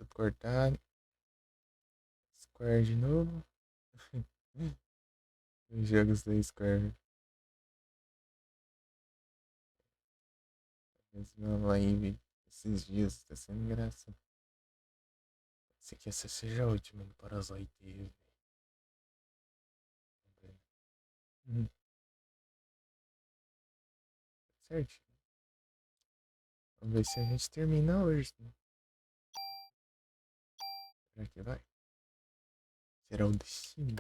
tudo cortado. Square de novo. Os jogos da Square. Fiz uma live esses dias, tá sendo engraçado. Esse aqui essa seja a última do Parasite Eve. Hum, certo. Vamos ver se a gente termina hoje, né? Será que vai? Será o destino?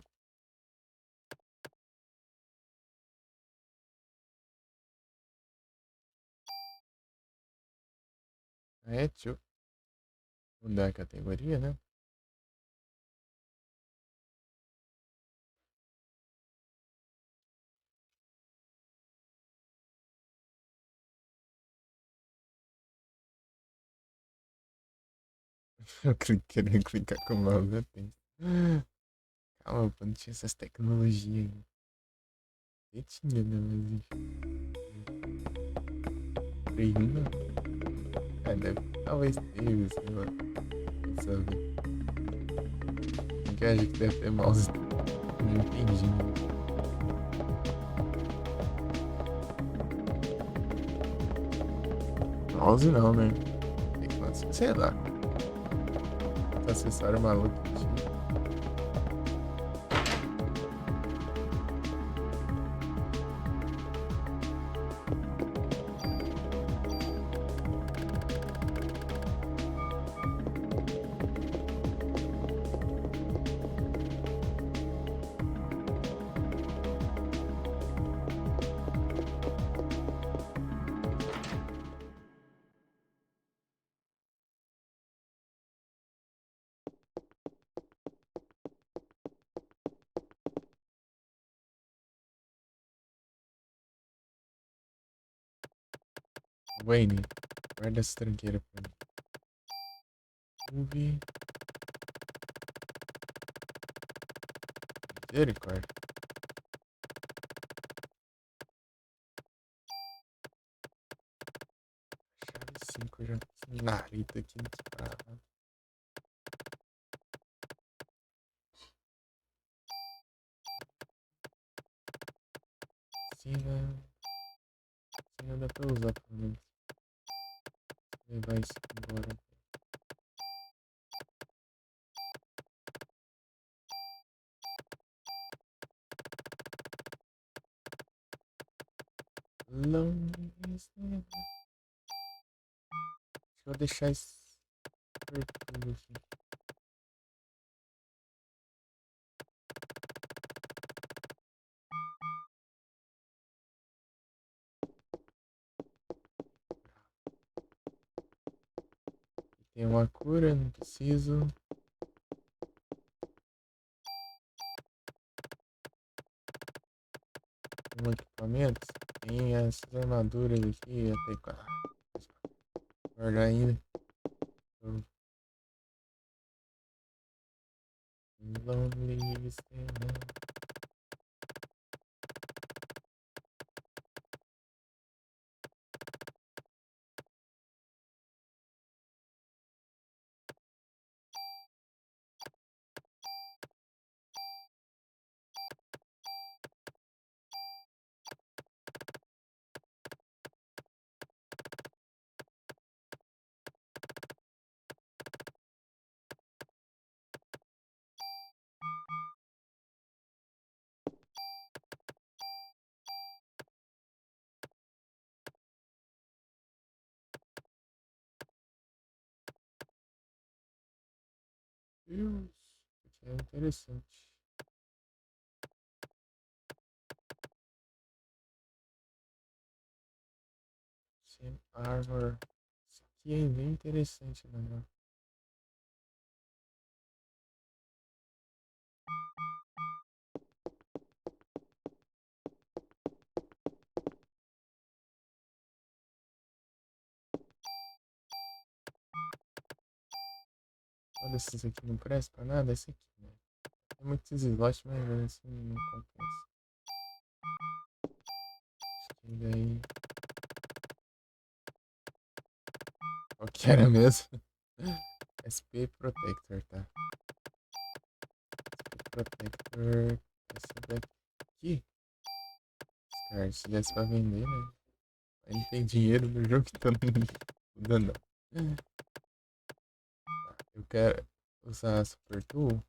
Ah, é, tio. Mudar a categoria, né? Eu queria clicar com o mouse até. Calma, pô, não tinha essas tecnologias aí. Eu tinha, né? Mas enfim. Play 1 não. É, deve, talvez teve, sei lá. Não sabe. Porque acho que deve ter mouse. Não entendi. Mouse não, né? Sei lá. Outro acessório maluco que tinha. Wayne, guarda essa tranqueira pra mim. Movie. Misericórdia. Chave 5 já. Narita aqui no carro. Cena. Cena dá pra usar pelo menos. Levar isso embora. Lonely Cena. Acho que eu vou deixar isso por tudo aqui. Tem uma cura, não preciso. Um equipamento. Tem essas armaduras aqui. Até guardar ainda. Lonely Cena. Deus, isso é interessante. Sim, Armor. Isso aqui é bem interessante, né? Qual desses aqui não presta pra nada? Esse aqui, né? Tem muitos slots, mas assim não compensa. Acho que daí. Qual que era mesmo? SP Protector, tá? SP Protector. Essa daqui. Cara, se desse pra vender, né? Aí não tem dinheiro no jogo, então não dá não. Tá, eu quero usar a Super Tool.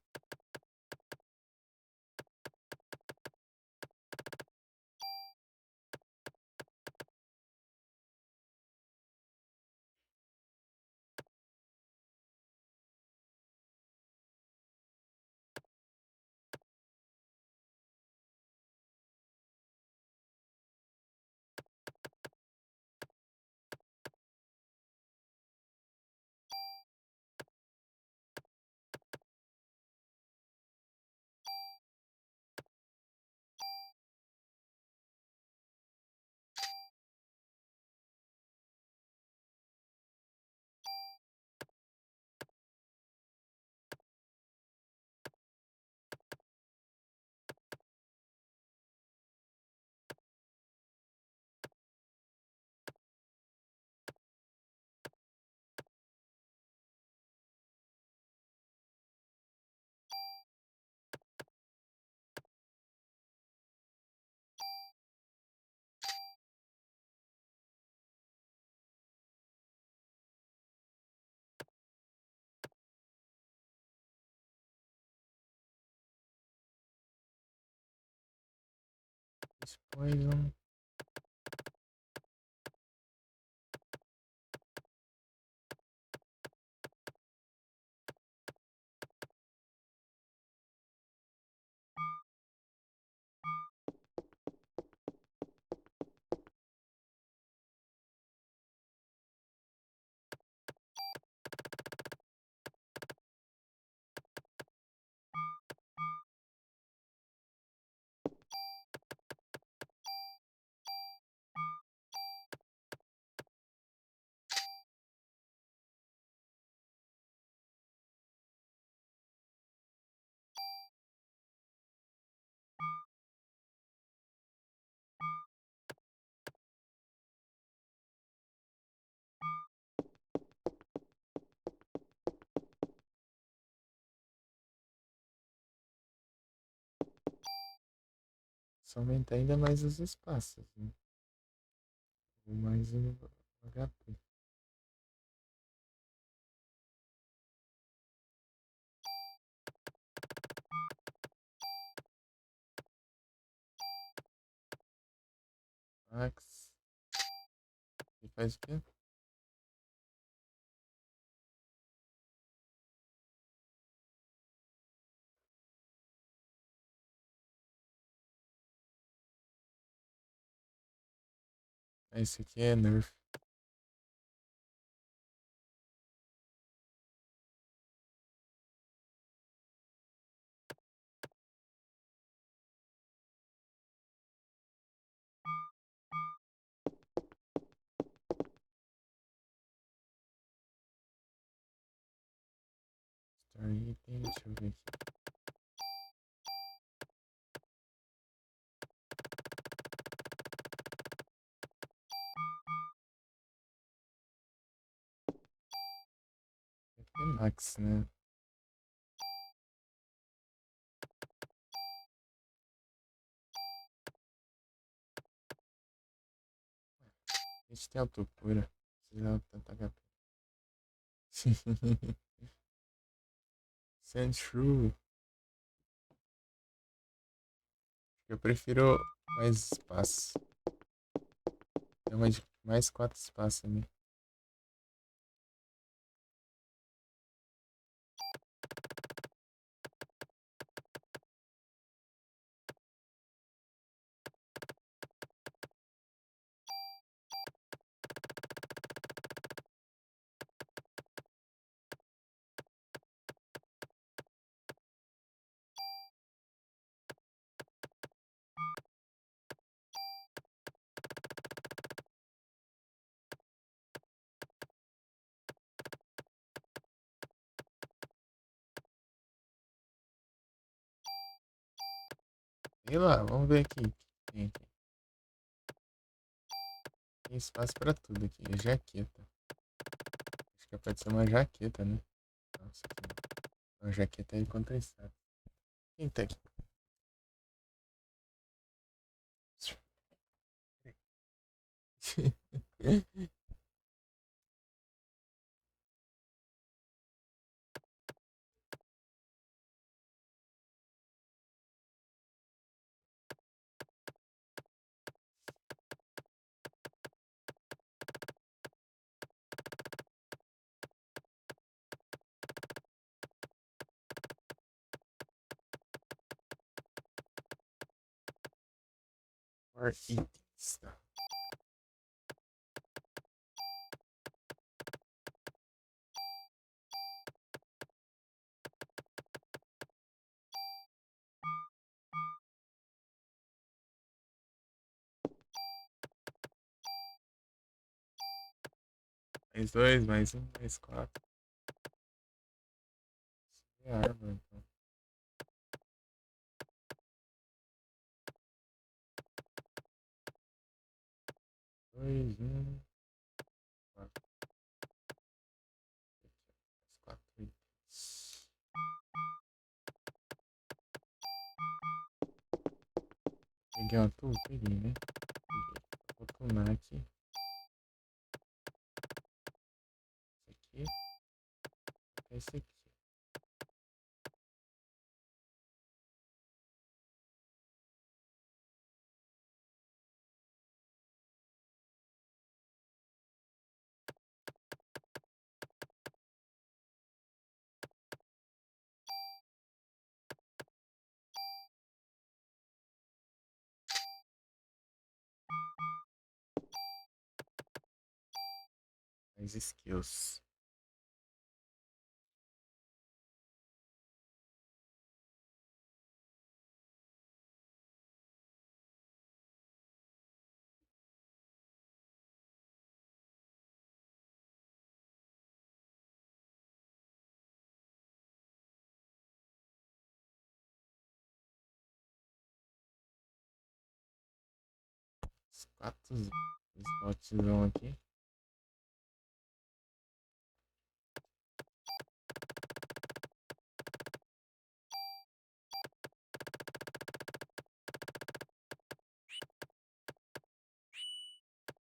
Poison. Só aumentar ainda mais os espaços, né? Ou mais o HP. Max. E faz o quê? Ah, esse aqui é Nerf. Star Item, deixa eu ver aqui. É Max, né? A gente tem autocura. Precisa de tanta HP. Sandshrew. Eu prefiro mais espaço. Tem uma de mais 4 espaços ali. Sei lá, vamos ver aqui. Tem aqui. Tem espaço pra tudo aqui. É jaqueta. Acho que pode ser uma jaqueta, né? Nossa, aqui. Uma jaqueta aí contra status. Quem tá aqui? Or itens, tá? Mais dois, mais um, mais quatro. É árvore, então. Dois, um, quatro. Mais quatro itens. Peguei uma tua? Peguei, né? Peguei. Vou tunar aqui. Esse aqui. Esse aqui. Mais skills. Os quatro slots vão aqui.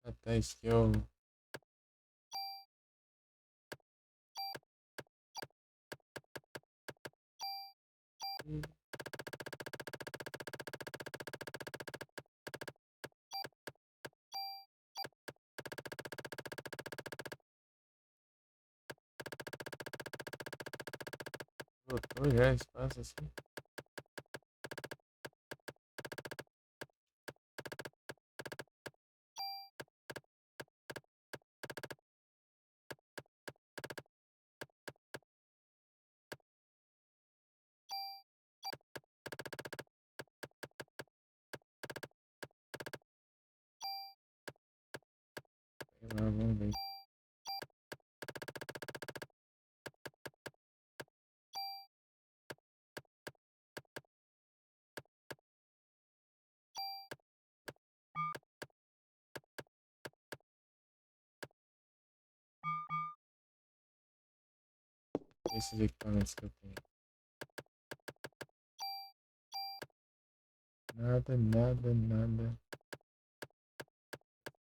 Até skill. Botou já espaço assim. Sei lá, vamos ver. Esses equipamentos que eu tenho. Nada, nada, nada.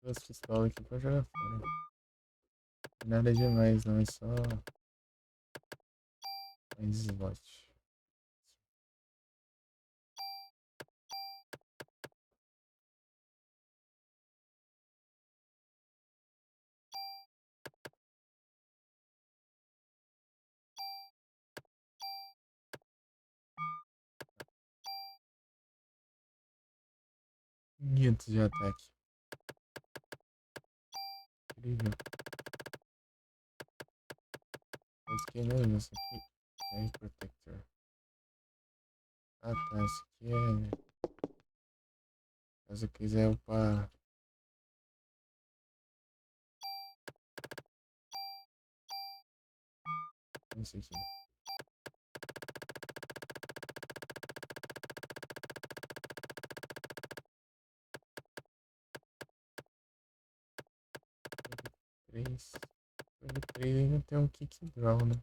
Duas pistolas aqui pra jogar fora. Nada demais, não. É só mais slot. Quinhentos de ataque. Incrível. Esse aqui é mesmo, esse aqui. Giant Protector. Ah tá, esse aqui é. Caso eu quiser upar. Esse aqui. Três. Três ainda tem um kick draw, né?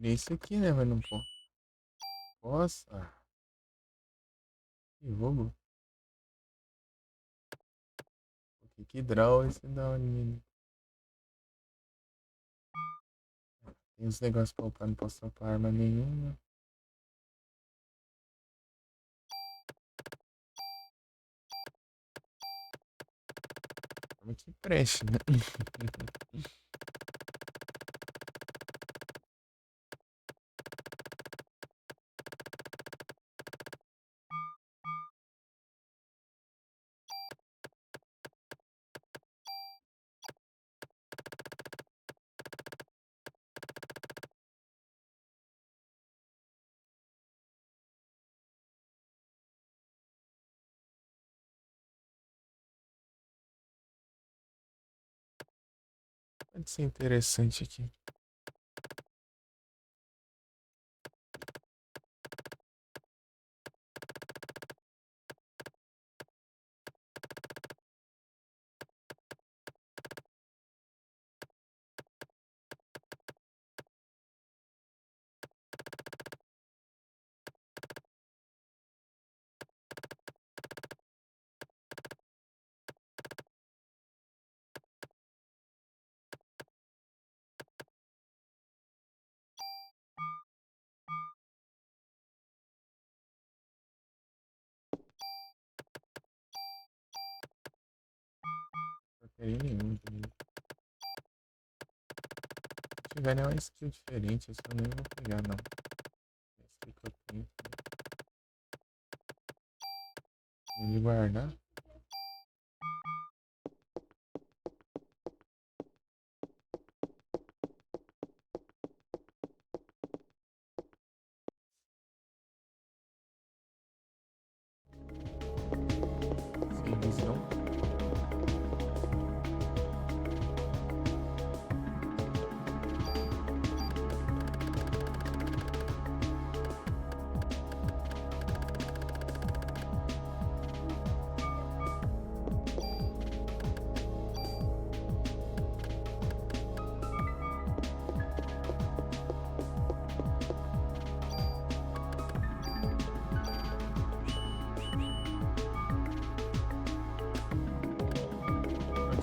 Tirei isso aqui, né? Mas não posso. Posso? Ah, que roubo. Que draw esse da hora, menino. Tem uns negócios pra upar, não posso upar arma nenhuma. Arma que preste, né? Pode ser interessante aqui. Porcaria nenhuma também. Se tiver nenhuma skill diferente, eu só nem vou pegar, não. Esse que eu tenho. Vou guardar. Sem visão.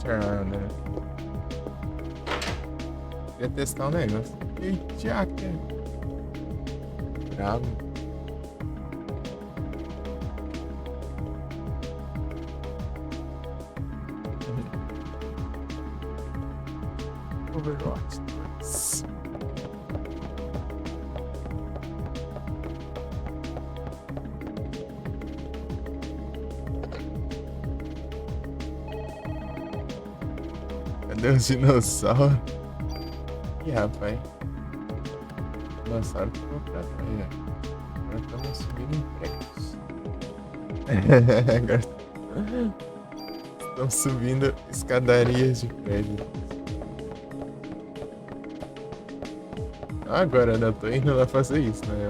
Né? Queria testar um negócio. Eita, bravo. Overwatch 2. Cadê os dinossauros? Ih, rapaz. Dinossauro ficou pra trás, né? Agora estamos subindo em prédios. Agora estão subindo escadarias de prédio. Agora, né? Eu tô indo lá fazer isso, né?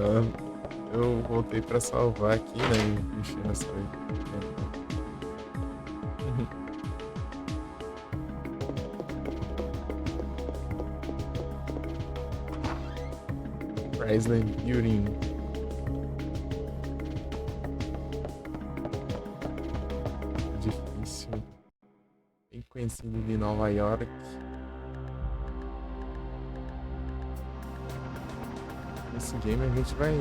Eu voltei pra salvar aqui, né? E mexer nas coisas. Chrysler Building. Difícil. Bem conhecido de Nova York. Nesse game a gente vai.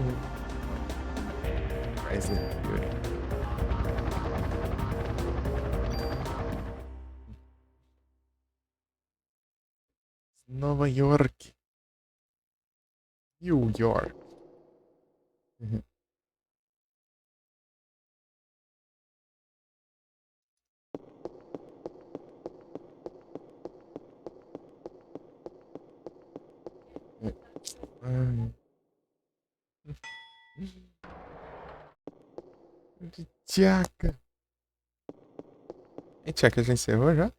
Chrysler Building. Nova York. New York. Tchaca. E Tchaca já encerrou já?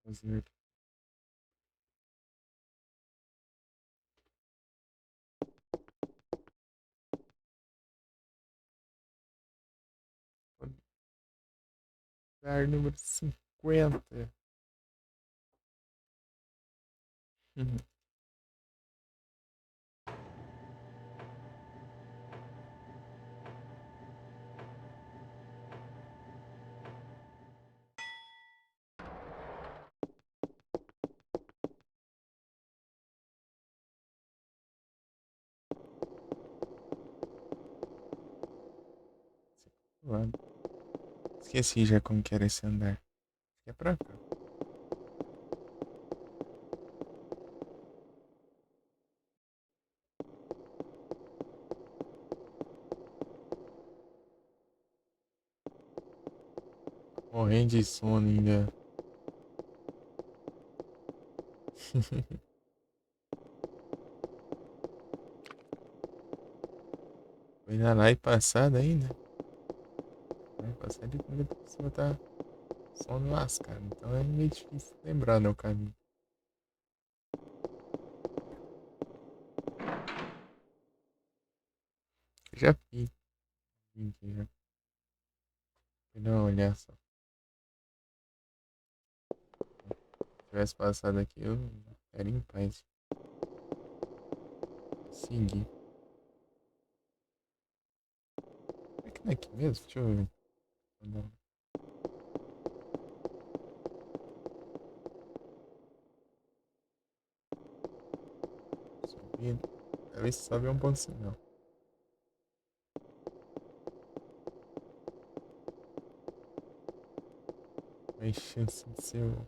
fazer. Andar número 50. Mano, esqueci já como que era esse andar. Acho que é pra cá. Morrendo de sono ainda. Foi na live passada ainda. Na live passada e quando a pessoa tá sono lascado. Então é meio difícil lembrar, né, o caminho. Eu já fiz. Vim aqui já. Fui dar uma olhada só. Se tivesse passado aqui, eu era em paz. Segui. É que não é aqui mesmo? Deixa eu ver. Subir. Talvez sobe um ponto sinal. Mais chance de ser o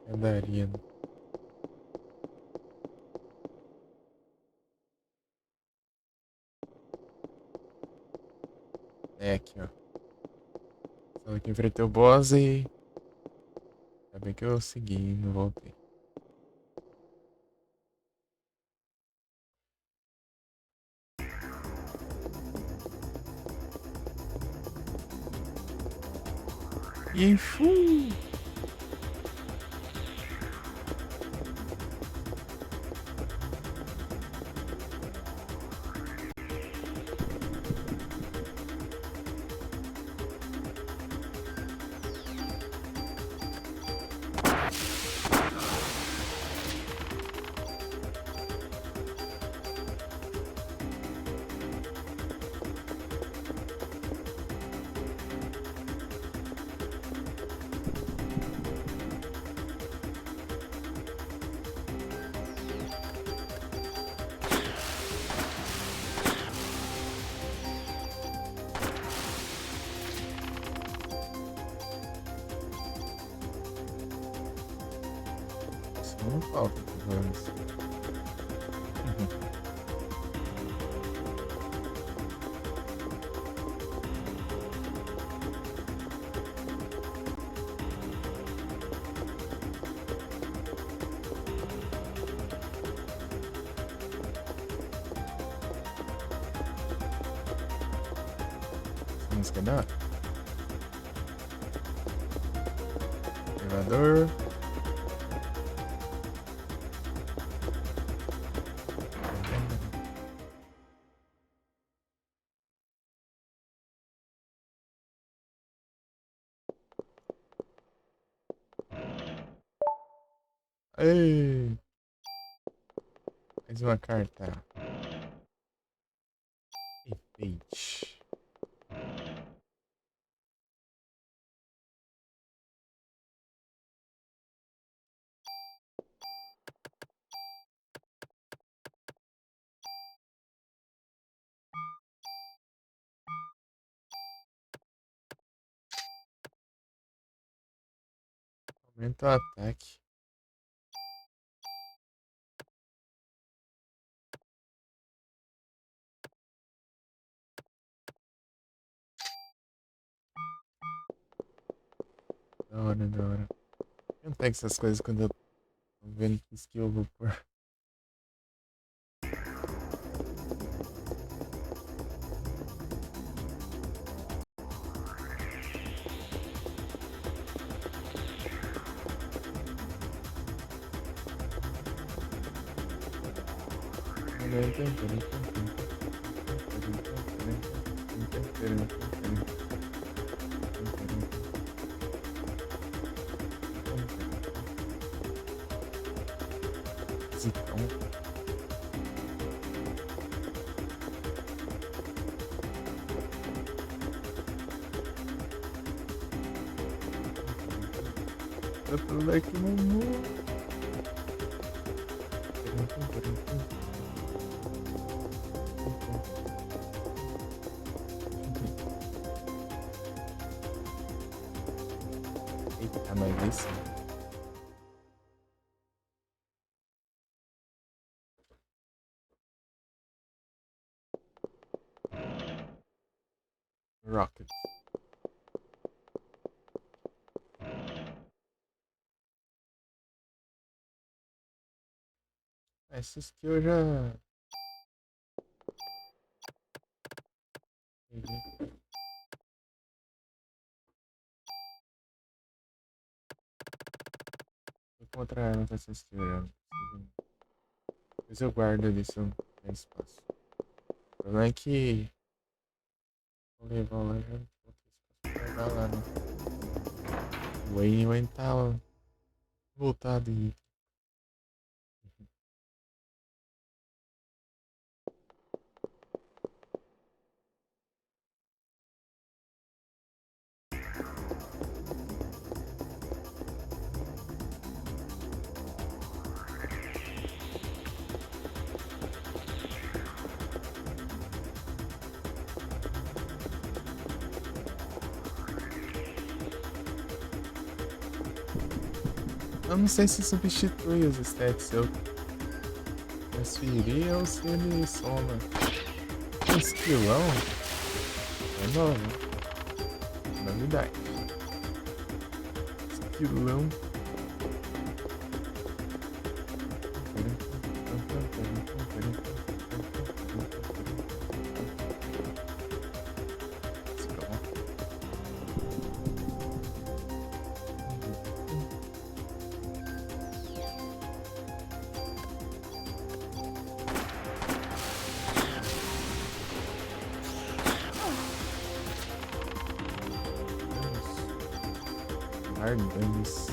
andaria. É aqui, ó. Só que enfrentei o boss e. Ainda bem que eu segui e não voltei. E fui! Isso não falta, vamos. Essa música é da hora. Elevador. Ei! Mais uma carta. Enfeite. Aumenta o ataque. Da hora, da hora. Eu não pego essas coisas quando eu tô vendo que skill eu vou pôr. Zicão. Eu tô daqui no mundo. Eita, mas isso. Rocket. Essa skill eu já peguei. Vou encontrar ela com essa skill já. Depois eu guardo ali se eu tem espaço. O problema é que vou levar lá já não vou ter espaço pra guardar lá, né? O Wayne vai estar voltado e eu não sei se substitui os stats. Eu transferir ou se ele soma. Um esquilão é novo. Novidade. Esquilão. Ardanes.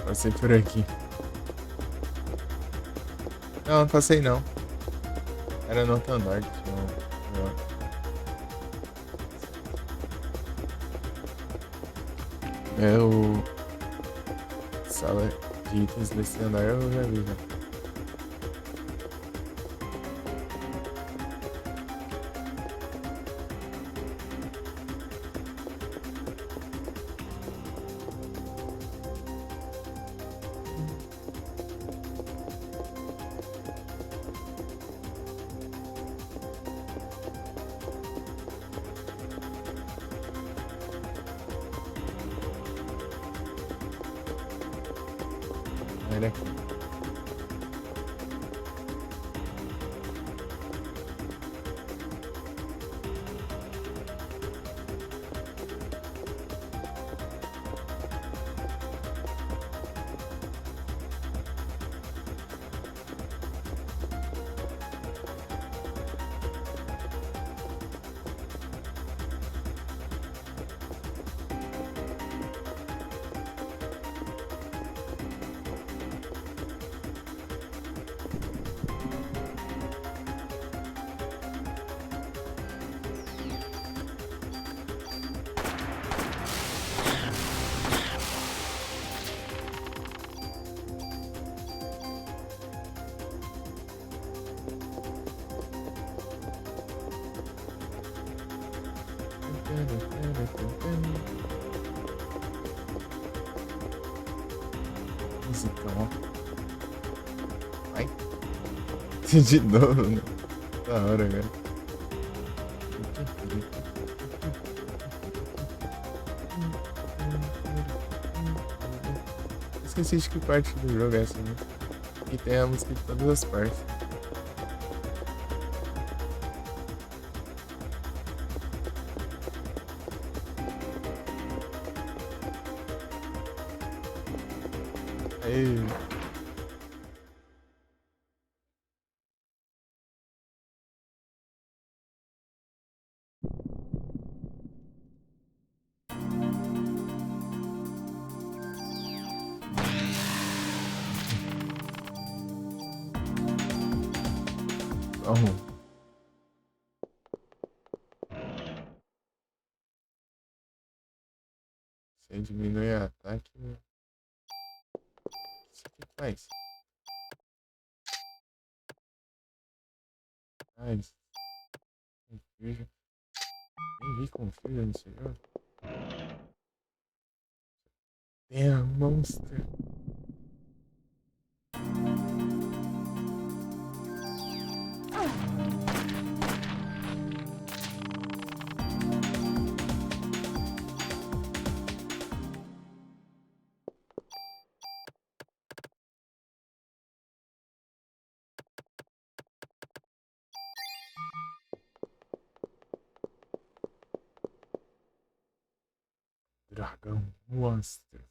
Passei por aqui. Não, não passei não. Era no Hotel Norte, não. É o... Sala de itens desse andar eu já vi já. Olha aqui. Musicão, ó. Vai. De novo, né? Da hora, cara. Esqueci de que parte do jogo é essa, né? E tem a música de todas as partes. Aí. Vamos. Você diminui o ataque. O que isso aqui faz? Ah, eles. Confusion. Nem vi Confusion nesse jogo. Damn, monster. Dragão monster.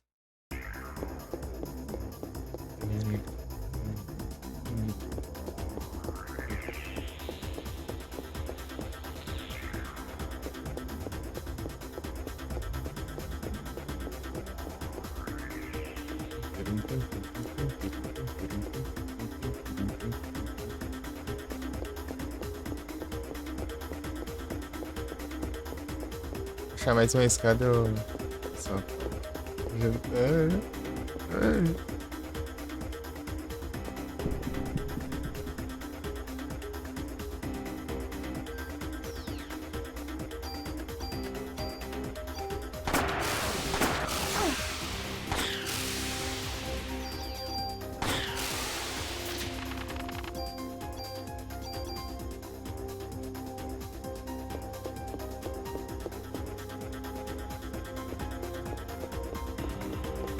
Puxar mais uma escada eu. Só.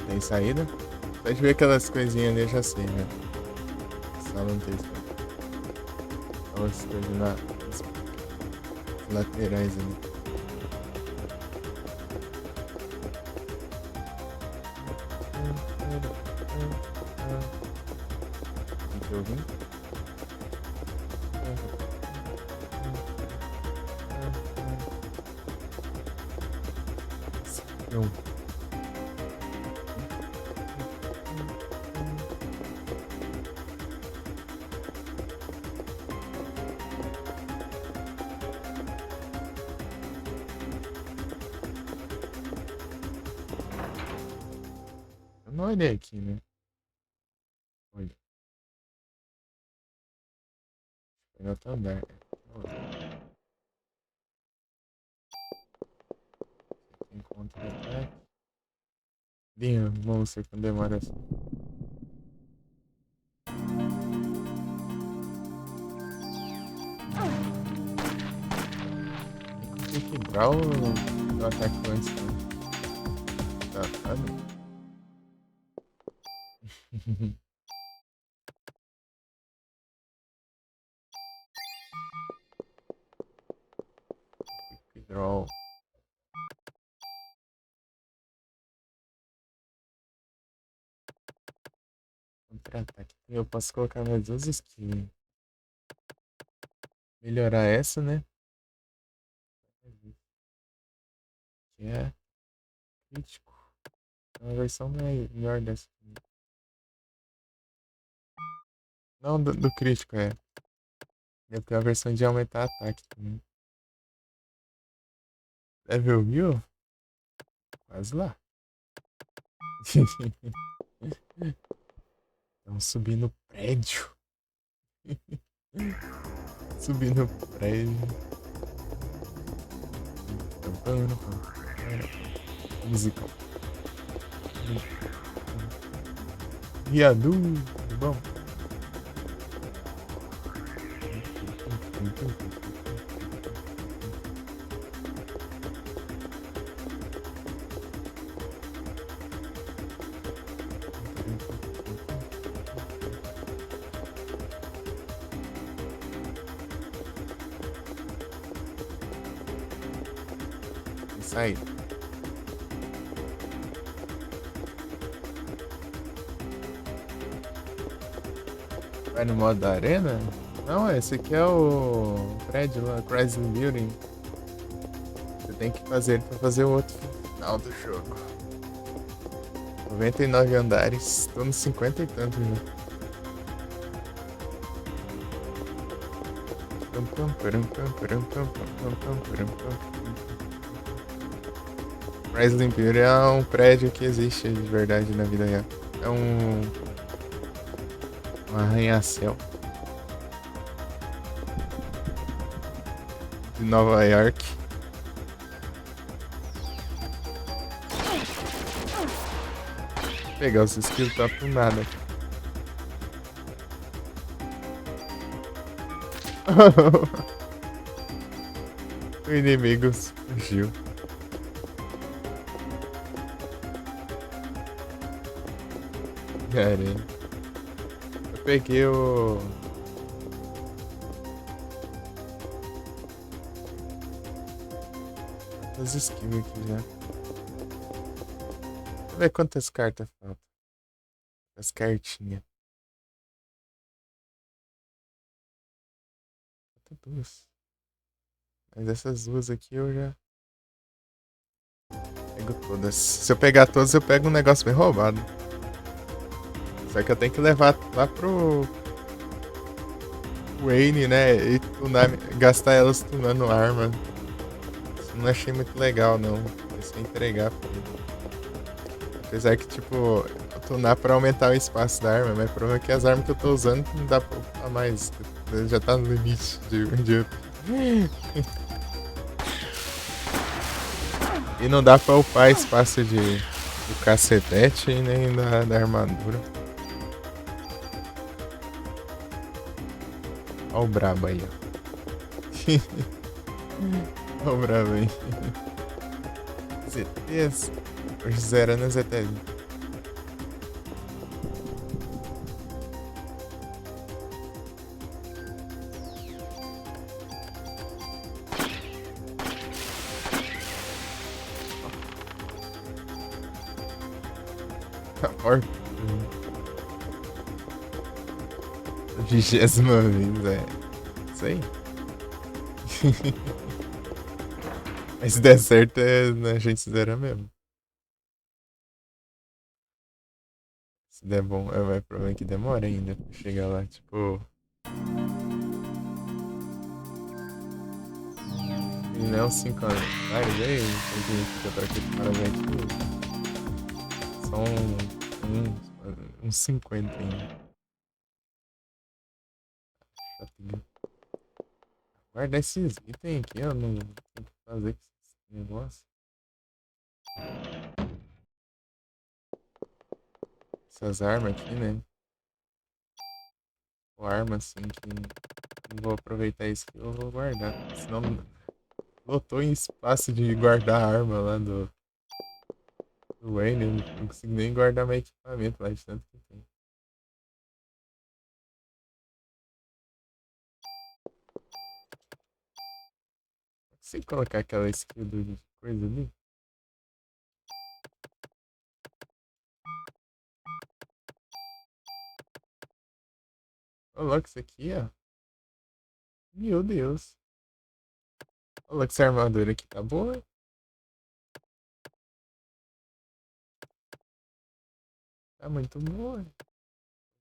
Tem saída? Pode ver aquelas coisinhas ali, eu já sei, né? Só não tem saída. Aquelas coisas nas laterais ali. Tem que ouvir? Não. Eu não olhei aqui, né? Olha. Foi no outro andar. Tem contra-ataque. Damn, monster com demora assim. Tem que quebrar o ataque antes, né? Safado. Quick draw. Contra-ataque. Eu posso colocar mais duas skills. Melhorar essa, né? Que é crítico. É uma versão melhor dessa. Não, do crítico, é. Deve ter a versão de aumentar ataque também. Level 1000? Quase lá. Estamos subindo o prédio. Subindo o prédio. Musical. Riadu, bom. Sai. Vai no modo da arena? Não, esse aqui é o prédio lá, Chrysler Building. Você tem que fazer ele pra fazer o outro final do jogo. 99 andares, tô nos 50 e tantos já. Chrysler Building é um prédio que existe de verdade na vida real. É um arranha-céu de Nova York. Vou pegar os skills tá por nada. O inimigo fugiu. Cara, eu peguei as skills aqui já. Deixa eu ver quantas cartas faltam. As cartinhas. Faltam duas. Mas essas duas aqui eu já pego todas. Se eu pegar todas, eu pego um negócio bem roubado. Só que eu tenho que levar lá pro Wayne, né? E tunar, gastar elas tunando arma. Isso não achei muito legal, não. Pensei em entregar pra ele. Apesar que, tipo, tunar pra aumentar o espaço da arma, mas o problema é que as armas que eu tô usando não dá pra upar mais. Já tá no limite de up. E não dá pra upar espaço do cacetete e nem da armadura. Ó o brabo aí, ó. Ó o brabo aí. ZTs. Hoje zerando as ZTs. Tá forte. 20ª vez, é. Isso aí. Mas se der certo, a gente zera mesmo. Se der bom, é problema que demora ainda pra chegar lá. Tipo, e não é uns 5 anos. Vários aí, tem gente que fica pra aqui parabéns tudo. São uns 50 ainda. Guardar esses itens aqui, eu não tenho que fazer com esse negócio. Essas armas aqui, né? Ou arma assim que não vou aproveitar isso que eu vou guardar. Senão lotou em espaço de guardar a arma lá do Wayne. Eu não consigo nem guardar meu equipamento lá de tanto que tem. Se colocar aquela skill de coisa ali. Ô, louco, isso aqui, ó. Meu Deus. Ô, louco, essa armadura aqui tá boa. Tá muito boa.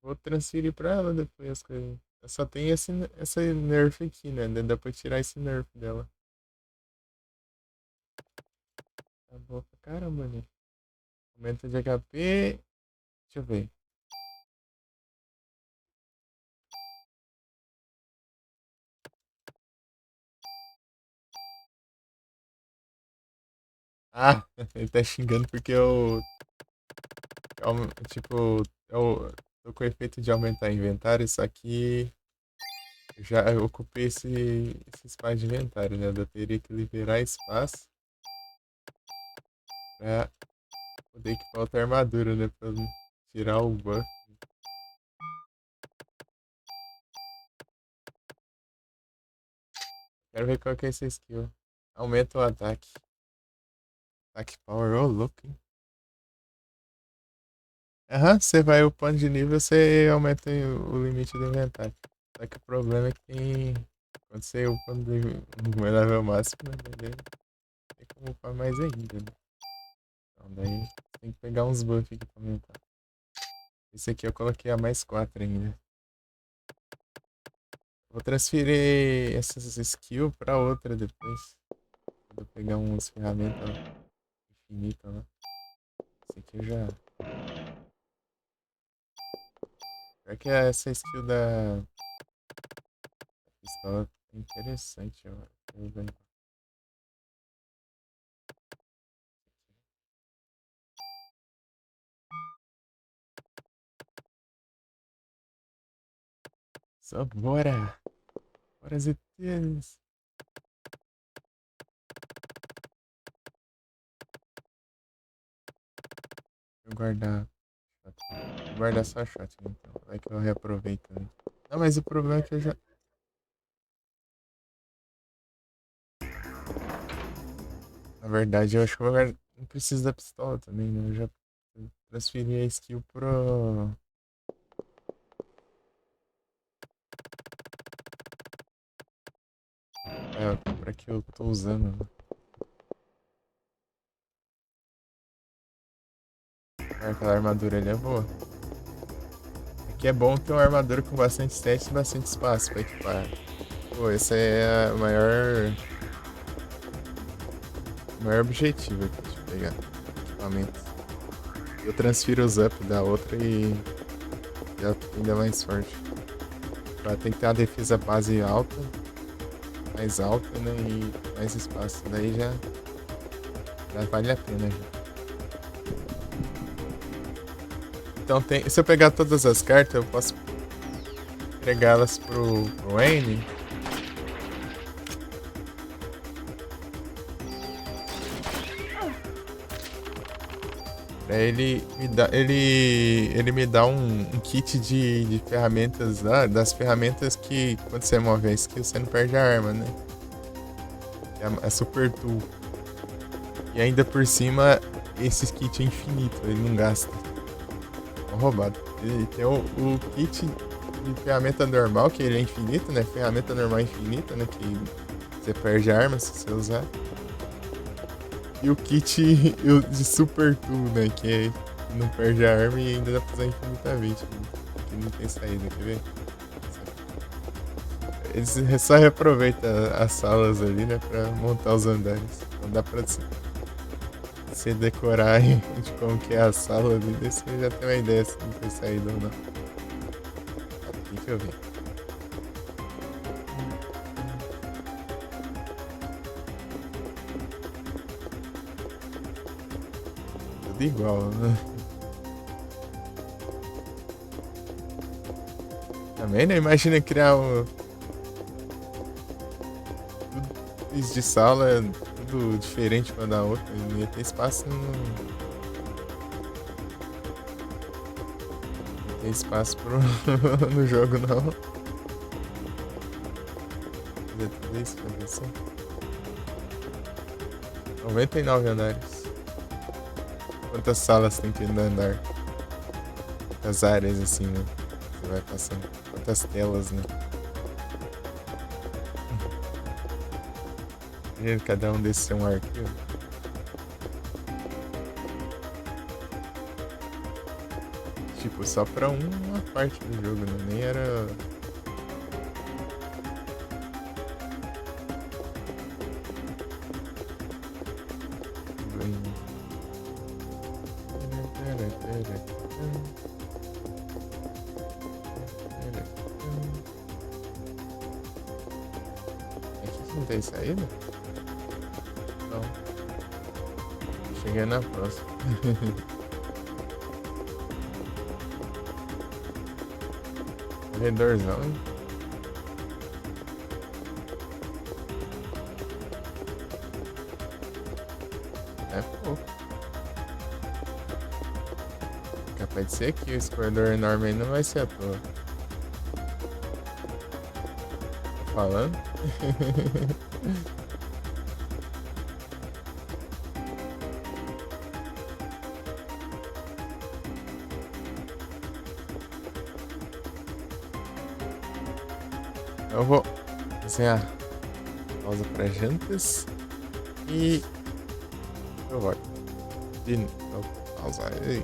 Vou transferir pra ela depois as coisas. Só tem essa nerf aqui, né? Dá pra tirar esse nerf dela. Tá boa pra caramba, né? Aumento de HP. Deixa eu ver. Ah, ele tá xingando porque eu Tipo, eu tô com o efeito de aumentar inventário, só que já eu ocupei esse espaço de inventário, né? Eu teria que liberar espaço pra poder equipar outra armadura, né? Pra não tirar o buff. Quero ver qual que é essa skill. Aumenta o ataque. Ataque power, ô louco, hein? Aham, você vai upando de nível, você aumenta o limite do inventário. Só que o problema é que quando você upa no level máximo, né? Daí tem como upar mais ainda, né? Então daí tem que pegar uns buffs aqui pra aumentar. Esse aqui eu coloquei a mais 4 ainda. Vou transferir essas skills pra outra depois. Quando eu pegar umas ferramentas infinitas lá. Esse aqui eu já. Pior que essa skill da pistola é interessante, ó. Eu vou só bora! Bora, ZTs! Vou guardar. Vou guardar só a shotgun, então. Vai que eu reaproveito, né? Não, mas o problema é que eu já. Na verdade, eu acho que eu não preciso da pistola também, né? Eu já transferi a skill pro. Pra que eu tô usando, né? Aquela armadura ali é boa. Aqui é bom ter uma armadura com bastante stats e bastante espaço pra equipar. Pô, esse é o maior objetivo aqui de pegar equipamento. Eu transfiro os up da outra e já fica ainda mais forte. Tem que ter uma defesa base alta, mais alta, né? E mais espaço. Daí já vale a pena já. Então se eu pegar todas as cartas, eu posso entregá-las pro Wayne. Ele me dá um kit de ferramentas lá, das ferramentas que quando você move a skill você não perde a arma, né? É super tool. E ainda por cima, esse kit é infinito, ele não gasta. É um roubado. E tem o kit de ferramenta normal, que ele é infinito, né? Ferramenta normal infinita, né? Que você perde a arma se você usar. E o kit de Super Tool, né? Que não perde a arma e ainda dá pra usar infinitamente. Né? Que não tem saída, quer ver? Eles só reaproveitam as salas ali, né? Pra montar os andares. Não dá pra você decorar de como que é a sala ali. Daí você já tem uma ideia se não tem saída ou não. Deixa eu ver. Tudo igual, né? Também, né? Imagina criar tudo isso de sala, tudo diferente uma da outra. Não ia ter espaço não tem espaço no jogo, não. Fazer tudo isso, fazer assim. 99 andares. Quantas salas tem que ir no andar? Quantas áreas assim, né? Você vai passando. Quantas telas, né? Imagina cada um desses ser um arquivo. Tipo, só pra uma parte do jogo, né? Nem era. Aqui não tem saída? Não. Cheguei na próxima. Corredorzão, hein? É pouco. Capaz de ser aqui, esse corredor enorme aí não vai ser à toa. Tô falando? Eu vou fazer a pausa para jantas e eu volto. De novo, pausar aí.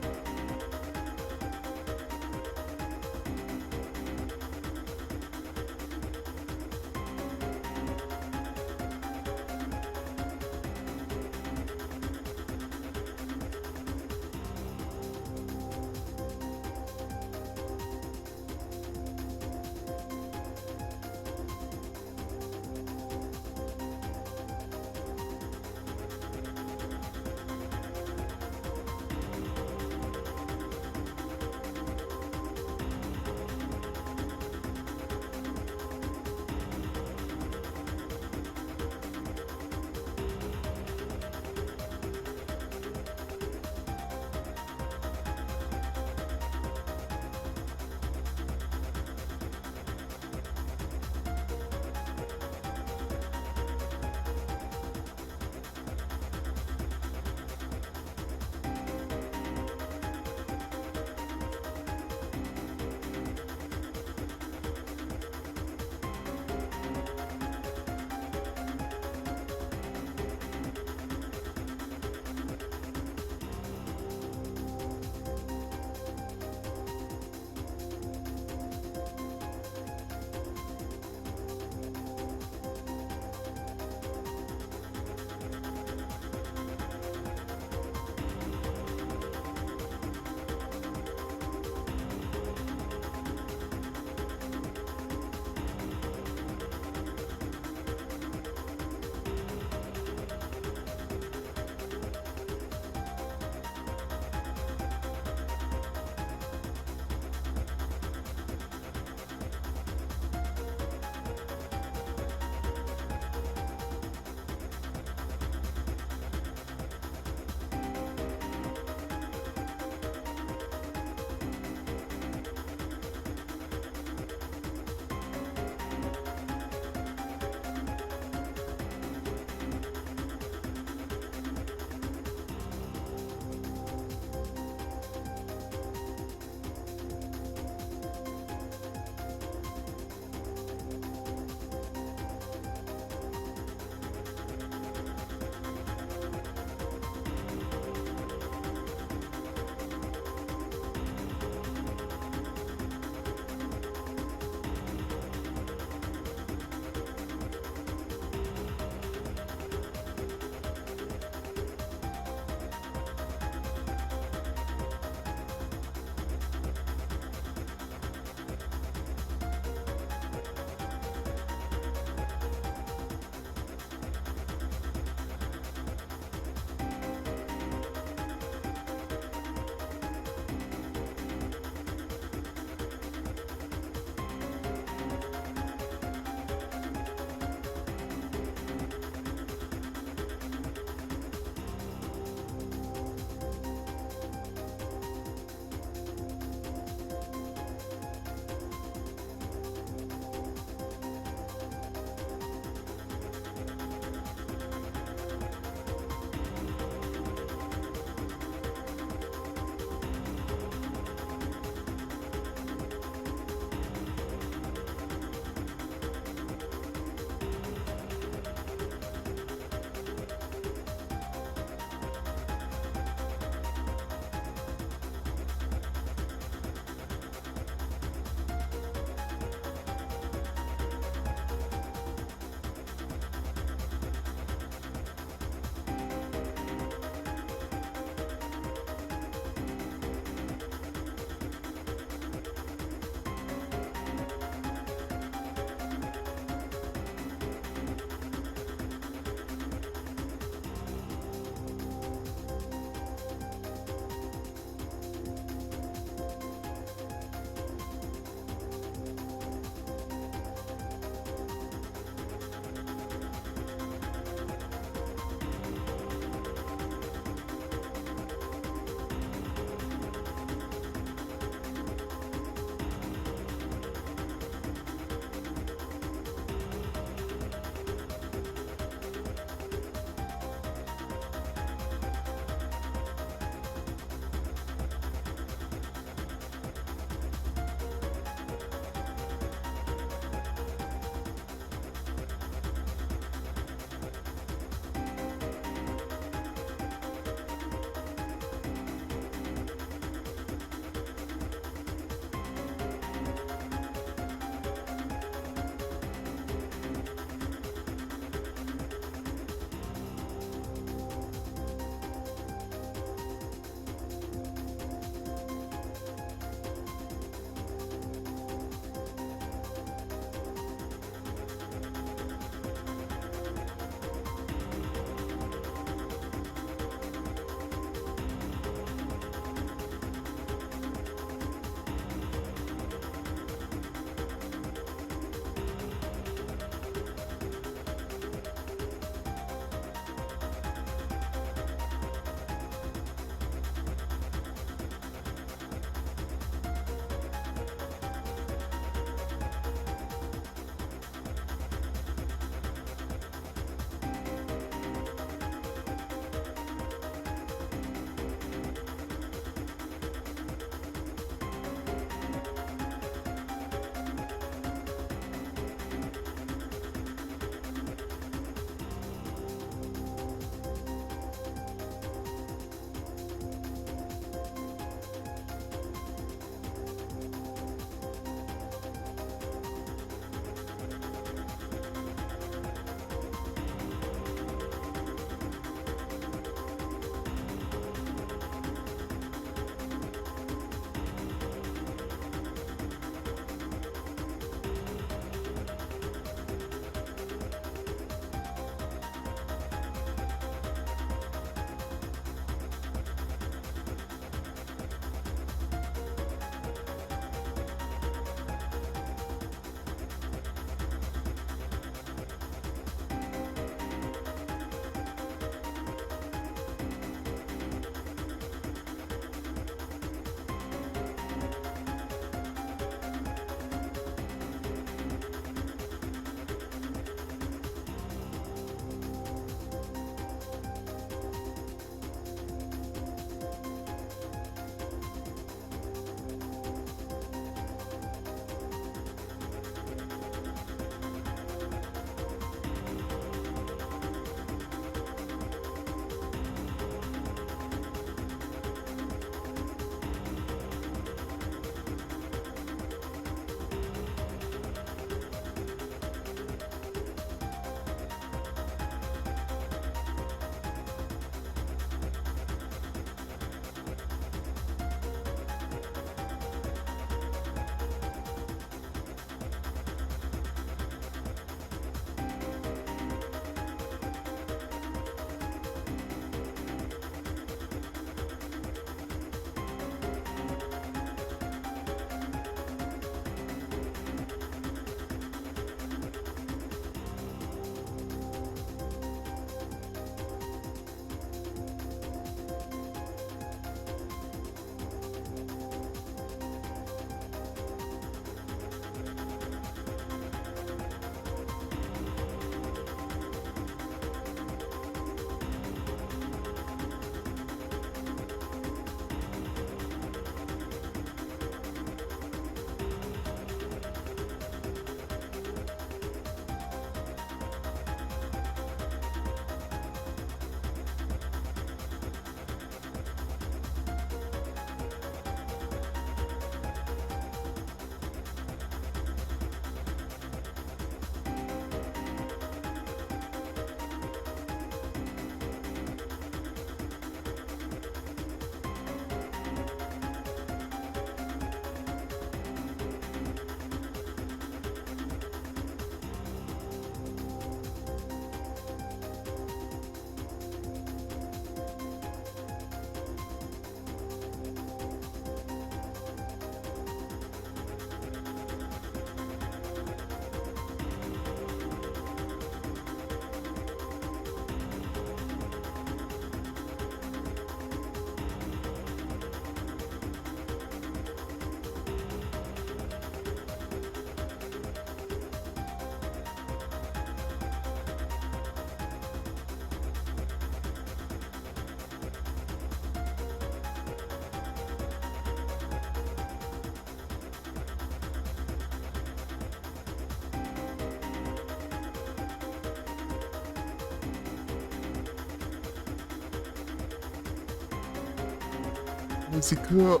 Musical.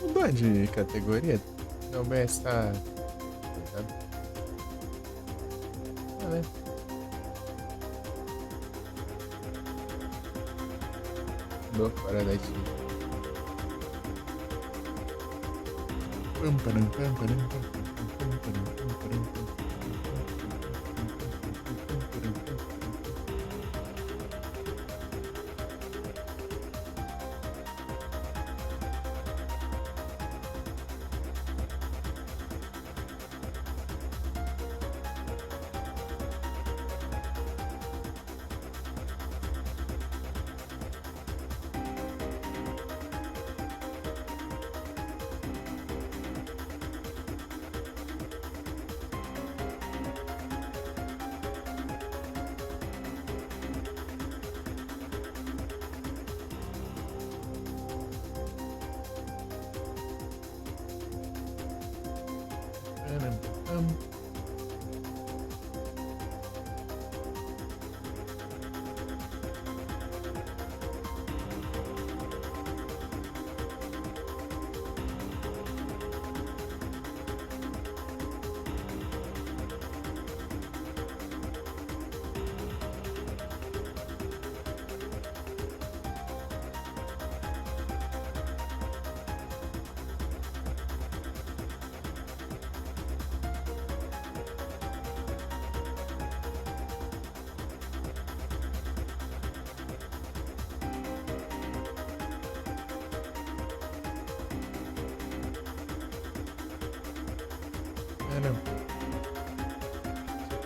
Mudou de categoria? Não, mas tá. Ah, né? Mudou fora da China.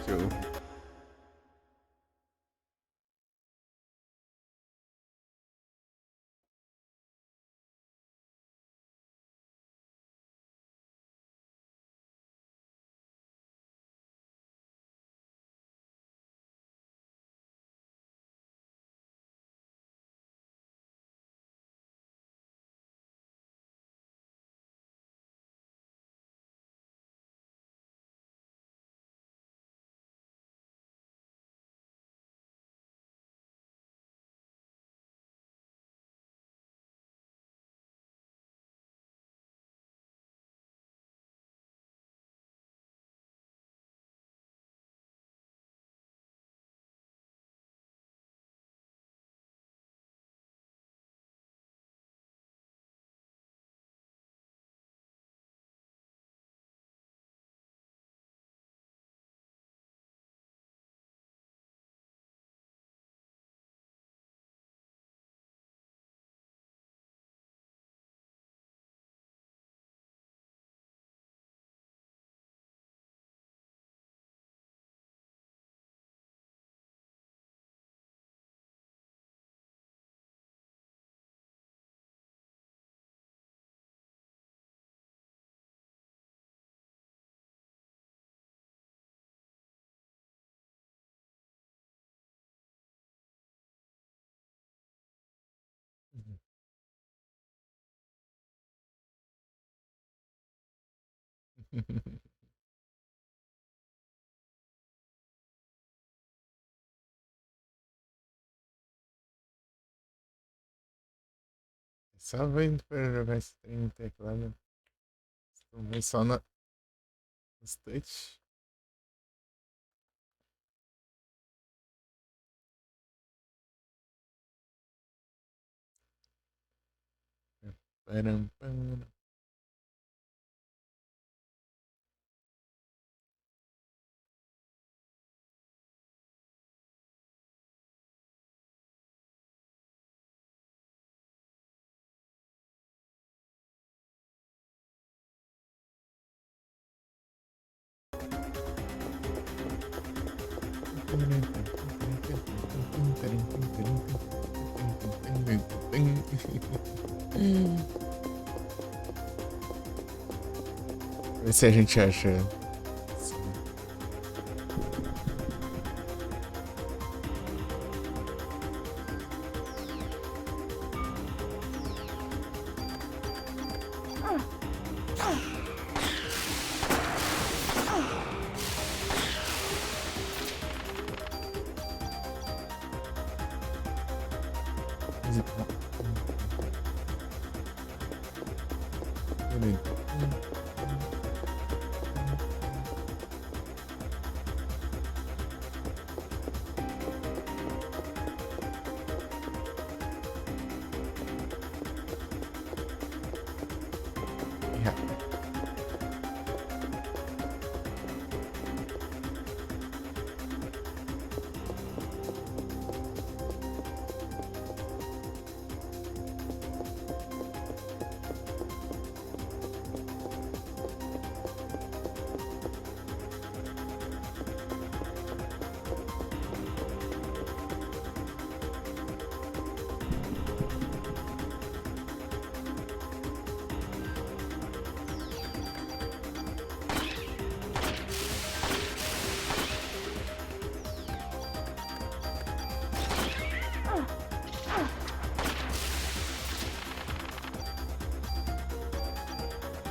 Show. Só vendo pra jogar stream no teclado. Vai só nos touch. Param, param. Ver se a gente acha. Yeah.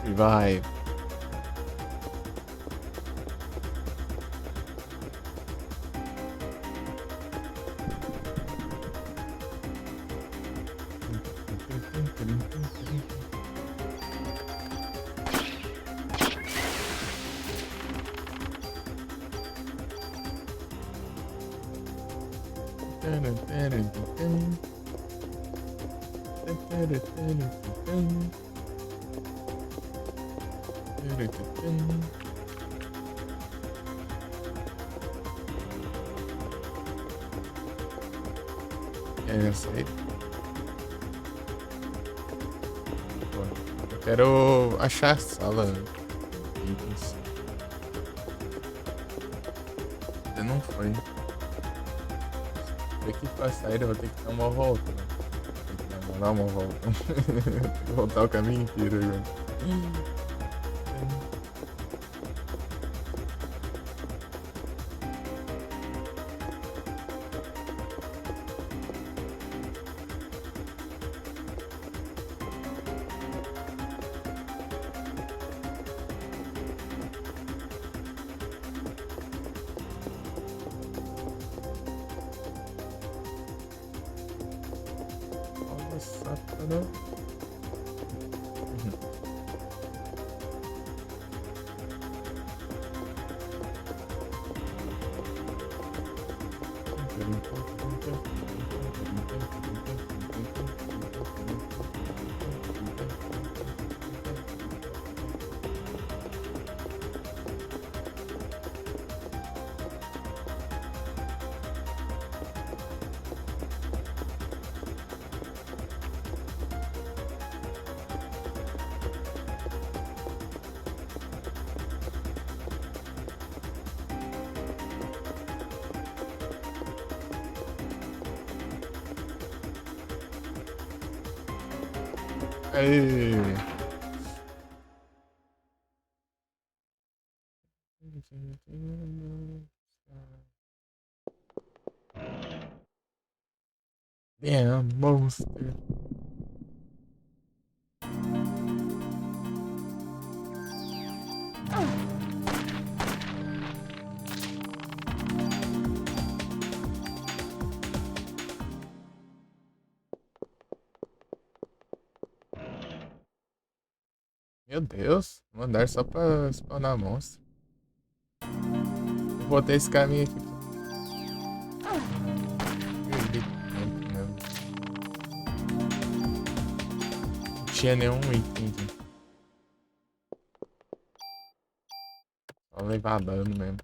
Revive. É, eu sei. Eu quero achar a sala. Itens. Ainda não foi. Daqui pra sair eu vou ter que dar uma volta, né? Tem que dar uma volta. Tem que voltar o caminho inteiro agora. Nossa, cara. Aê. Damn, monster. Meu Deus, mandar só pra spawnar monstro. Eu botei esse caminho aqui. Perdi tempo mesmo. Não tinha nenhum item aqui. Só levar dano mesmo.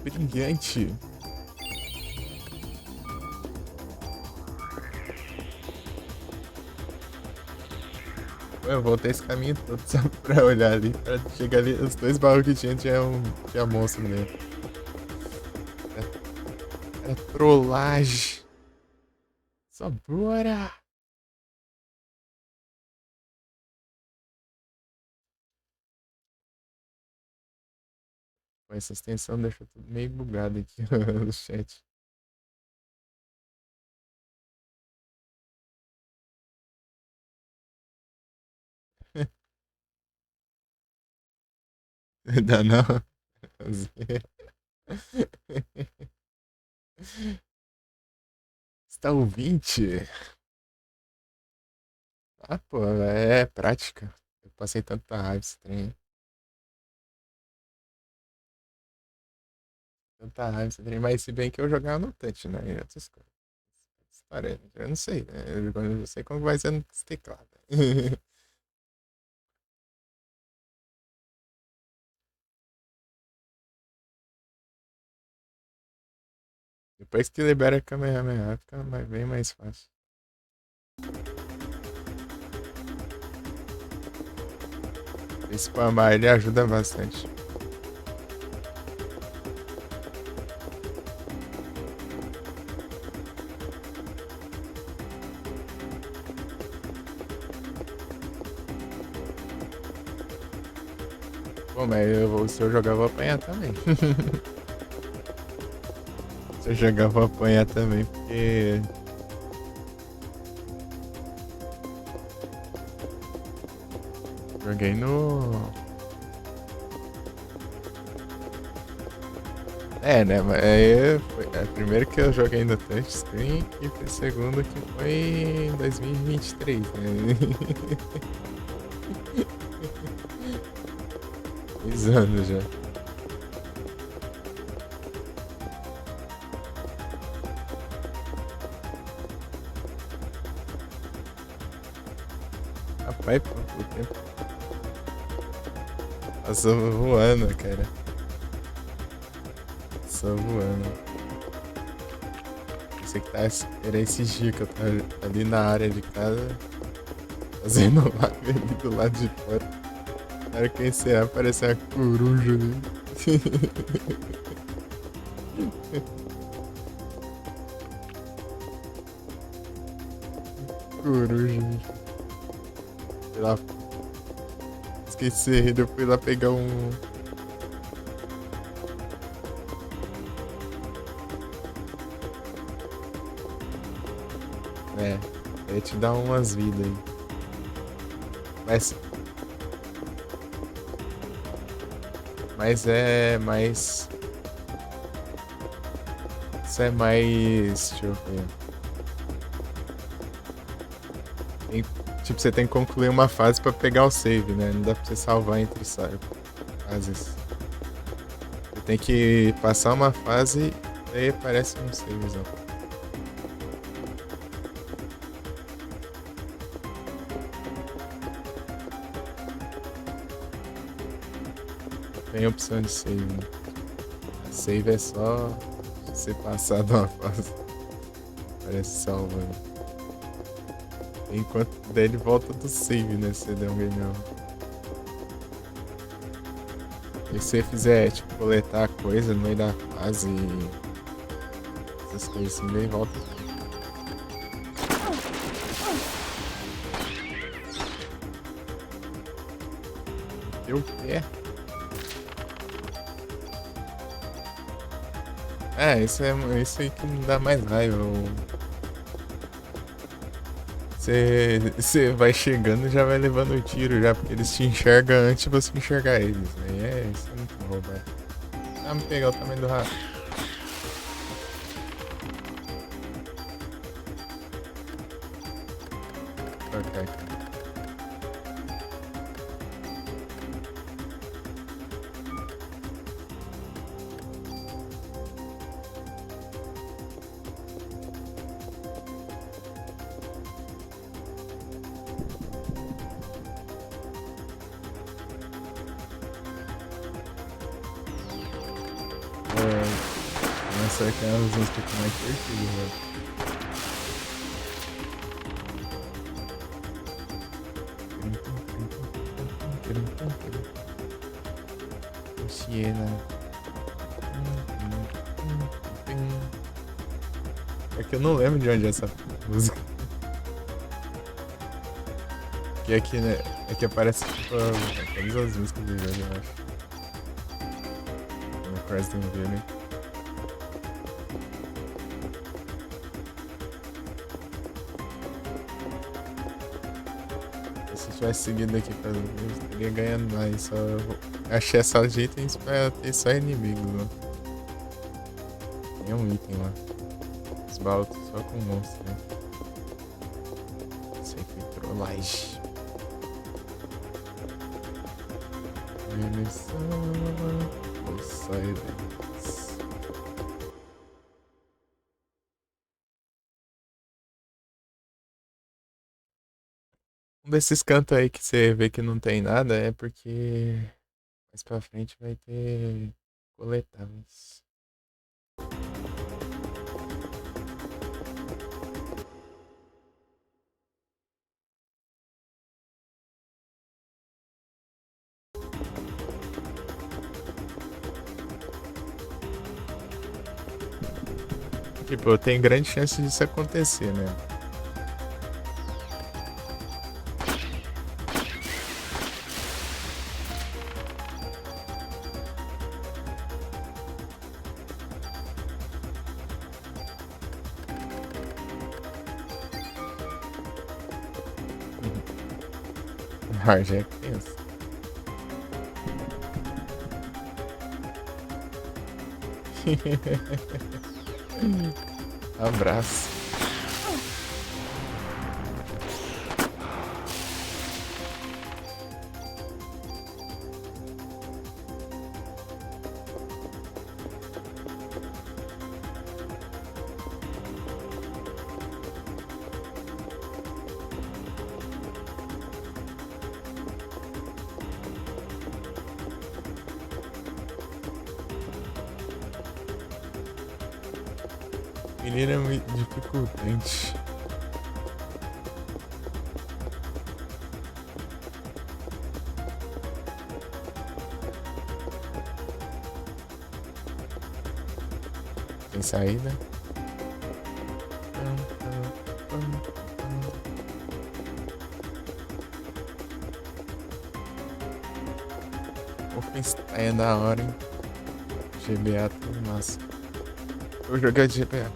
Brilhante. Eu voltei esse caminho todo só pra olhar ali. Pra chegar ali, os dois baús que tinha monstro nele. Era trollagem. Só bora. Com essa extensão deixa tudo meio bugado aqui no chat. Ainda não. Você tá ouvinte? Ah, pô, é prática. Eu passei tanta raiva esse trem. Tanta raiva esse trem. Mas se bem que eu jogava no touch, né? E outras coisas. História, eu não sei, né? Eu não sei como vai ser no teclado. Depois que libera a Kamehameha, fica bem mais fácil. Spamar ele ajuda bastante. Pô, mas se eu jogar, eu vou apanhar também. Se eu jogar, eu vou apanhar também, porque. Joguei no. É, né? Mas aí primeiro que eu joguei no touchscreen e o segundo que foi em 2023, né? 2 anos já. Rapaz, pô, o tempo passou voando, cara. Passou voando. Você que tá era esses dias que eu tava ali na área de casa, fazendo live ali do lado de fora. Na hora que eu encerrar, apareceu uma coruja ali. Coruja. Sei lá, esqueci, eu fui lá pegar um. É, ia te dar umas vidas aí. Mas, mas é mais. Isso é mais. Deixa eu ver. Tem- tipo, você tem que concluir uma fase pra pegar o save, né? Não dá pra você salvar entre fases. Você tem que passar uma fase e aí aparece um savezão. Tem opção de save, né? A save é só você passar de uma fase. Parece salvando. Enquanto daí ele volta do save, né? Se você der um ganhão. E se você fizer, tipo, coletar coisa no meio da fase, essas coisas assim, daí volta. Teu pé. É, isso aí que me dá mais raiva. Você vai chegando e já vai levando o tiro já, porque eles te enxergam antes de você enxergar eles, né? Isso é muito roubado. Ah, me pegar o tamanho do rato. Ok. Nossa, aquelas músicas que mais curtidas, velho. Siena. É que eu não lembro de onde é essa música. Que aqui, né? É que aparece tipo todas as músicas do jogo, eu acho. No Crescent Valley. Se eu tivesse seguido aqui pra ver, eu estaria ganhando mais. Só achei só os itens pra ter só inimigos, né? Tem um item lá. Os baús só com monstro, né? Isso aí foi trollagem. Eles são os Silents. Um desses cantos aí que você vê que não tem nada é porque mais pra frente vai ter coletáveis. Tipo, tem grande chance disso acontecer, né? Ah, já é tenso. Abraço. Menino é muito dificultante. Tem saída? O Wolfenstein é da hora, hein? GBA tudo massa. Eu joguei de GBA.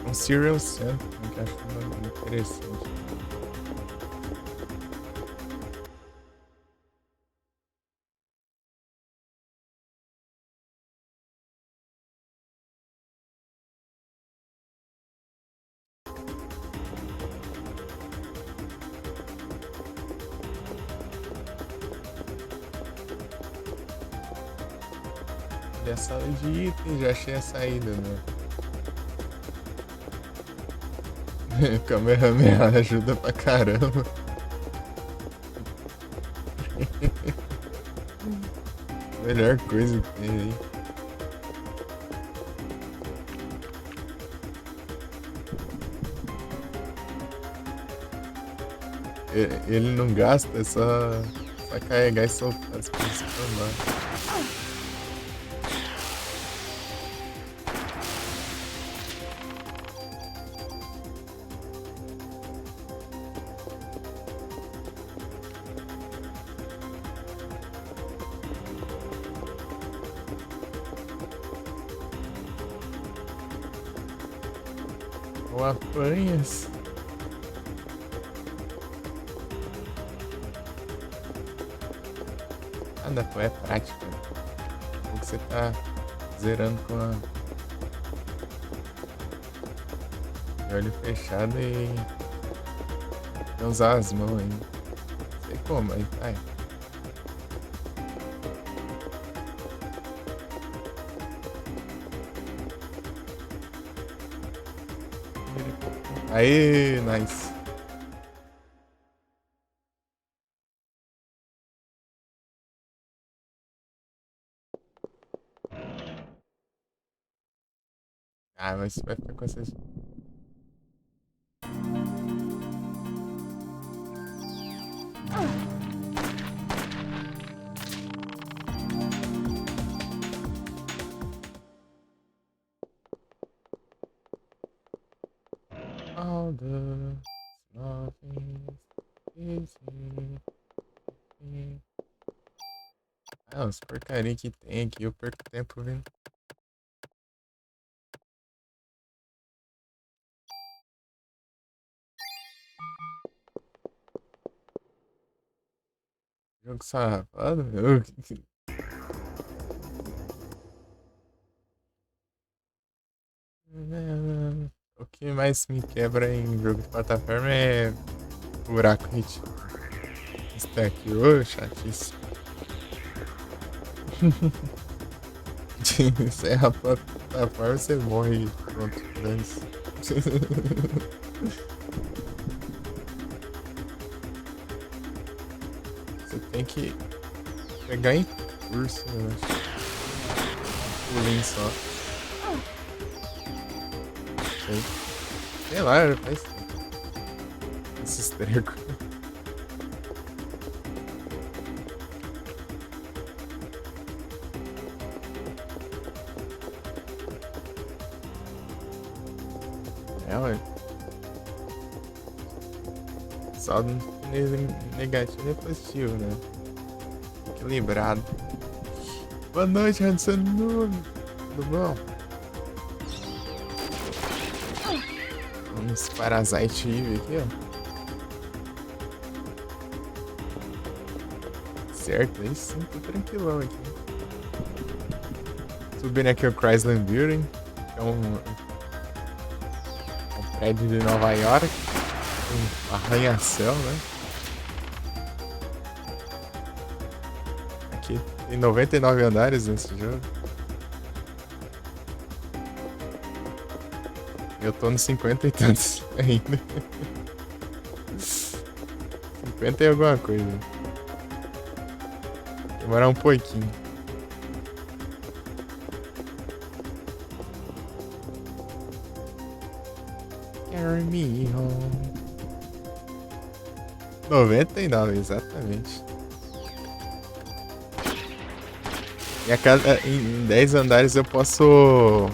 Um Serial Sam, que eu acho muito interessante. E a sala de itens, já achei a saída, né? Kamehameha ajuda pra caramba. Melhor coisa que tem aí. Ele não gasta, é só carregar e soltar as coisas pra andar. Ou apanhas. Nada, pô, é prática. Ou que você tá zerando com de olho fechado e não usar as mãos ainda. Não sei como, aí vai. Aê, nice. Ah, mas vai ficar com essas. All the small things easy. Ah, as porcaria que tem aqui, eu perco tempo vendo. Jogo safado. O que mais me quebra em jogo de plataforma é buraco hit. Stack, ô, chatice. Você erra a plataforma, você morre. Pronto, dane-se. Você tem que pegar em curso, eu acho. Pulinho só. Sei lá, faz esses trecos. É, ué. Só negativo e positivo, né? Equilibrado. Boa noite, Hanson. Tudo bom? Uns Parasite Eve aqui, ó. Certo, aí sim, tô tranquilão aqui. Subindo aqui o Chrysler Building, que é um prédio de Nova York. Um arranha-céu, né? Aqui tem 99 andares nesse jogo. Eu tô nos 50 e tantos ainda. 50 e alguma coisa. Demorar um pouquinho. Carry me home. 99, exatamente. E em 10 andares eu posso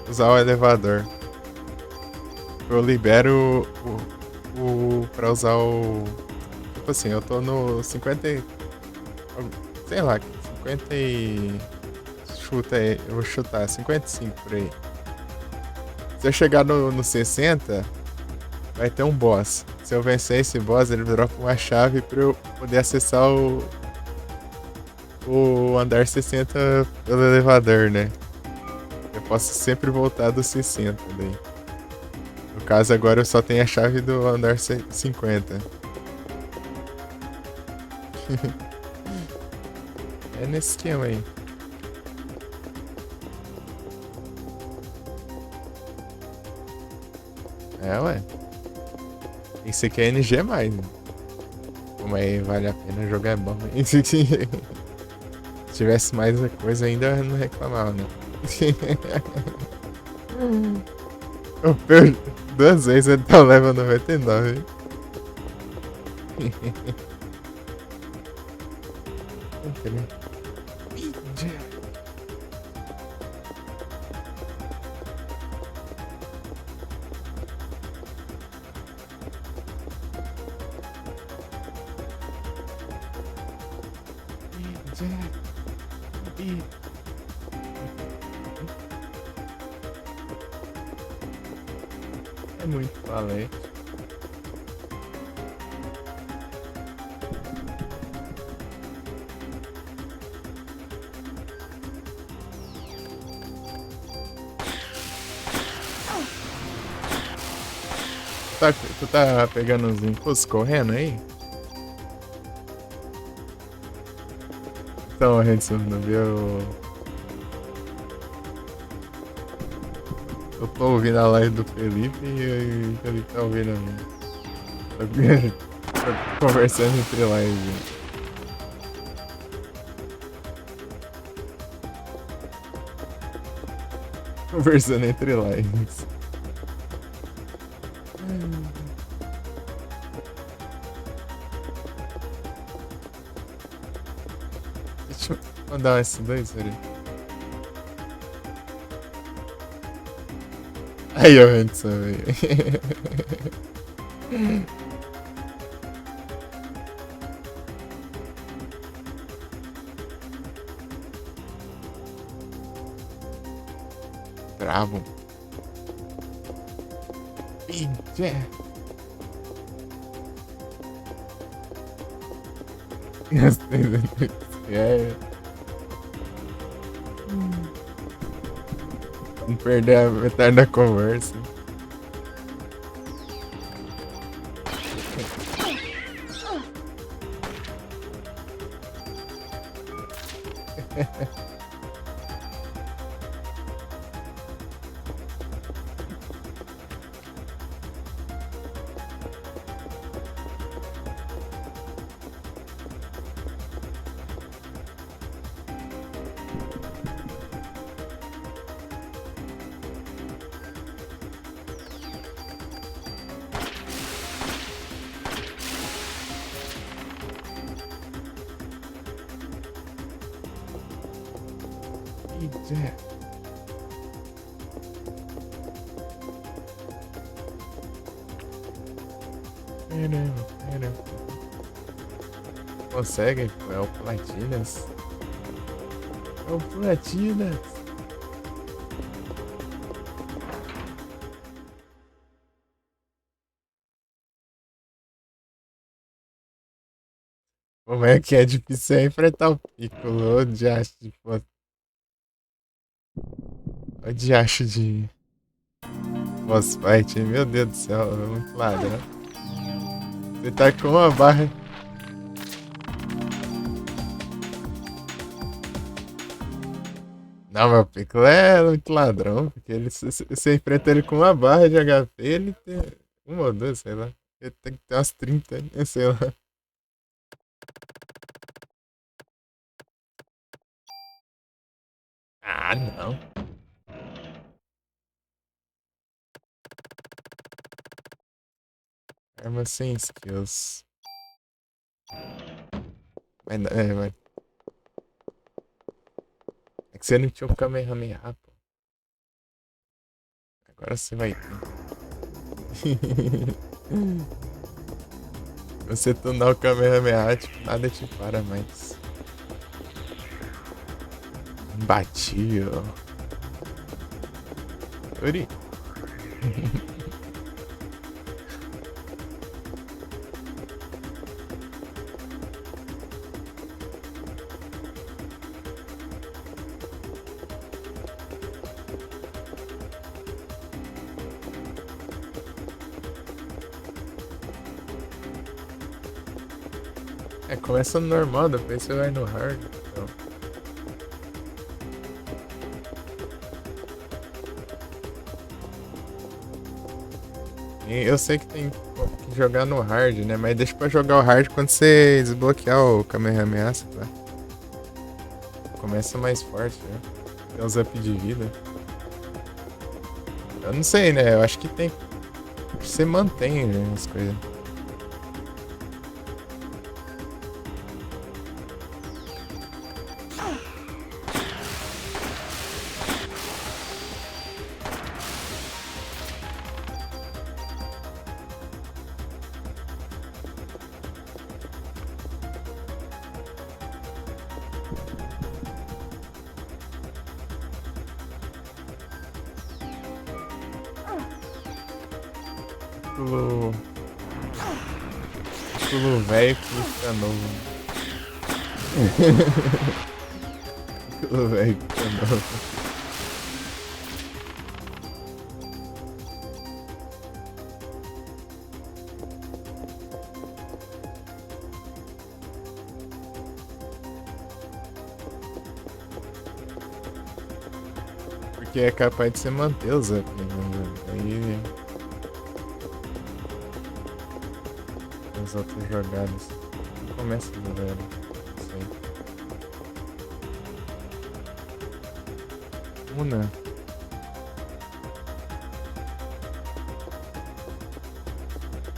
usar o elevador. Eu libero pra usar o... Tipo assim, eu tô no 50 e... Sei lá, 50 e... Chuta aí, eu vou chutar, 55 por aí. Se eu chegar no 60, vai ter um boss. Se eu vencer esse boss, ele dropa uma chave pra eu poder acessar o andar 60 pelo elevador, né? Eu posso sempre voltar do 60 daí. No caso, agora eu só tenho a chave do andar 50. É nesse esquema aí. É, ué. Esse aqui é NG+, né? Pô, mas vale a pena jogar, é bom, né? Se tivesse mais coisa ainda, eu não reclamava, né? Eu perdi 2 vezes, ele tá level 99. É muito valente. Tu tá pegando os impulsos correndo aí? Então, Redson, não viu? Eu tô ouvindo a live do Felipe e o Felipe tá ouvindo a mim. Tô conversando entre lives. Conversando entre lives. Deixa eu mandar um S2, peraí. Aí, ó, Hanson, velho. brabo. Pinche. Gostei do é. Não perder a metade da conversa. Pinche. Consegue? É o Platinas. É o Platinas. Como é que é difícil enfrentar o Piccolo? O diacho de o diacho de boss fight, meu Deus do céu, é muito ladrão. Você tá com uma barra. Não, meu Piccolo é muito ladrão, porque ele, se você enfrenta ele com uma barra de HP, ele tem uma ou duas, sei lá. Ele tem que ter umas 30, né, sei lá. Ah, não. Arma sem skills. Mas é que você não tinha o Kamehameha, pô. Agora você vai ter. Você tunar o Kamehameha, tipo, nada te para mais. Imbatível. Uri. É, começa no normal, depois você vai no hard. Então. E eu sei que tem que jogar no hard, né? Mas deixa pra jogar o hard quando você desbloquear o Kamehameha, tá? Começa mais forte, né? Tem uns up de vida. Eu não sei, né? Eu acho que tem. Você mantém, né, as coisas. Título. Título velho que fica novo. Título velho que fica novo. Porque é capaz de você manter os up, né? Aí. As outras jogadas. Começa do zero. Isso aí. Una.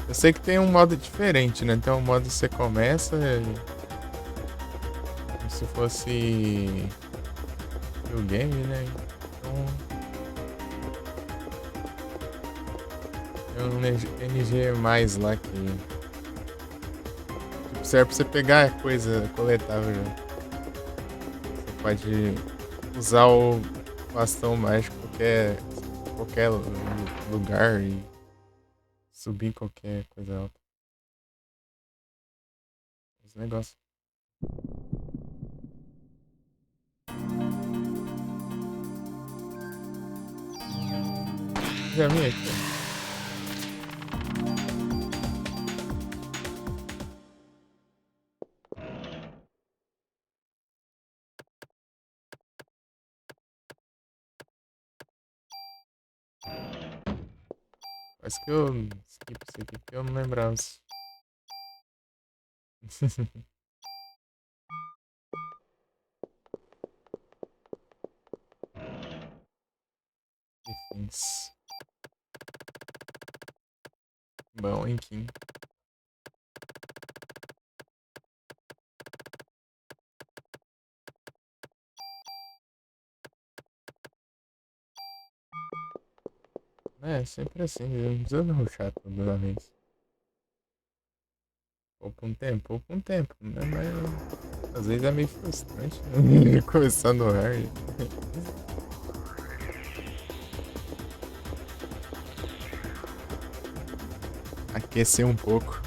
Eu sei que tem um modo diferente, né? Tem um modo que você começa. Como se fosse. O game, né? Então. Tem um NG mais lá que. Tipo, serve pra você pegar coisa coletável já. Você pode usar o bastão mágico qualquer lugar e subir em qualquer coisa alta. Esse negócio. Já vim aqui. Acho que eu skip isso aqui porque eu não lembrava. Enfins. Bom, enfim. É, sempre assim, não precisa não rushar toda vez. Poupa um tempo, né? Mas às vezes é meio frustrante, né? Começando no hard. Aquecer um pouco.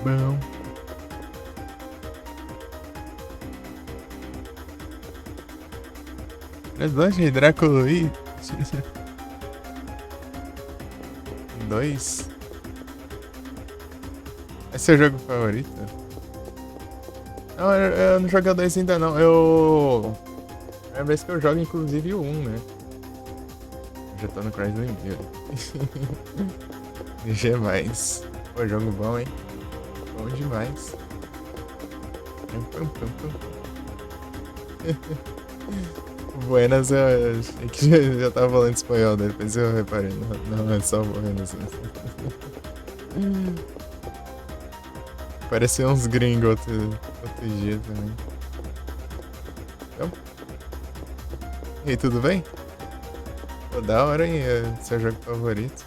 Bom. Presidente Drácula aí. 2. É seu jogo favorito? Não, eu não joguei o 2 ainda não. É a vez que eu jogo, inclusive, o 1, né? Eu já tô no Crysis inteiro. GG mais. Pô, jogo bom, hein? Bom demais. Buenas, eu achei que já tava falando espanhol, né? Depois eu reparei. Não é só Buenas. Parecia uns gringos outro dia também. Então, e aí, tudo bem? Pô, da hora, hein? É seu jogo favorito.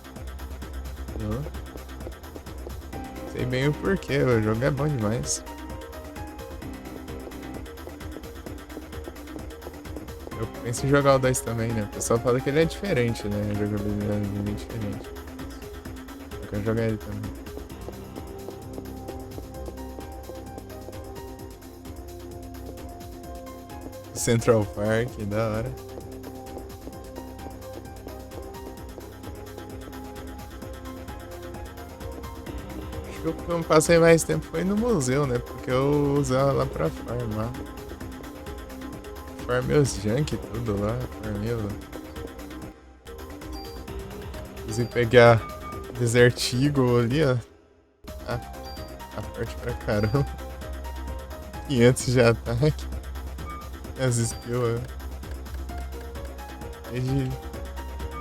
Sei bem o porquê, o jogo é bom demais. Eu penso em jogar o 2 também, né? O pessoal fala que ele é diferente, né? A jogabilidade dele é diferente. Eu quero jogar ele também. Central Park, da hora. Acho que o que eu passei mais tempo foi no museu, né? Porque eu usava lá pra farmar. Farmei os junk tudo lá, farmei. Inclusive peguei a Desert Eagle ali, ó. A forte pra caramba. 500 de ataque. As skills, ó. De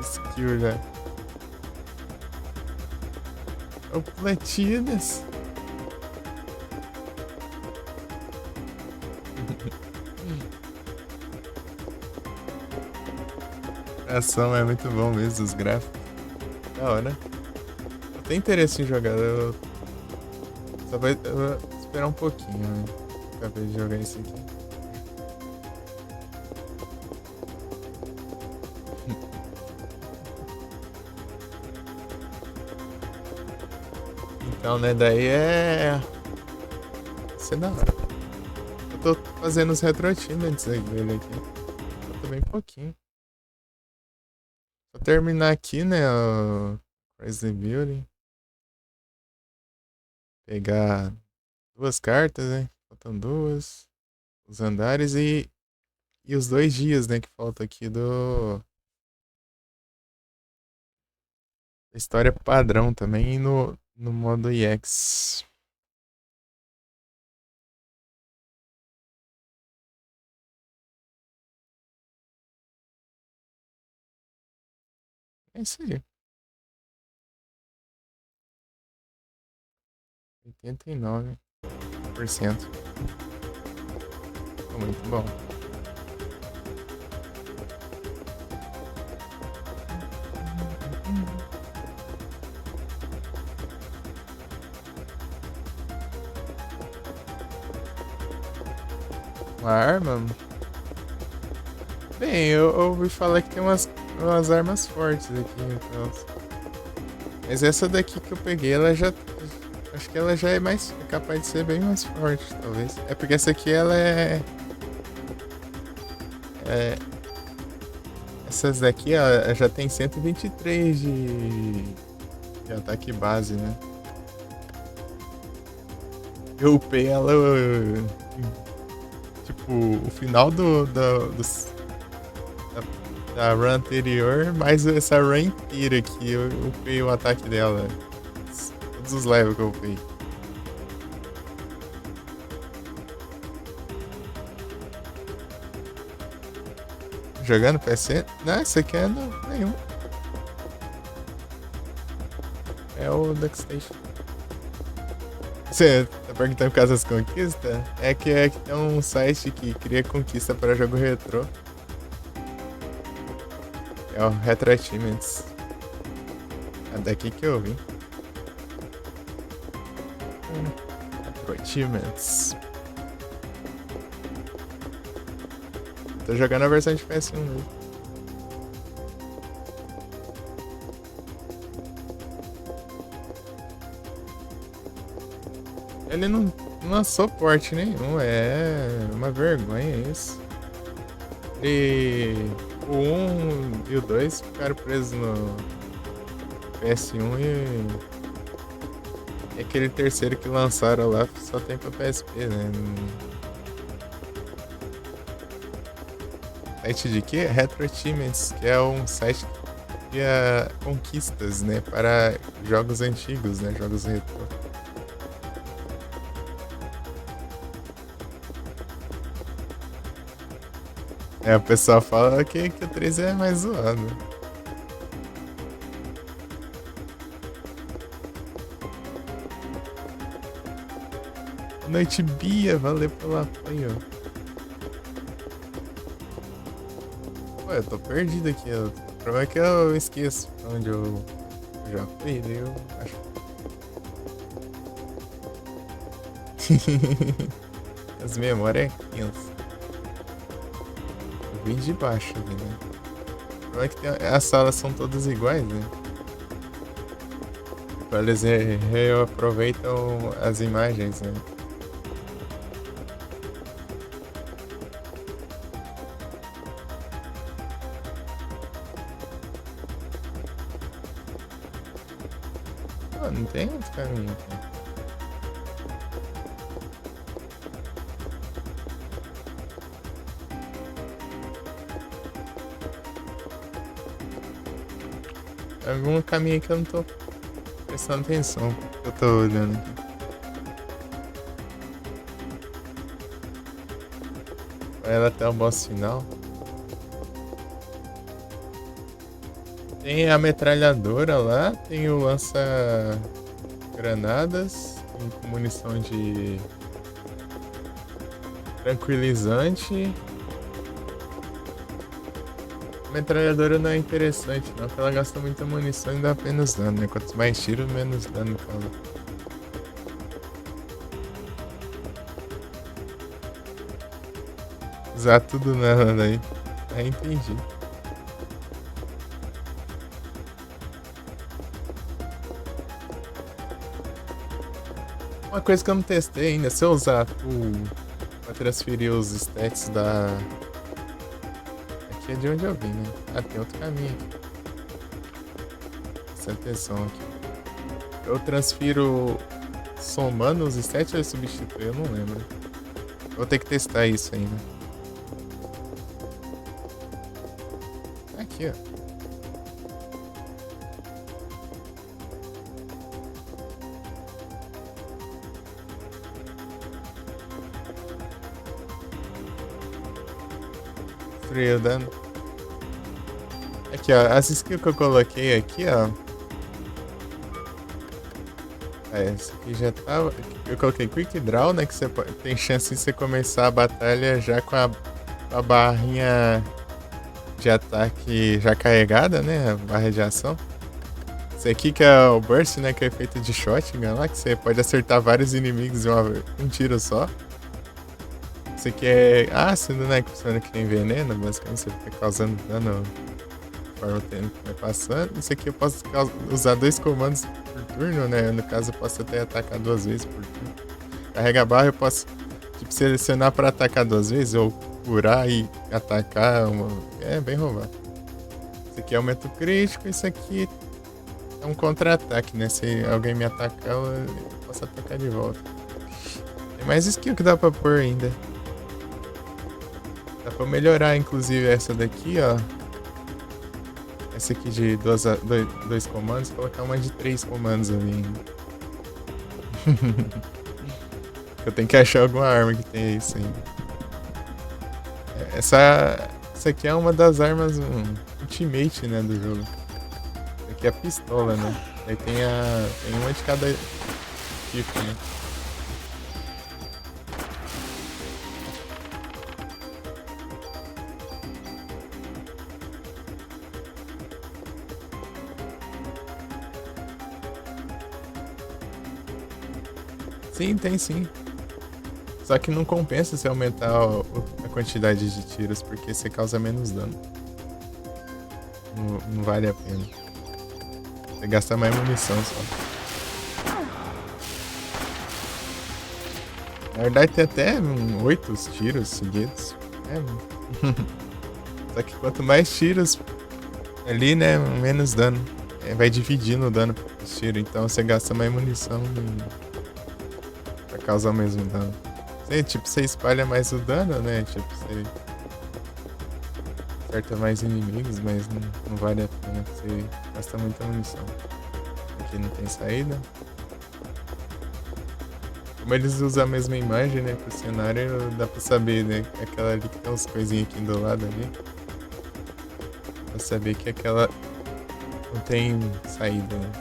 skill já. O Platinas. A ação é muito bom mesmo, os gráficos. Da hora. Eu tenho interesse em jogar, eu vou esperar um pouquinho, né? Acabei de jogar isso aqui. Então, né, daí é... Isso é da hora. Eu tô fazendo os retro achievements dele aqui. Falta bem pouquinho. Vou terminar aqui, né, o Crazy Building. Pegar 2 cartas, né? Faltam 2. Os andares e os 2 dias, né, que falta aqui do... História padrão também e no modo EX. É isso aí. 89%. Ficou muito bom. Uma arma? Bem, eu ouvi falar que tem umas armas fortes aqui, então. Mas essa daqui que eu peguei, ela já. Acho que ela já é mais. É capaz de ser bem mais forte, talvez. É porque essa aqui ela é. Essas daqui, ó, já tem 123 de ataque base, né? Eu upei ela. Tipo, o final da run anterior, mais essa run inteira aqui, eu upei o ataque dela. Todos os levels que eu upei. Jogando PC? Não, esse aqui é nenhum. É o DuckStation. Você tá perguntando por causa das conquistas? É que tem um site que cria conquista para jogo retrô. É o Retro Achievements. É daqui que eu vi. Retro Achievements. Tô jogando a versão de PS1 mesmo. Ele não lançou porte nenhum, é uma vergonha isso. O 1 e o 2 ficaram presos no PS1 e aquele terceiro que lançaram lá só tem pra PSP, né? Site de quê? Retro Achievements, que é um site que cria conquistas, né? Para jogos antigos, né? Jogos retrô. É, o pessoal fala que o 3 é mais zoado. Boa noite, Bia. Valeu pelo apoio. Pô, eu tô perdido aqui. O problema é que eu esqueço onde eu já fui, daí eu acho. As memórias é tenso. Eu vim de baixo ali, né? O problema é que as salas são todas iguais, né? Eles reaproveitam as imagens, né? Pô, não tem outro caminho aqui. Algum caminho que eu não tô prestando atenção. Eu tô olhando aqui. Vai ela até o boss final. Tem a metralhadora lá, tem o lança-granadas, tem munição de tranquilizante. A metralhadora não é interessante não, porque ela gasta muita munição e dá apenas dano, né? Quanto mais tiro, menos dano causa. Usar tudo nela daí. Aí entendi. Uma coisa que eu não testei ainda, se eu usar pra transferir os stats da... Aqui é de onde eu vim, né? Ah, tem outro caminho aqui. Presta atenção aqui. Eu transfiro somando os stats ou eu substituo? Eu não lembro. Vou ter que testar isso ainda. Aqui, ó. Destruir o dano. Aqui, ó. As skills que eu coloquei aqui, ó. Essa aqui já tava. Eu coloquei Quick Draw, né? Que você tem chance de você começar a batalha já com a barrinha de ataque já carregada, né? A barra de ação. Esse aqui que é o Burst, né? Que é feito de shotgun lá, que você pode acertar vários inimigos em um tiro só. Esse aqui é ácido, né? Que funciona que nem veneno, basicamente você fica causando dano conforme o tempo vai passando. Esse aqui eu posso usar 2 comandos por turno, né? No caso eu posso até atacar 2 vezes por turno. Carrega a barra eu posso tipo, selecionar para atacar 2 vezes ou curar e atacar. É bem roubado. Esse aqui aumenta o crítico, esse aqui é um contra-ataque, né? Se alguém me atacar, eu posso atacar de volta. Tem mais skill que dá pra pôr ainda. Dá pra melhorar, inclusive, essa daqui, ó. Essa aqui de 2 comandos, colocar uma de 3 comandos ali ainda. Eu tenho que achar alguma arma que tenha isso ainda. Essa aqui é uma das armas ultimate, né, do jogo. Essa aqui é a pistola, né? Aí tem uma de cada tipo, né? Sim, tem sim. Só que não compensa se aumentar a quantidade de tiros, porque você causa menos dano. Não vale a pena. Você gasta mais munição só. Na verdade tem até 8 tiros seguidos. Só que quanto mais tiros ali, né, menos dano. Vai dividindo o dano por tiro, então você gasta mais munição pra causar o mesmo dano. Você espalha mais o dano, né? Tipo, você acerta mais inimigos, mas não vale a pena, você gasta muita munição. Aqui não tem saída. Como eles usam a mesma imagem, né, pro cenário, dá pra saber, né? Aquela ali que tem uns coisinhas aqui do lado ali. Pra saber que aquela não tem saída, né?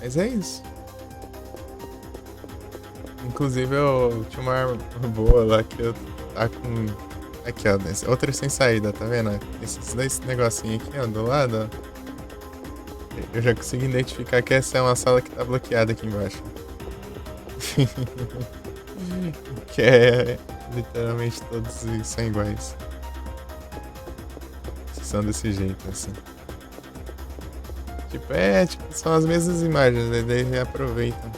Mas é isso. Inclusive eu tinha uma arma boa lá que eu tá com. Aqui, ó. Outra sem saída, tá vendo? Esses 2 negocinhos aqui, ó, do lado, ó. Eu já consegui identificar que essa é uma sala que tá bloqueada aqui embaixo. Que é literalmente todos são iguais. São desse jeito, assim. Tipo, são as mesmas imagens, né? Daí reaproveitam.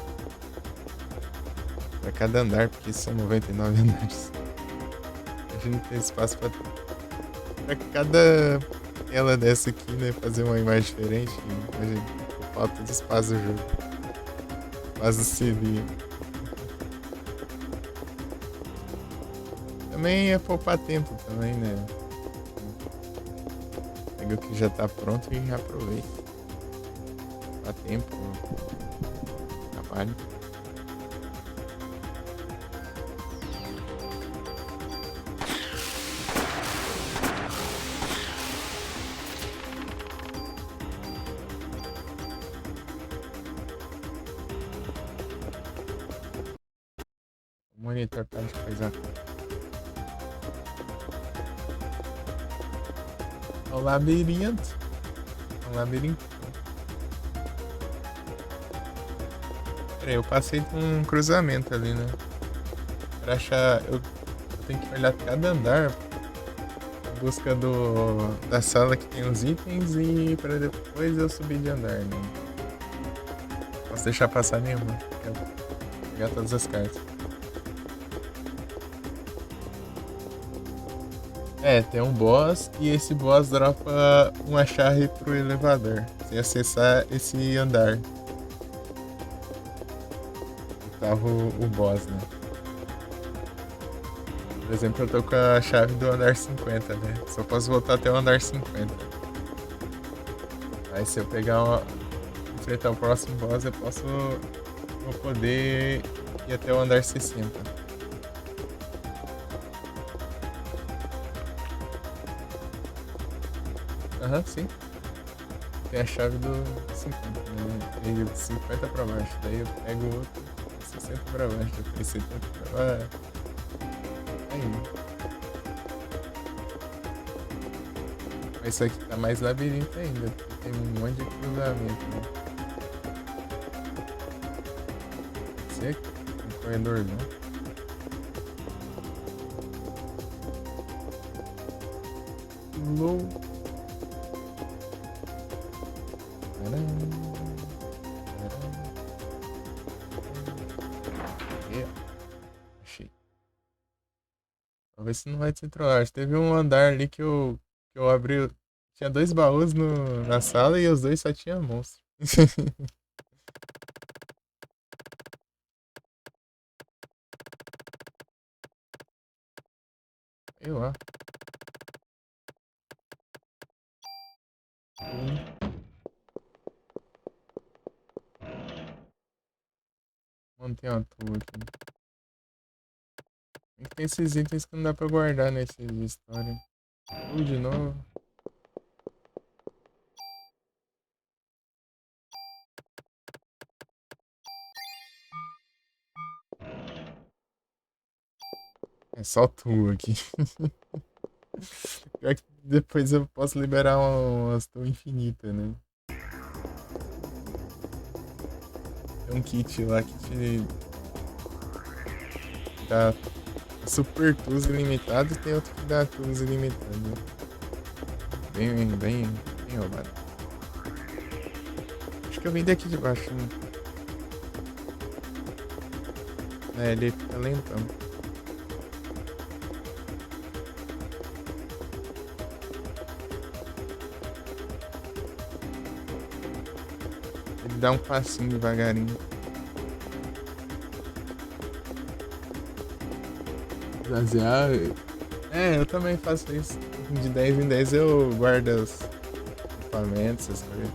Pra cada andar, porque são 99 andares. A gente tem espaço pra cada tela dessa aqui, né? Fazer uma imagem diferente. Imagina, falta de espaço do jogo. Espaço civil. Também é poupar tempo também, né? Pega o que já tá pronto e aproveita. Dá tempo, trabalho. O monitor tá de coisa. O labirinto. O labirinto. Peraí, eu passei por um cruzamento ali, né? pra achar. Eu tenho que olhar cada andar em busca da sala que tem os itens e pra depois eu subir de andar, né? Não posso deixar passar nenhuma. Quero pegar todas as cartas. É, tem um boss e esse boss dropa uma chave pro elevador. Você acessar esse andar. Que tava o boss, né? Por exemplo, eu tô com a chave do andar 50, né? Só posso voltar até o andar 50. Aí se eu enfrentar o próximo boss, vou poder ir até o andar 60. Aham, sim. Tem a chave do 50, né? E o 50 pra baixo. Daí eu pego o outro 60 pra baixo. Depois 70 pra baixo. Aí. Mas isso aqui tá mais labirinto ainda, porque tem um monte de cruzamento, né? Pode ser aqui, um corredor não. Low. Achei. Vamos ver se não vai ter trollagem. Teve um andar ali que eu abri. Tinha dois baús na sala e os dois só tinha monstro. Sei lá. Mantém uma tua aqui. Tem que ter esses itens que não dá pra guardar nesses história. Tudo de novo. É só tu aqui. Pior que depois eu posso liberar umas tu infinitas, né? Tem um kit lá que te dá super tools ilimitados e tem outro que dá tools ilimitados. Bem roubado. Acho que eu vim daqui de baixo, né? É, ele fica lentão. Ele dá um passinho devagarinho. Basear. É, eu também faço isso. De 10 em 10 eu guardo os equipamentos, essas coisas.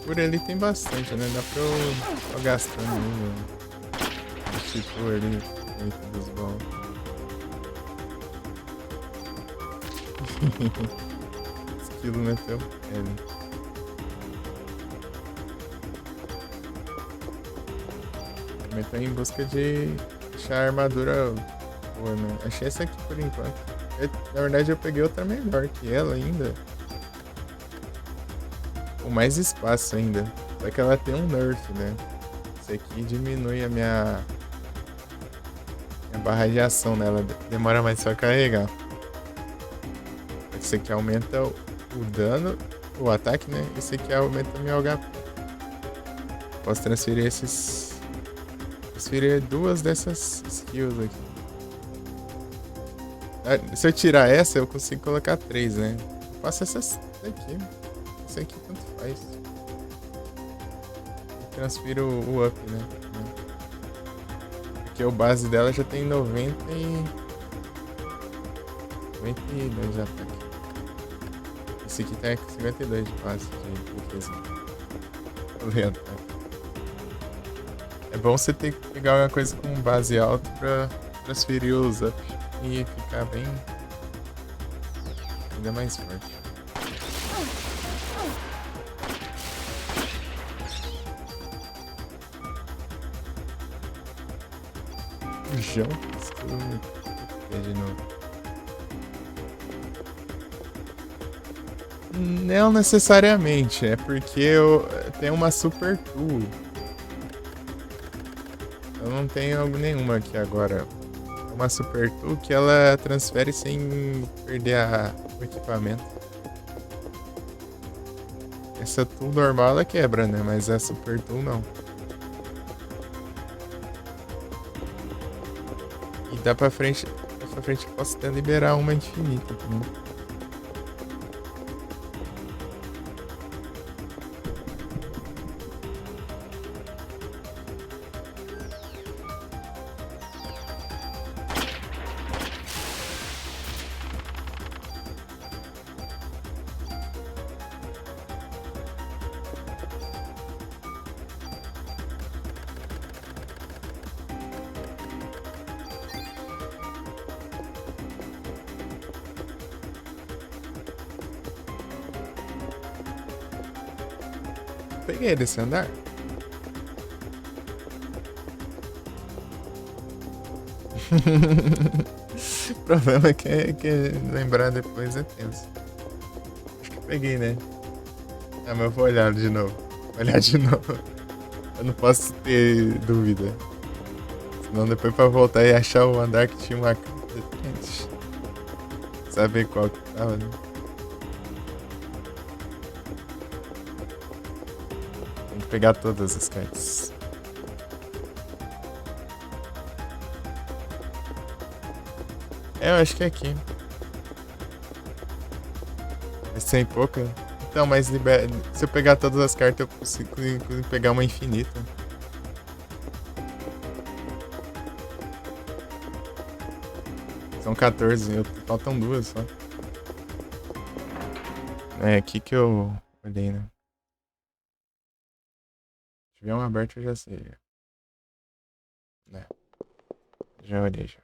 Por ali tem bastante, né? Dá pra eu gastando ainda. Tipo ali, dentro dos baús. Esquilo, né? Teu pele. Também tô em busca de achar a armadura boa, né? Achei essa aqui por enquanto. Na verdade eu peguei outra melhor que ela ainda. Com mais espaço ainda. Só que ela tem um nerf, né? Isso aqui diminui a minha barra de ação nela. Demora mais pra carregar. Esse aqui aumenta o dano, o ataque, né? Esse aqui aumenta o meu HP. Posso transferir transferir duas dessas skills aqui. Se eu tirar essa, eu consigo colocar 3, né? Eu faço essas daqui. Isso aqui tanto faz. Eu transfiro o up, né? Porque o base dela já tem 92 de ataque. Esse aqui tem 52 de base de defesa. É bom você ter que pegar alguma coisa com base alta pra transferir os up e ficar bem ainda mais forte. O João de novo. Não necessariamente, é porque eu tenho uma super tool. Eu não tenho nenhuma aqui agora. Uma super tool que ela transfere sem perder o equipamento. Essa tool normal ela quebra, né? Mas a super tool não. E dá pra frente que posso até liberar uma infinita também. Peguei desse andar. O problema é que lembrar depois é tenso. Acho que peguei, né? Ah, mas eu vou olhar de novo. Olhar de novo. Eu não posso ter dúvida. Senão depois pra voltar e achar o andar que tinha uma carta de frente. Saber qual que tava, né? Tem que pegar todas as cartas. É, eu acho que é aqui. É 100 e pouca. Então, mas se eu pegar todas as cartas, eu consigo pegar uma infinita. São 14, faltam duas só. É aqui que eu olhei, né? Se tiver um aberto, eu já sei. Né? Já olhei, já.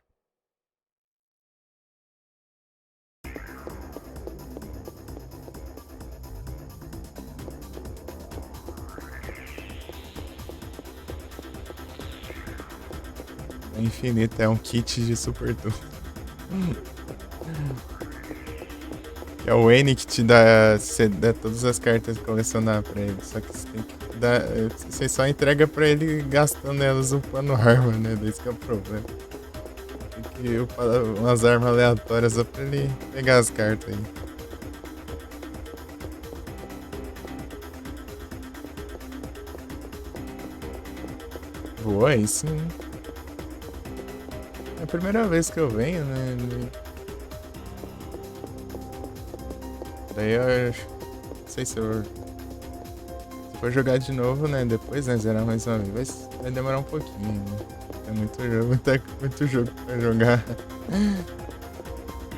A infinita é um kit de super tool. Que é o N que te dá, você dá todas as cartas colecionar pra ele. Só que você tem que dar. Você só entrega pra ele gastando elas upando arma, né? Esse que é o problema. Tem que upar umas armas aleatórias só pra ele pegar as cartas aí. Boa, aí sim. É a primeira vez que eu venho, né? Daí eu acho. Não sei se eu. Se for jogar de novo, né? Depois, né? Zerar mais uma vez, vai demorar um pouquinho, né? É muito jogo, muito jogo pra jogar.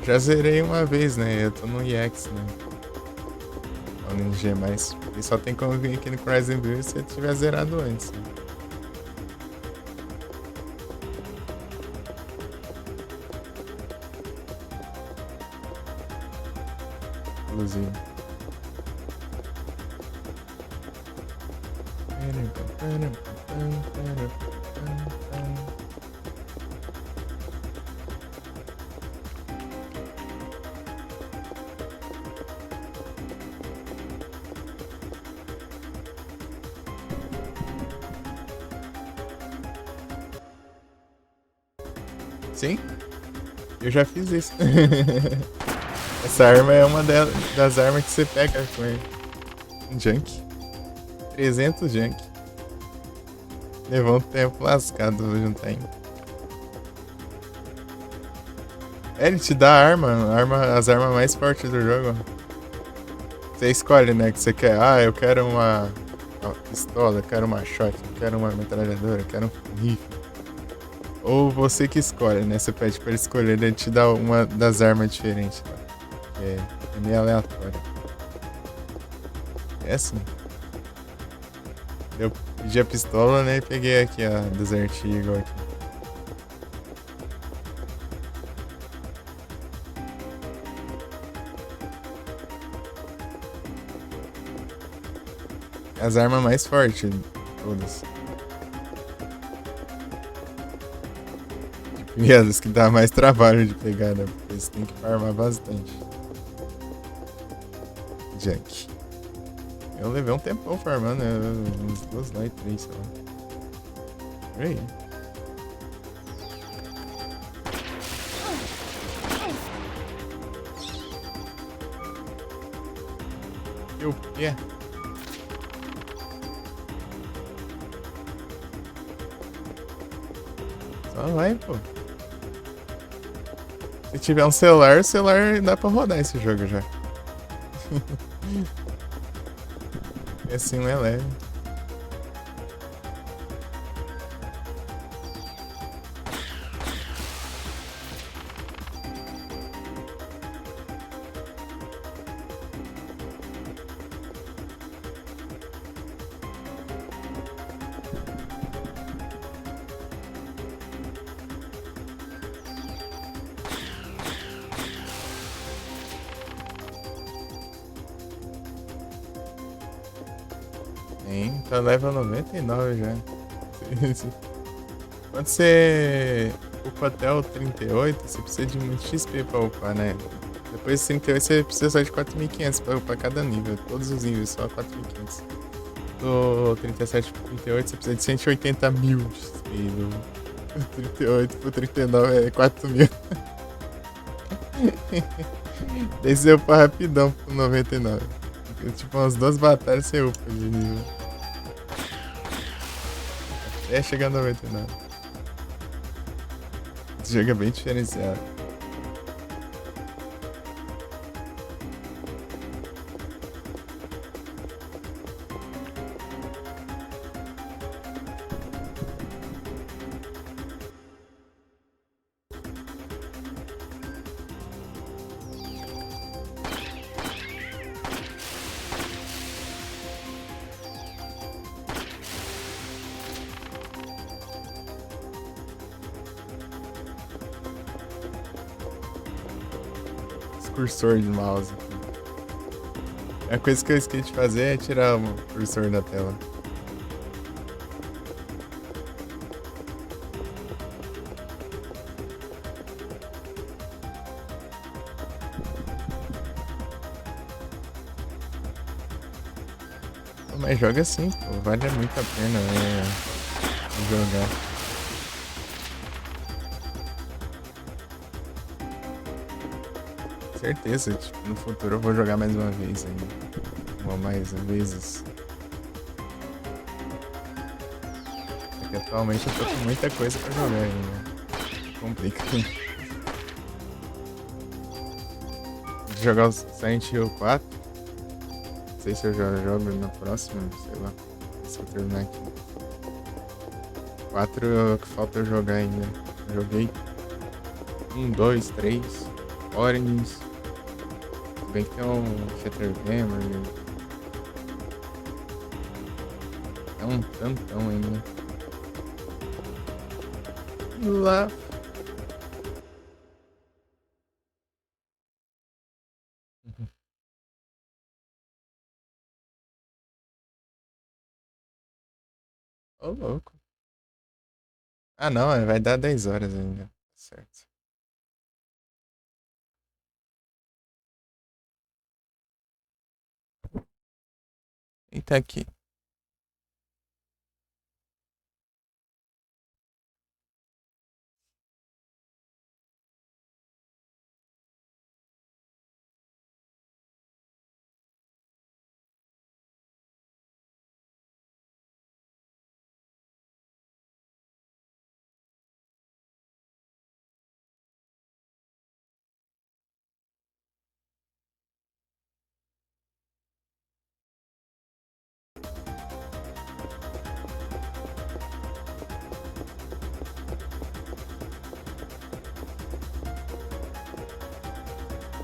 Já zerei uma vez, né? Eu tô no EX, né? No NG, mas ele só tem como vir aqui no Crysis Build se eu tiver zerado antes. Né? Inclusive. Sim, eu já fiz isso. Essa arma é uma das armas que você pega com ele. Um junk. 300 junk. Levou um tempo lascado pra juntar ainda. É, ele te dá as armas mais fortes do jogo. Você escolhe, né, que você quer. Ah, eu quero uma pistola, eu quero uma shot, eu quero uma metralhadora, eu quero um rifle. Ou você que escolhe, né? Você pede pra ele escolher, ele te dá uma das armas diferentes. Tá? É meio aleatório. É assim. Eu pedi a pistola, né? E peguei aqui a Desert Eagle aqui. As armas mais fortes, todas. E as que dá mais trabalho de pegar, né? Porque você tem que farmar bastante. Junk. Eu levei um tempão farmando, uns 2 lá e 3, sei lá. Por aí. E o quê? Só vai, pô. Se tiver um celular, o celular dá pra rodar esse jogo já. E assim não é leve. Hein? Tá level 99 já. Quando você upa até o 38, você precisa de muito XP pra upar, né? Depois do 38 você precisa só de 4.500 pra upar cada nível. Todos os níveis, só 4.500. Do 37 pro 38 você precisa de 180 mil de XP. Do 38 pro 39 é 4 mil. Daí você upa rapidão pro 99. Tipo, umas 2 batalhas você upa de nível. Até chegar a 99. Esse jogo é bem diferenciado. Cursor de mouse. A coisa que eu esqueci de fazer é tirar o cursor da tela. Mas joga assim, pô. Vale muito a pena jogar. Certeza, tipo, no futuro eu vou jogar mais uma vez ainda. Ou mais vezes. Porque atualmente eu tô com muita coisa pra jogar ainda. Complica. Vou jogar o Silent Hill 4. Não sei se eu já jogo na próxima, sei lá. Se eu terminar aqui. 4 é o que falta eu jogar ainda. Eu joguei 1, 2, 3. Origins. Se bem que tem um Shattered Memory. É um tantão ainda. Lá. Ô, louco. Ah, não, vai dar 10 horas ainda. Certo. E tá aqui.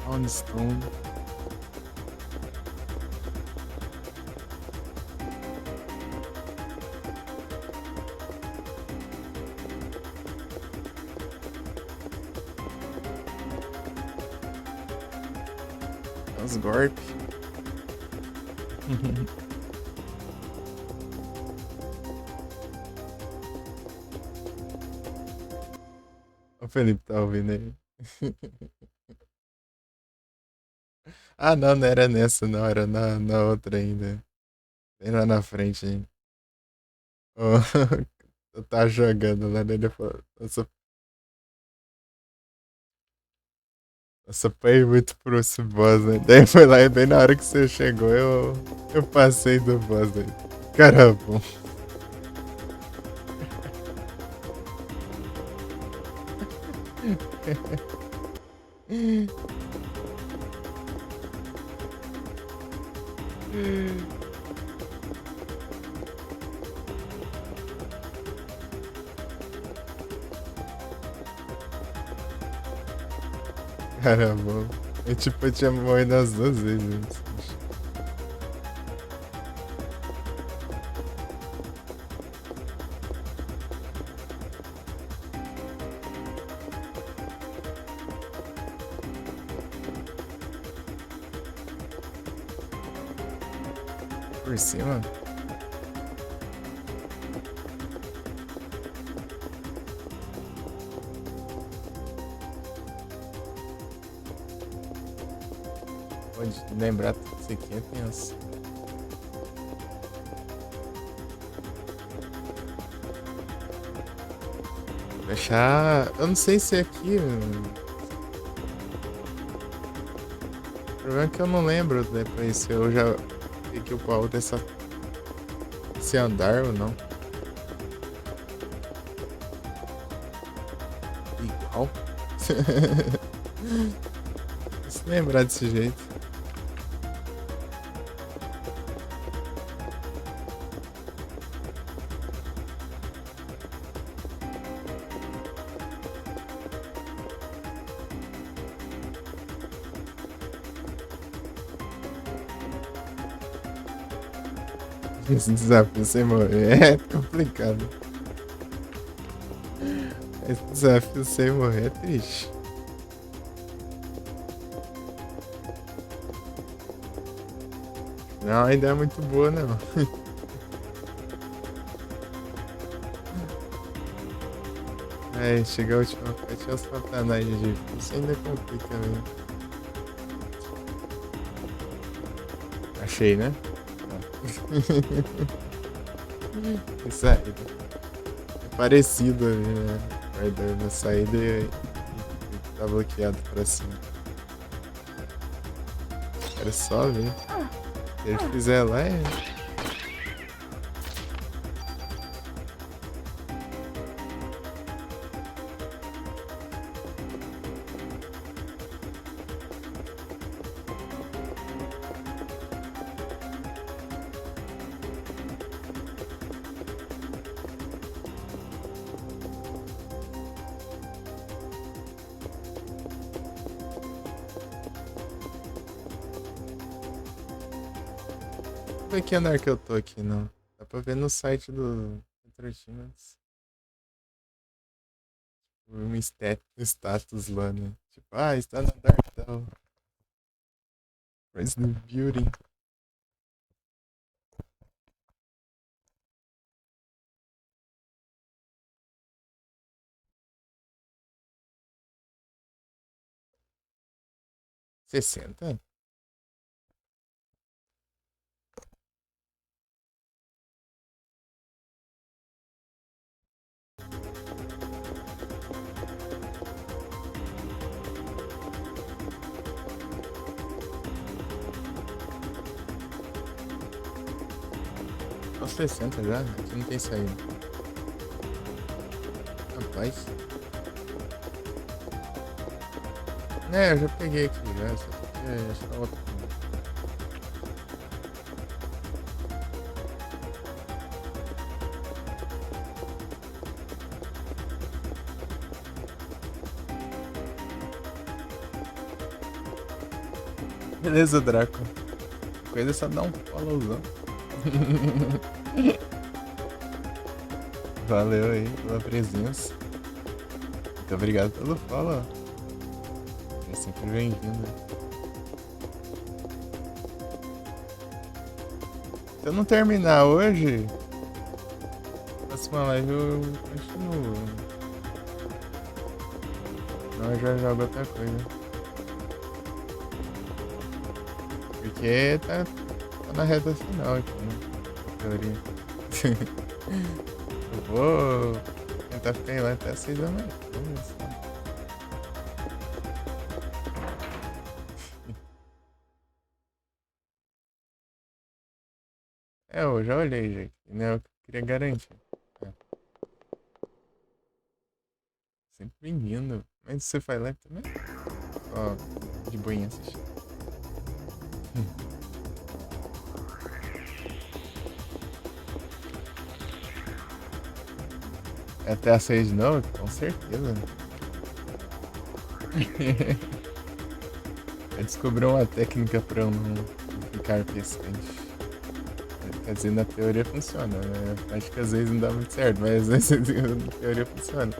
On Stone. Os golpes. O Felipe tá ouvindo aí. Ah, não, não era nessa, não, era na outra ainda. Bem lá na frente ainda. Oh, eu tava jogando lá, daí ele falou, nossa, apanhei muito por esse boss, né? Daí foi lá e bem na hora que você chegou, eu passei do boss daí. Caramba. Caramba. Eu tinha morrido as duas vezes. Por cima? Pode lembrar tudo isso aqui é tenso. Achar. Eu não sei se é aqui. O problema é que eu não lembro depois se eu já vi que o baú dessa. Se andar ou não. Igual. Se lembrar desse jeito. Esse desafio sem morrer é complicado. Esse desafio sem morrer é triste. Não, ainda é muito boa, não. É, chegar a última parte é os satanás difícil, ainda complica mesmo. Achei, né? Isso aí. É parecido ali, né? Vai dar na saída e tá bloqueado pra cima. Quero só ver. Se ele fizer lá, é. 'Deixa eu ver que andar que eu tô aqui, não. Dá pra ver no site do Retrotinas. Um status lá, né? Tipo, está no andar tal. Rise the building. Sessenta. Aos 60 já? Aqui não tem saída. Rapaz. É, eu já peguei aqui já. Só que acho que é outra. Beleza, Draco. A coisa é só dar um followzão. Valeu aí pela presença. Muito obrigado pelo follow. É sempre bem-vindo. Se eu não terminar hoje, próxima live eu continuo. Não, eu já jogo outra coisa. porque tá na reta final aqui, né? Na teoria. Eu vou tentar ficar aí lá até 6 da manhã. Vamos ver só. É, eu já olhei, gente. Né? Eu queria garantir. É, sempre bem-vindo. Mas você faz live também? Ó, de boinha assistir. É até às 6 de novo? Com certeza. Eu descobri uma técnica pra eu não ficar pescante. Quer dizer, na teoria funciona, né? Acho que às vezes não dá muito certo, mas às vezes na teoria funciona.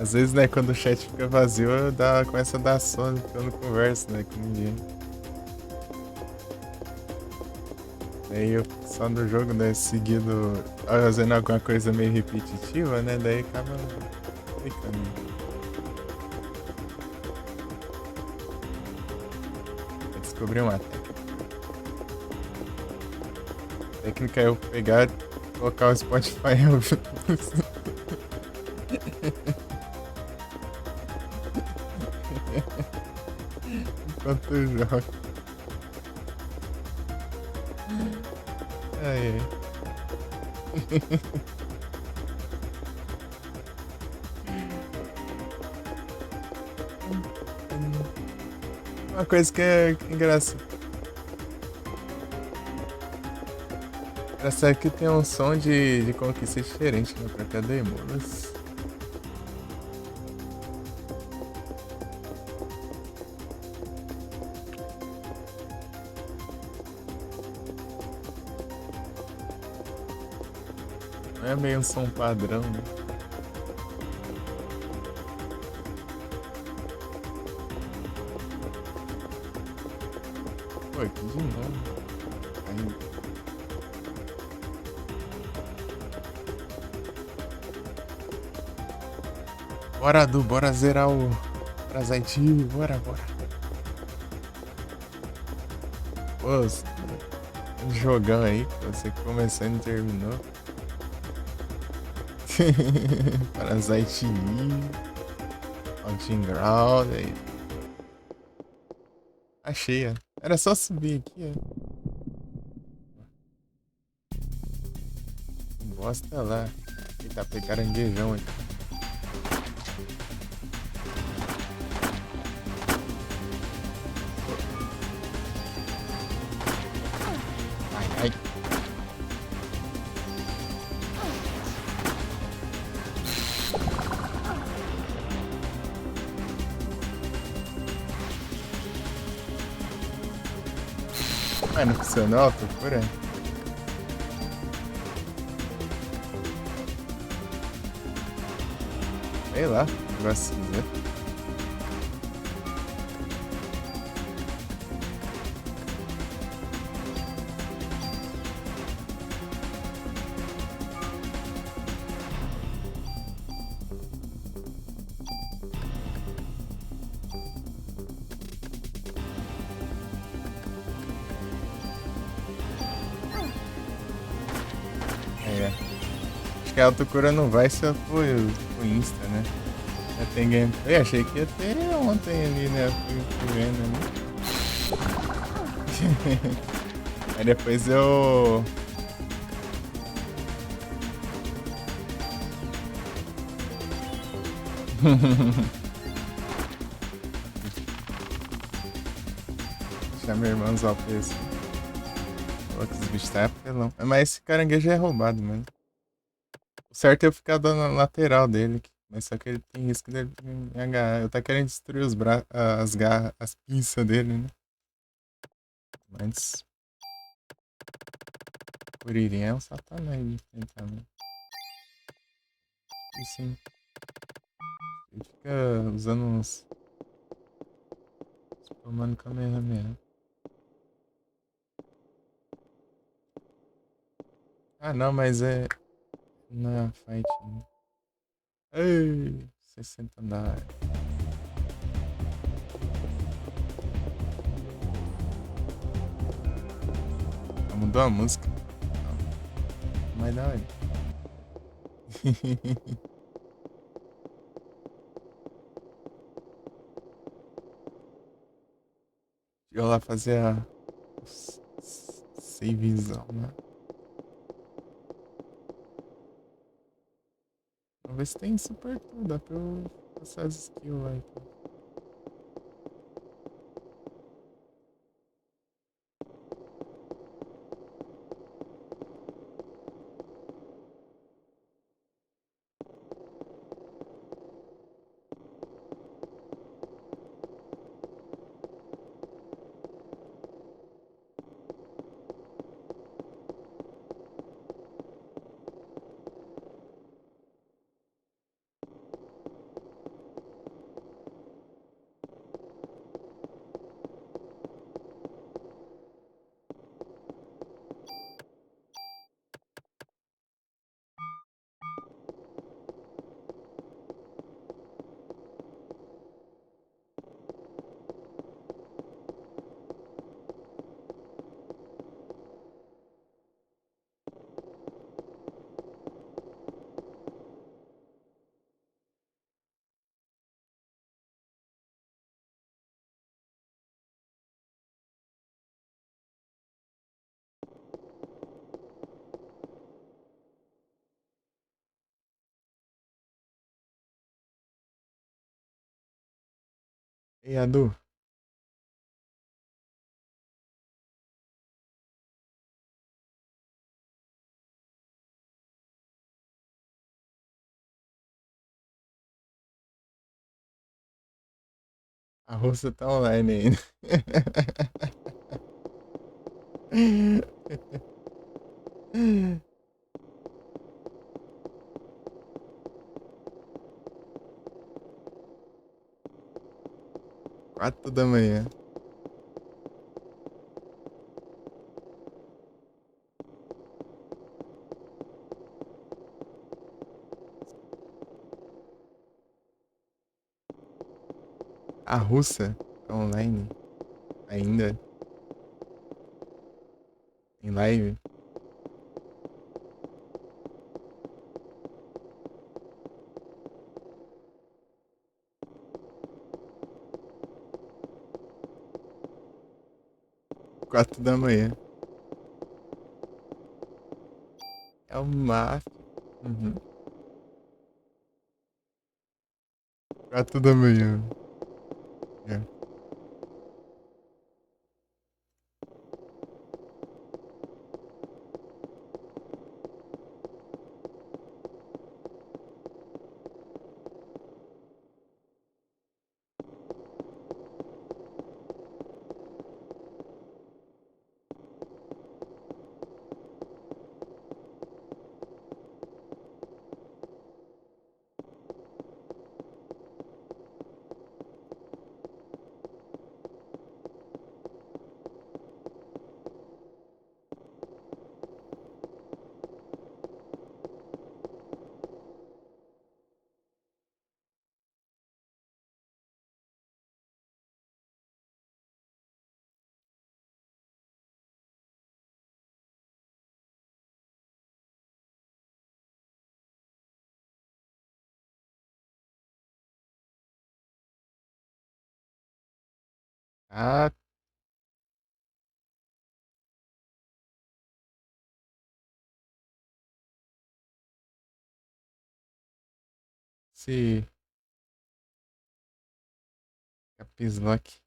Às vezes, né, quando o chat fica vazio, começa a dar sono porque eu não converso, né, com ninguém. Daí eu fico só no jogo, né, seguindo, fazendo alguma coisa meio repetitiva, né, daí acaba ficando. Eu descobri uma técnica. A técnica é eu pegar, colocar o Spotify enquanto eu jogo. Ai, ai. Uma coisa que é engraçada. Engraçado que tem um som de conquista diferente, né, pra cada Emulas. Não é meio um som padrão, né? Pô, aqui de novo. Aí. Bora, Du, bora zerar o Parasite Eve, bora. Pô, um jogão aí, que você começando e terminou. Parasite Eve, Haunting Ground, aí. Achei, ó. Era só subir aqui, ó. Bosta lá. Eita, pegar caranguejão aqui. Ai. Mas não funcionou a procura? Sei lá, negócio esquisito. É. Acho que a autocura não vai se eu for o Insta, né? Já tem gameplay. Achei que ia ter ontem ali, né? Fui vendo, né? Aí depois eu. Deixar meu irmão usar o PC. Outros bichos tá apelão. Mas esse caranguejo é roubado, mano. O certo é eu ficar dando na lateral dele. Mas só que ele tem risco dele me agarrar. Eu tá querendo destruir as garras, as pinças dele, né? Mas. Kuririn é um satanás de enfrentar, né? E sim. Ele fica usando uns Tomando Kamehameha. Ah, não, mas é. Não é a fight, né? Ei, 60 andares. Ah, mudou a música. Mas da hora. Eu lá fazer a savezão, né? Vamos ver se tem super tudo. Dá pra eu passar as skills lá então. Ei, Adu, a russa tá online ainda. 4 da manhã. A russa tá online ainda. Em live. 4 da manhã. É o máximo. Uhum. 4 da manhã. É. Ah, se Capislock.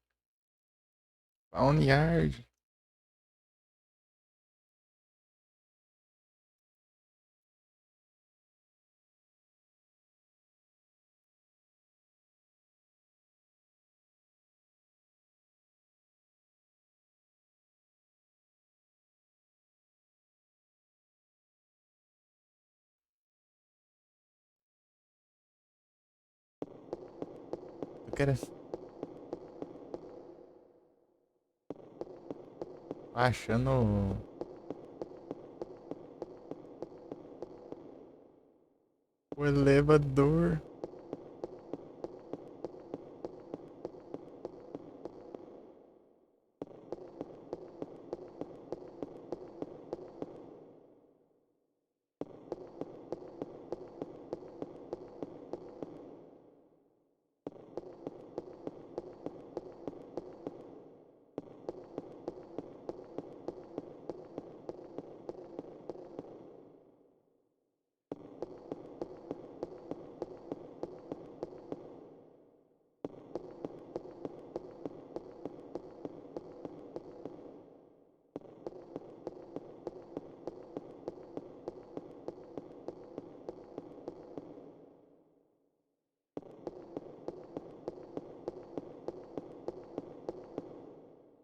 Barnyard. Eu quero. Achando o elevador.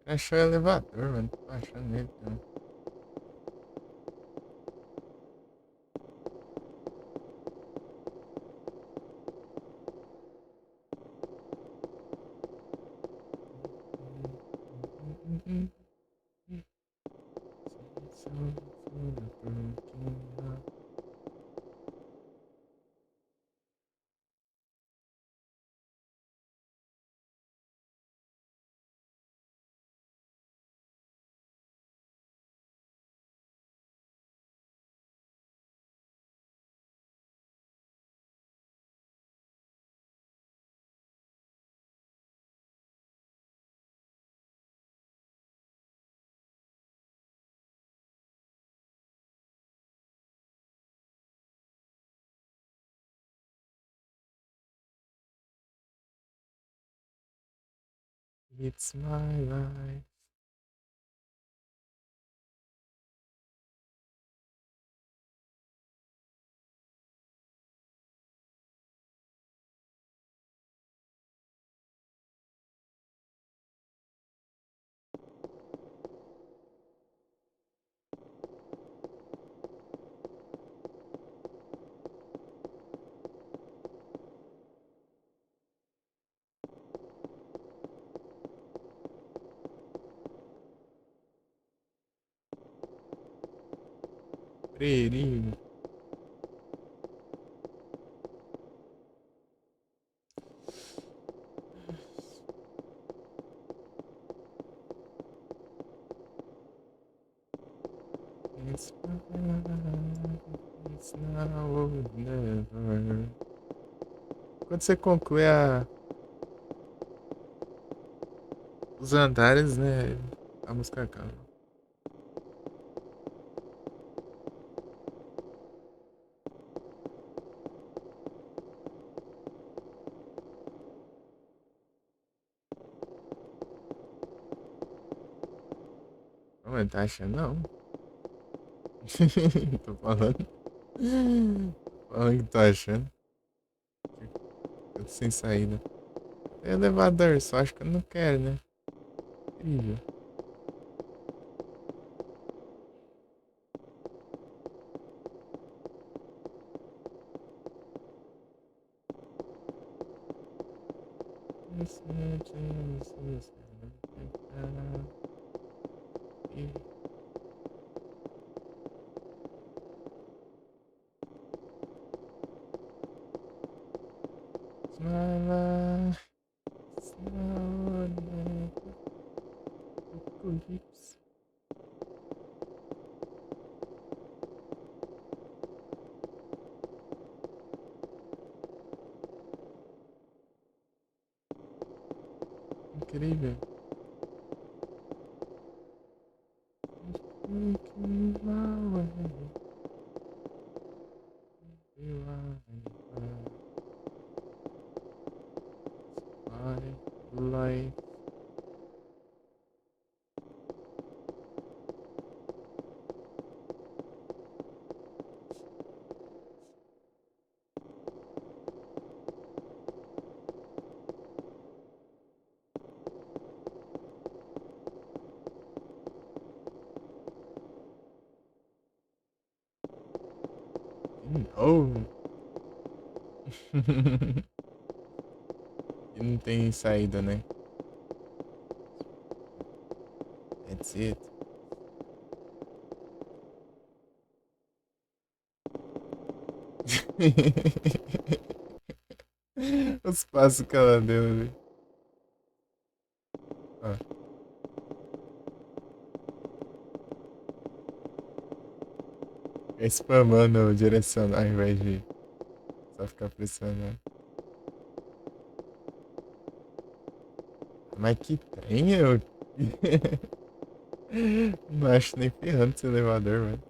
Achou o elevador, mano. Tô achando ele, né? It's my life. Perigo. It's my life. It's now or never. Quando você conclui os andares, né? A música acaba. Não, mas tá achando não. Tô falando. Falando que tô achando. Eu tô sem saída. Elevador, só acho que eu não quero, né? Incrível. Incrível. Life. Oh. E não tem saída, né? That's it. Os passos que ela deu ali. Ó, fica spamando o direcional ao invés de só ficar pressionando. Mas que trem, eu. Não acho nem ferrando esse elevador, mano.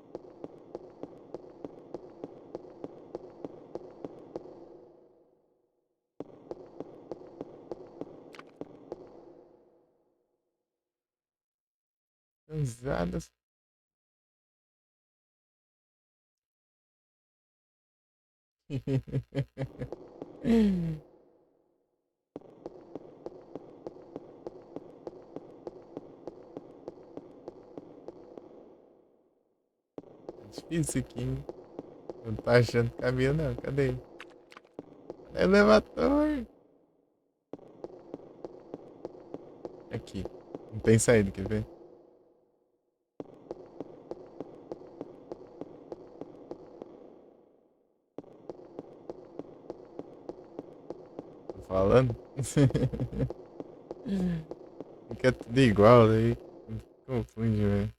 Cansadas. Difícil aqui, hein? Não tá achando caminho, não. Cadê ele? Cadê o elevador? Aqui. Não tem saída, quer ver? Tô falando? Fica tudo igual, daí confunde, velho.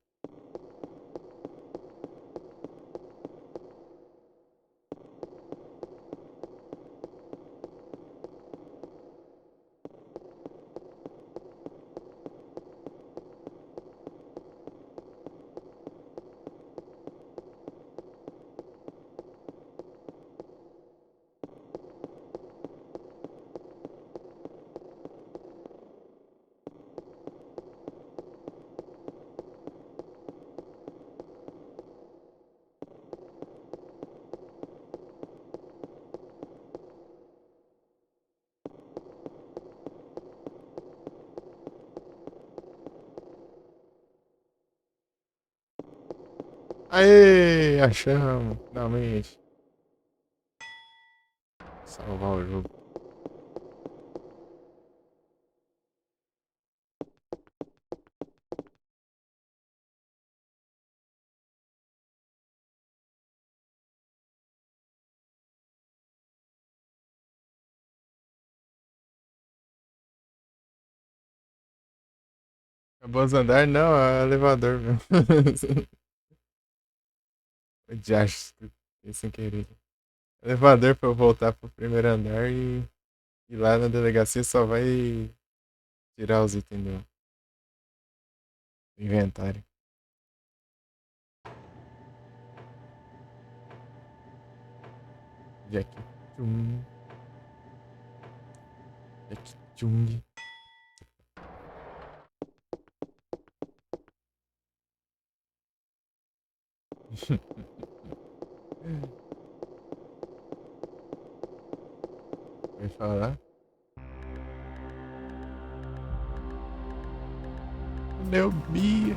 Aê, achamos, finalmente. Salvar o jogo. Acabou os andar? Não, é elevador mesmo. Já fiquei sem querer. Elevador pra eu voltar pro primeiro andar e lá na delegacia só vai tirar os itens do inventário. Jack Chung. Jack Chung. Vai falar? Meu Bia.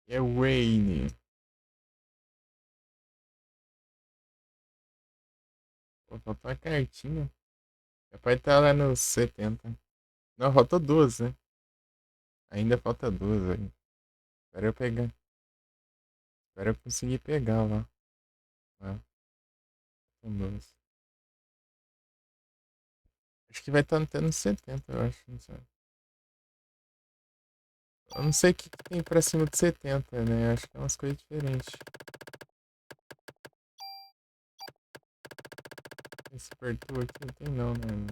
É Wayne. Pô, faltou uma cartinha. Capaz tá lá nos 70. Não, faltou duas, né? Ainda falta duas aí. Espera eu pegar. Espera eu conseguir pegar lá. Lá, são duas. Acho que vai estar até nos 70, eu acho. Não sei. Eu não sei o que tem pra cima de 70, né? Acho que é umas coisas diferentes. Esse apertou aqui, não tem não, né?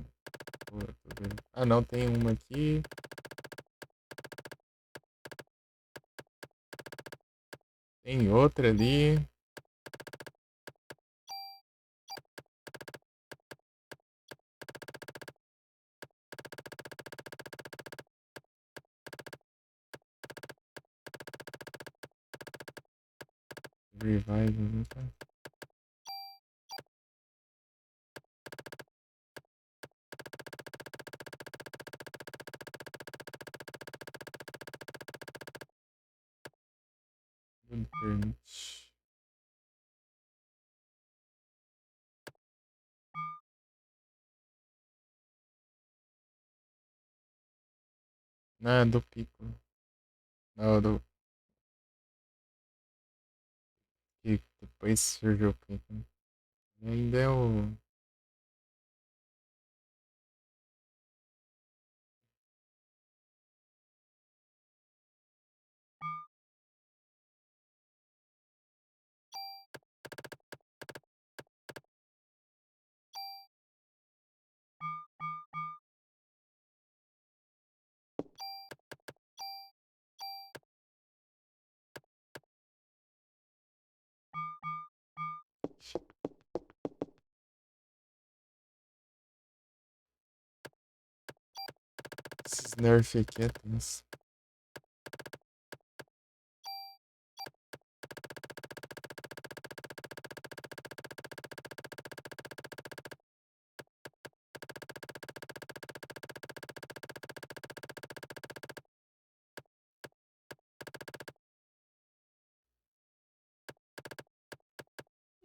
Pô, tô vendo. Ah, não, tem uma aqui. Tem outra ali. Revive, nunca. Não permite. Não, é do pico. Não, do. Que depois surgiu o pico. E ainda é o. Esses nerf aqui é tenso.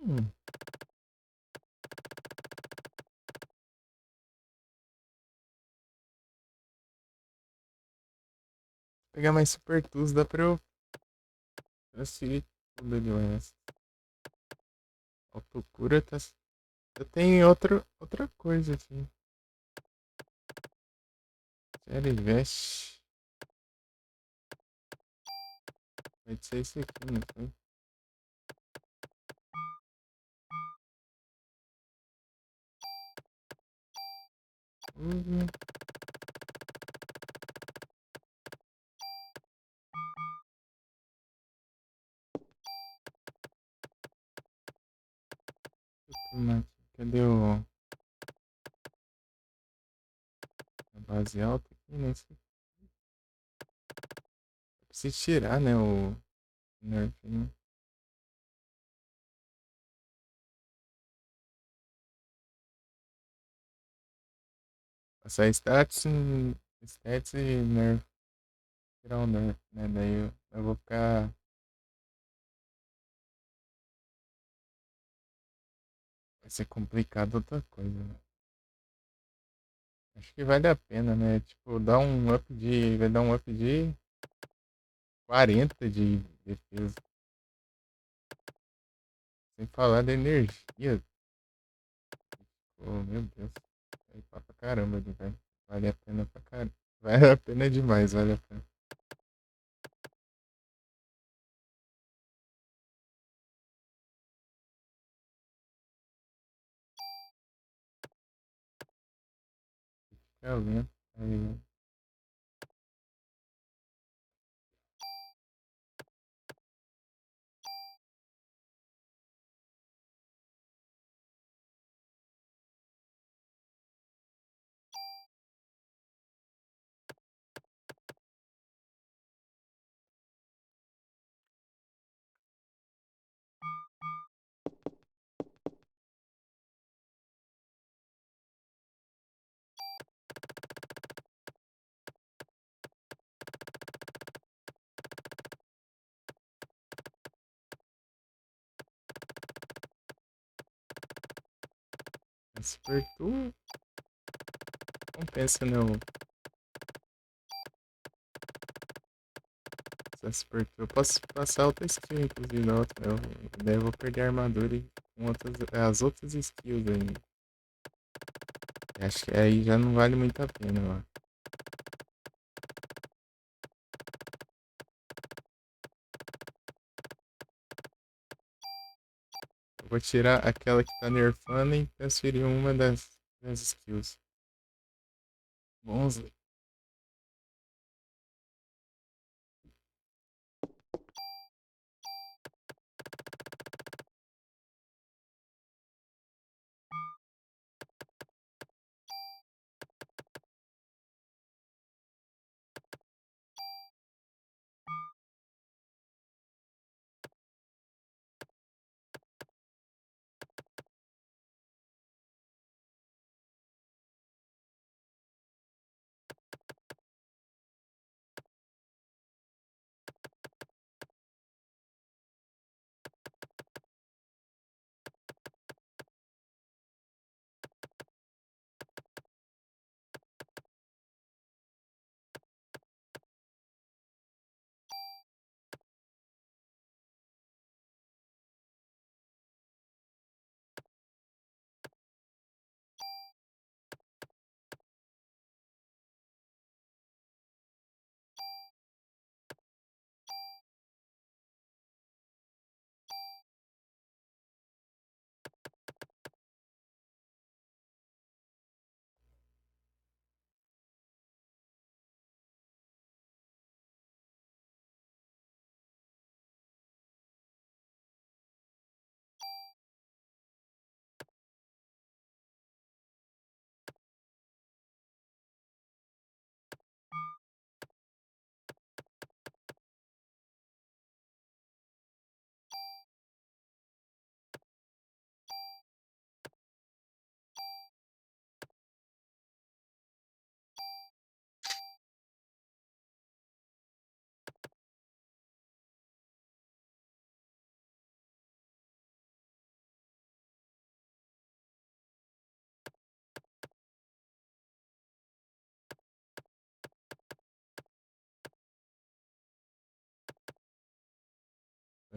Hum, pegar mais Super Tools dá pra eu transferir tudo de lance. Autocura tá. Eu tenho outra coisa aqui. Sério, veste. Vai ser isso aqui, não foi? Uhum. Cadê a base alta aqui? Não sei. Eu preciso tirar, né, o nerf, né? Passar stats e nerf. Tirar o nerf, né? Daí eu vou ficar. Vai ser complicado outra coisa, né? Acho que vale a pena, né? Tipo, dar um up de. Vai dar um up de 40 de defesa. Sem falar da energia. Oh, meu Deus. Aí pra caramba ali, velho. Vale a pena pra caramba. Vale a pena demais, vale a pena. Fica lento. Aí, acertou. Compensa, não. Acertou. Eu posso passar outra skill, inclusive, na outra. Daí eu vou perder a armadura e com as outras skills ainda. Acho que aí já não vale muito a pena, ó. Eu vou tirar aquela que tá nerfando e transferir uma das skills. Bons.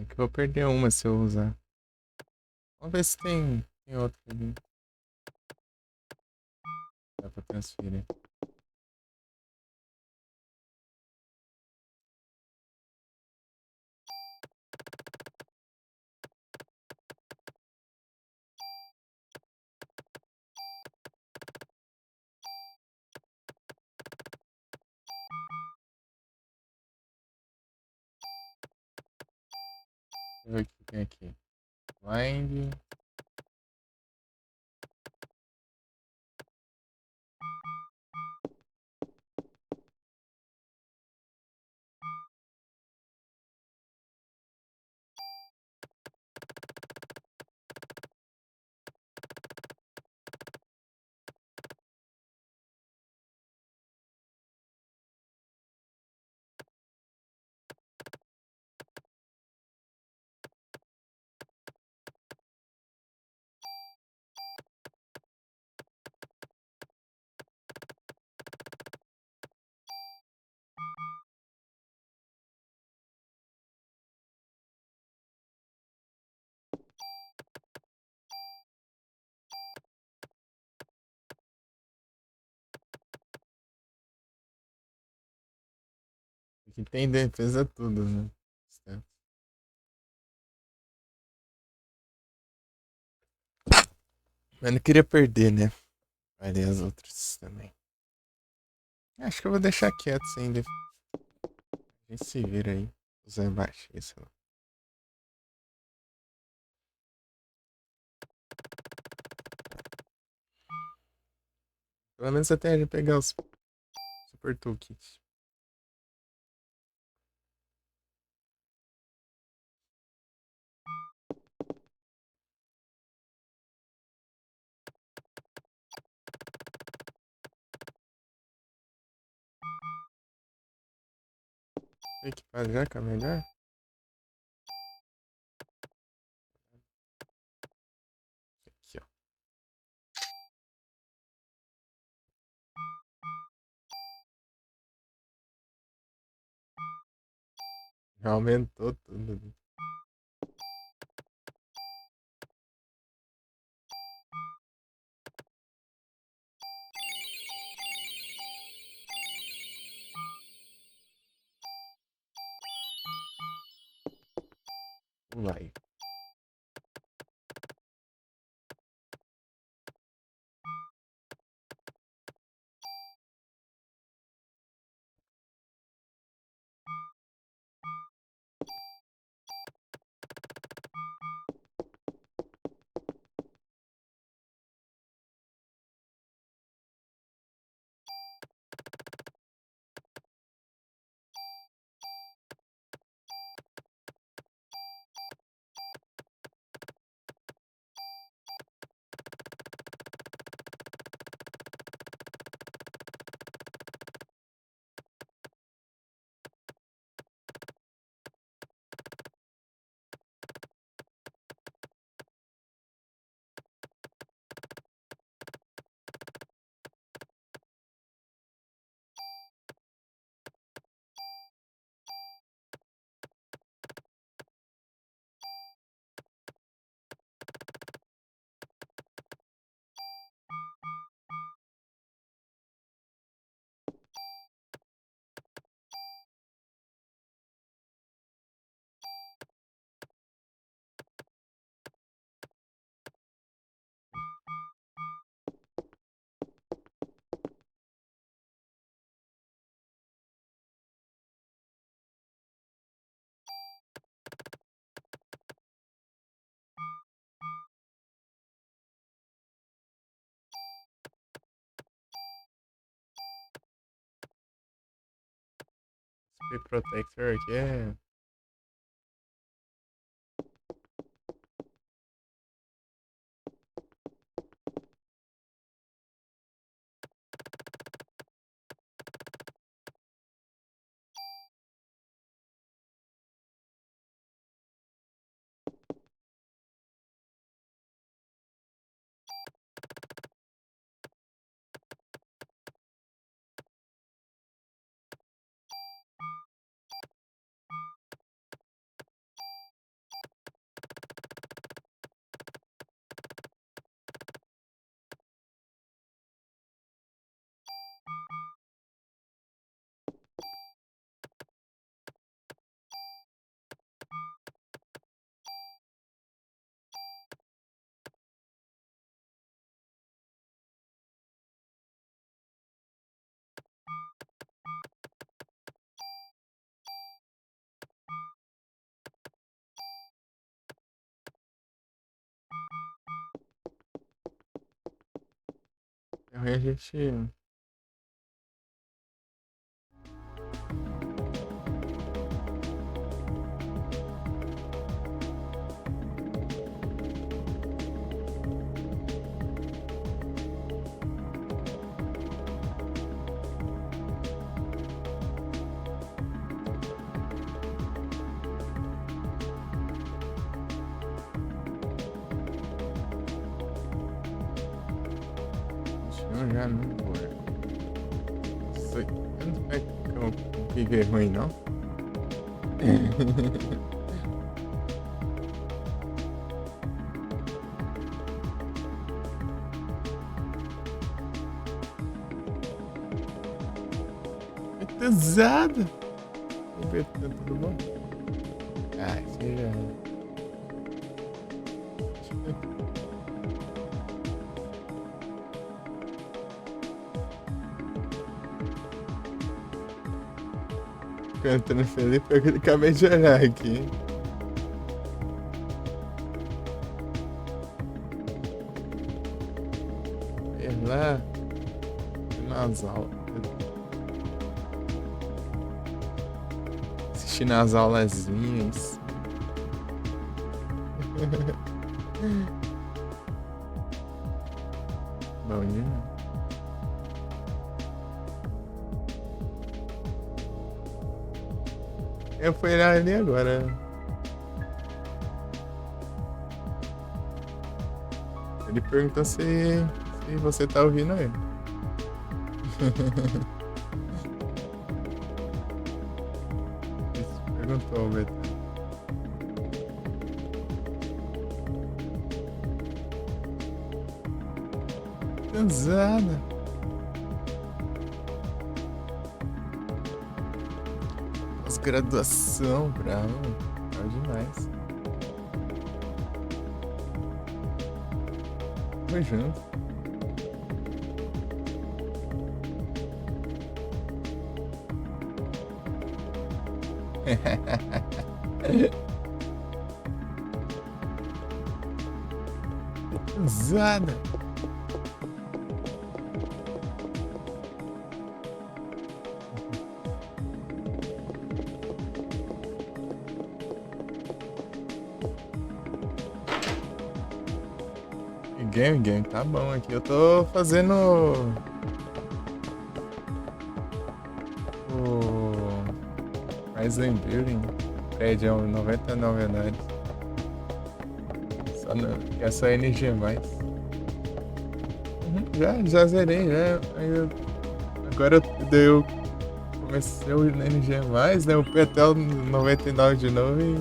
É que eu vou perder uma se eu usar. Vamos ver se tem outra ali. Dá pra transferir. Deixa eu ver o que tem aqui. Blind. Aqui tem defesa tudo, né? Certo. Mas não queria perder, né? Olha as outras também. Acho que eu vou deixar quieto sem def... A gente se vira aí. Usar embaixo, isso não. Pelo menos até a gente pegar os Super Toolkits. Equipar já que é melhor? Aqui, ó. Já aumentou tudo. Vai. Speed Protector aqui é. Aí a gente. Eu já não vou. Isso aí. Não é que viver ruim, não? É pesado. Vamos ver, tá tudo bom? Ah, seja. Cantando Felipe, eu acabei de olhar aqui. É lá nas aulas. Assistindo as aulazinhas. Bom dia. Eu fui lá ali agora. Ele perguntou se você tá ouvindo ele. Isso, perguntou, Beto. Cansada. Pós-graduação, bravo. Bravo demais. Tamo junto. Cansada. Game, tá bom aqui. Eu tô fazendo o Ryzen Building. Prédio é um 99 andares. Só no, é só NG+. Já zerei, já. Agora eu comecei o NG+, né? Eu fui até o 99 de novo e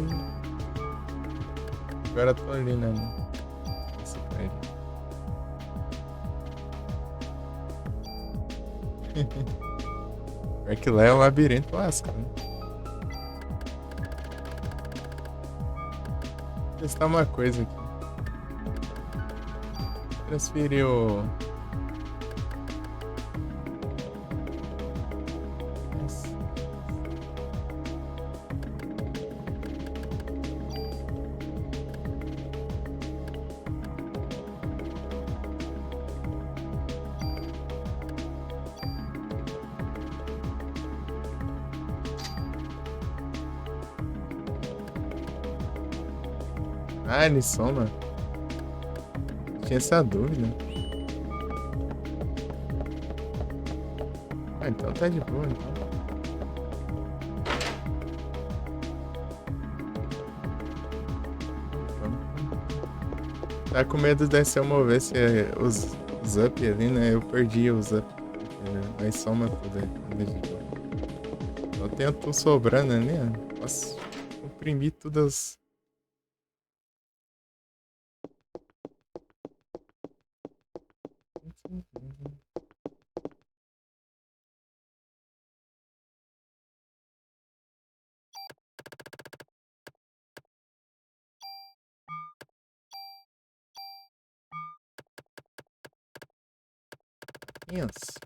agora tô ali, né? Esse prédio. Pior que lá é um labirinto lasca, né? Vou testar uma coisa aqui. Transferir o... Ah, ele soma. Tinha essa dúvida. Ah, então tá de boa, então. Tá com medo de se eu movesse os up ali, né? Eu perdi os up. Aí soma tudo aí. Eu tenho tudo sobrando ali, ó. Posso comprimir todas. Isso.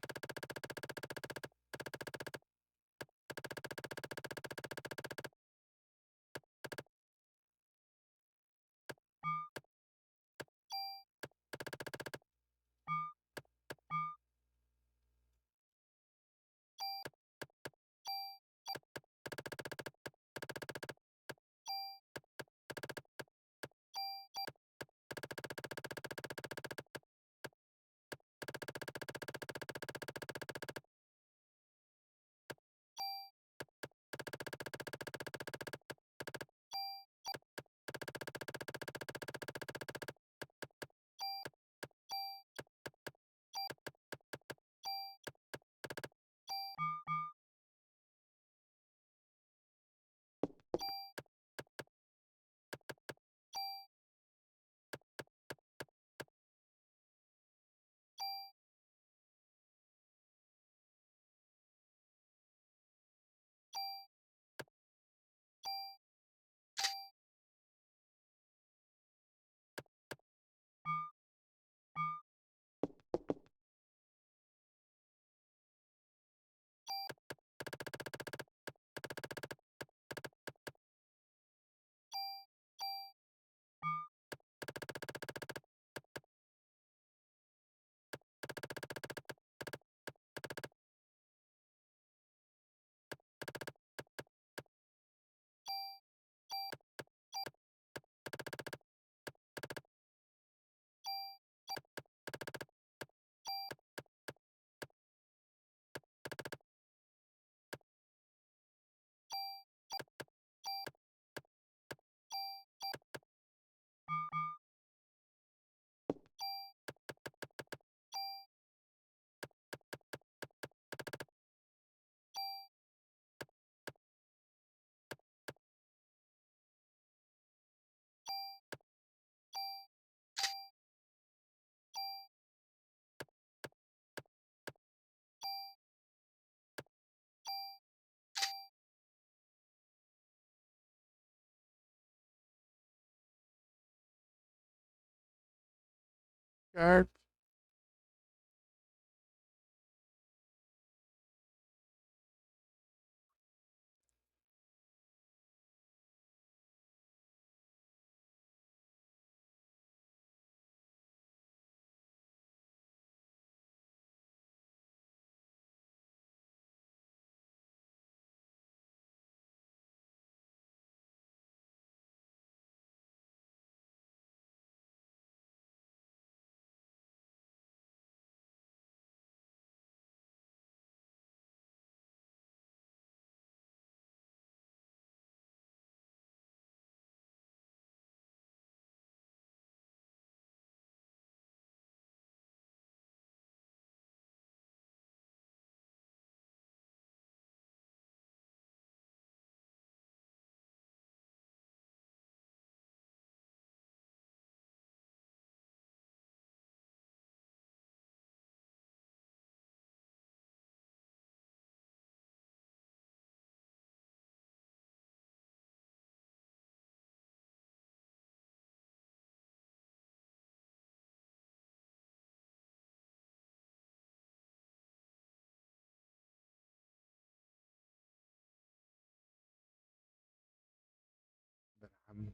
Sharp. Brabo.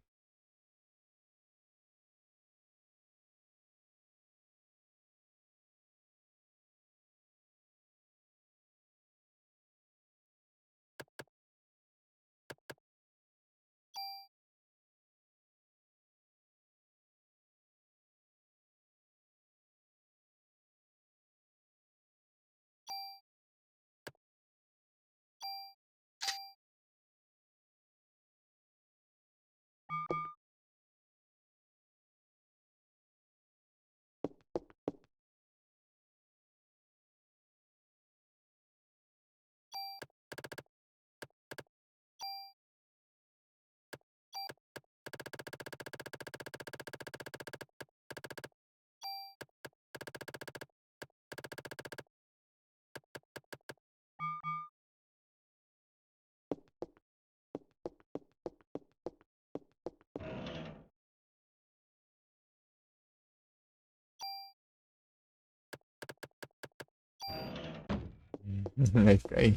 Vai ficar aí.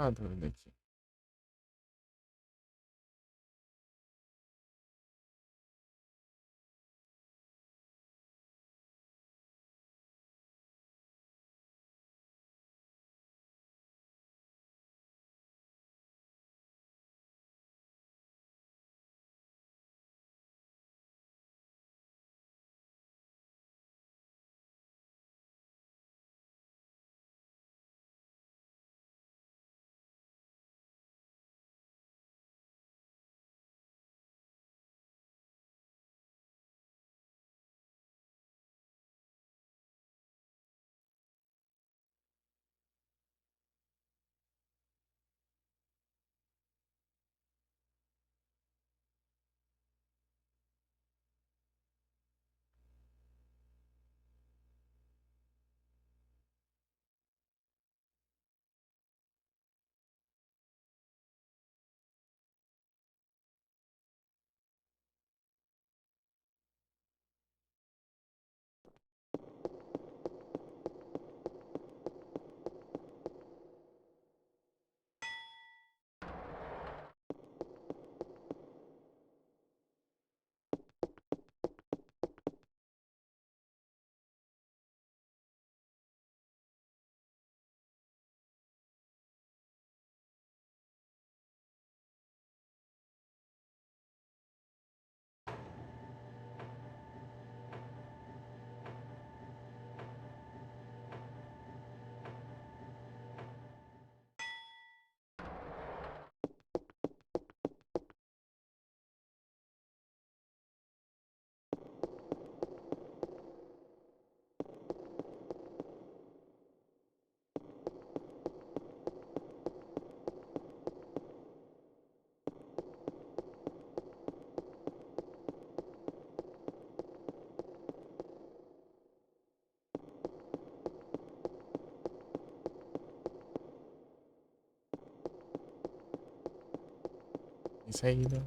uma dúvida aqui. Isso aí, né?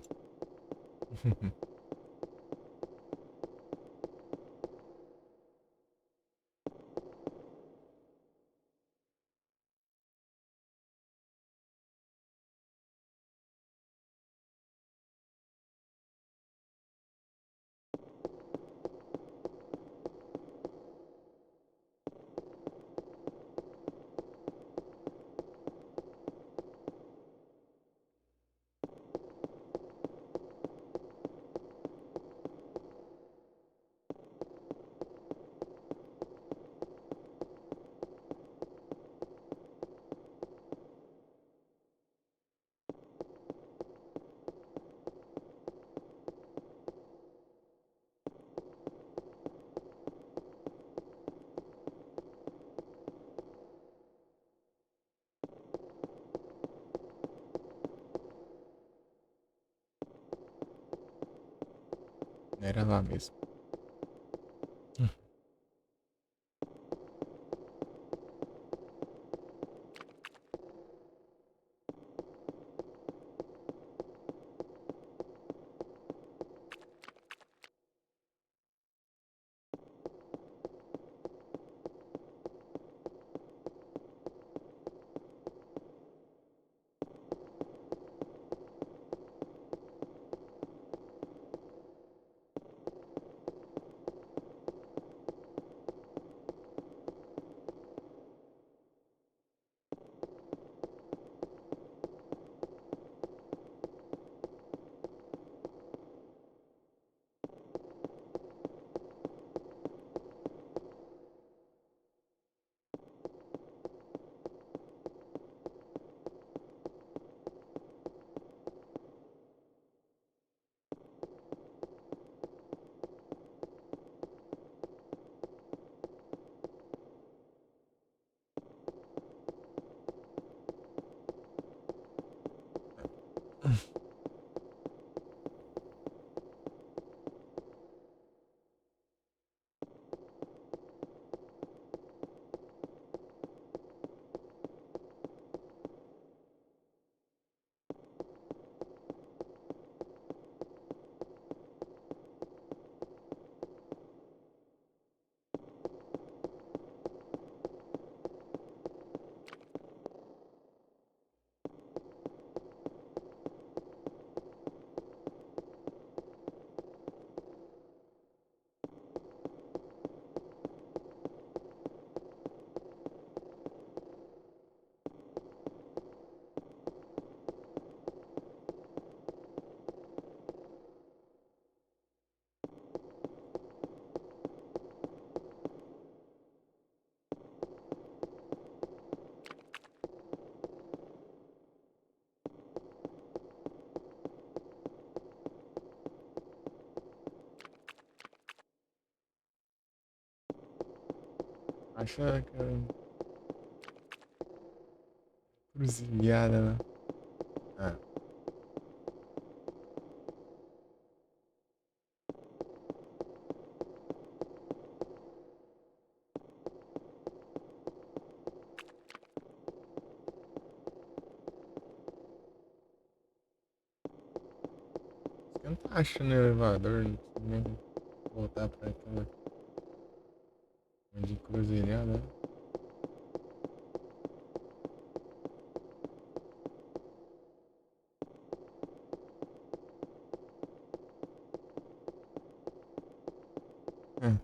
Era lá mesmo. Acha aquela cruzilhada lá. Ah, você não tá achando elevador, não precisa nem voltar pra aquela de cruzilhada, né? Ah,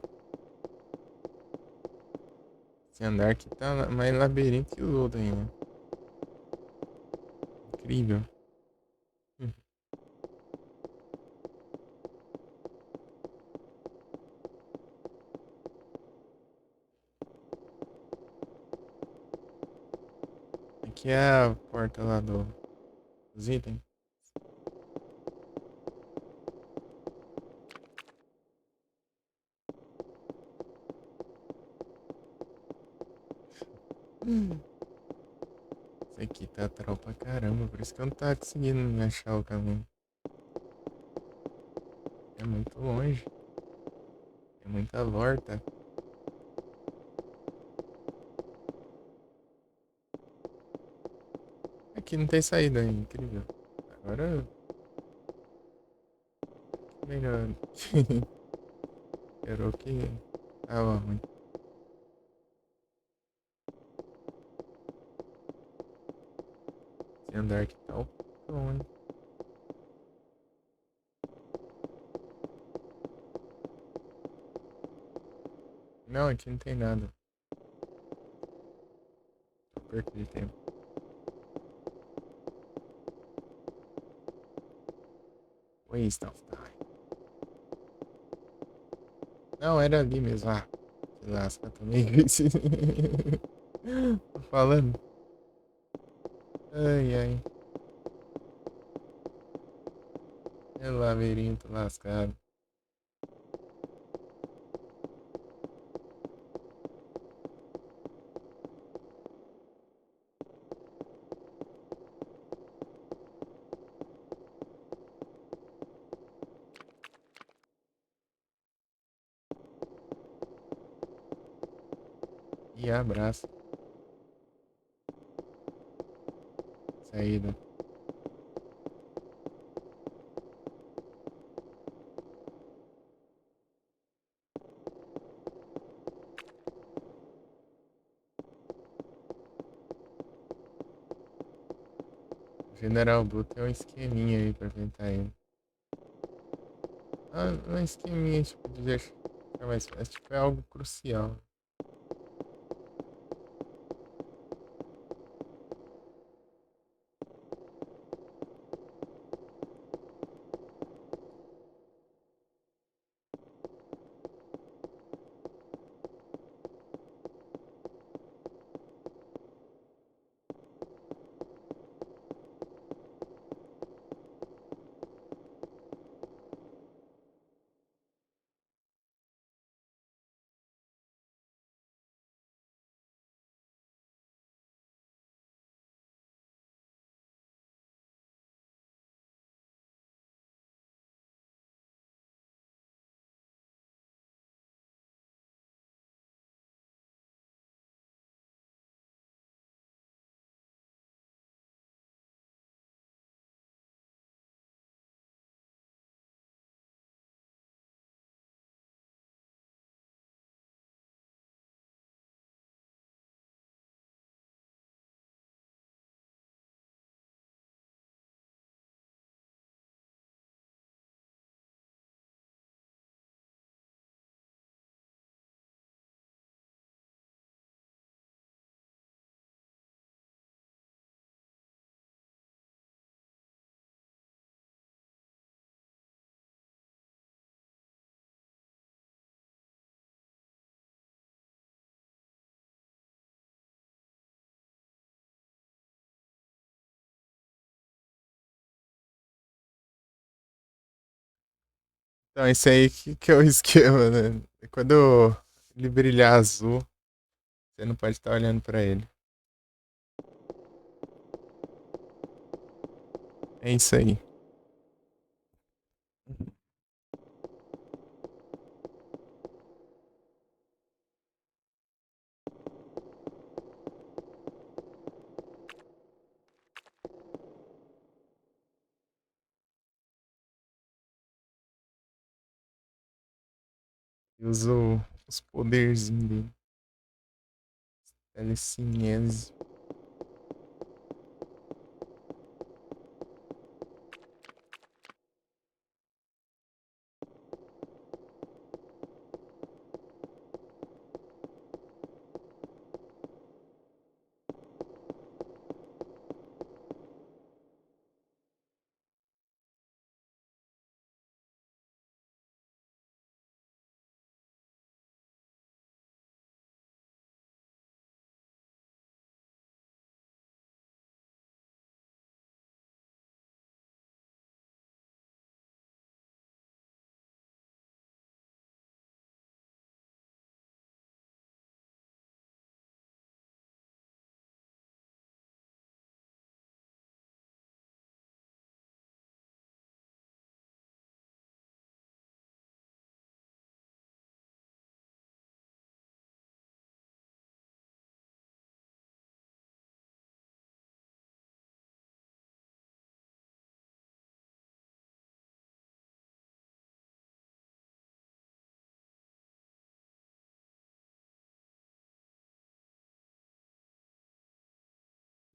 esse andar aqui tá mais labirinto que o outro ainda. Incrível. Hum. Aqui é a porta lá dos itens. Hum. Isso aqui tá troll pra caramba, por isso que eu não tá conseguindo achar o caminho. É muito longe. É muita volta. Aqui não tem saída, é incrível. Agora, melhor. Esperou que tava ruim. Esse andar aqui tá o ruim. Não, aqui não tem nada. Tô perto de tempo. Waste of time. Não, era ali mesmo. Ah, se lasca também. Tô falando. Ai, ai. É labirinto lascado. E abraço. Saída. O General Blue tem um esqueminha aí pra tentar ele. Ah, não é um esqueminha, tipo, de deixar mais fácil. Tipo, é algo crucial. Então, esse aí que é o esquema, né? Quando ele brilhar azul, Você não pode estar olhando pra ele. É isso aí. E usou os poderzinhos dele. Telecinese.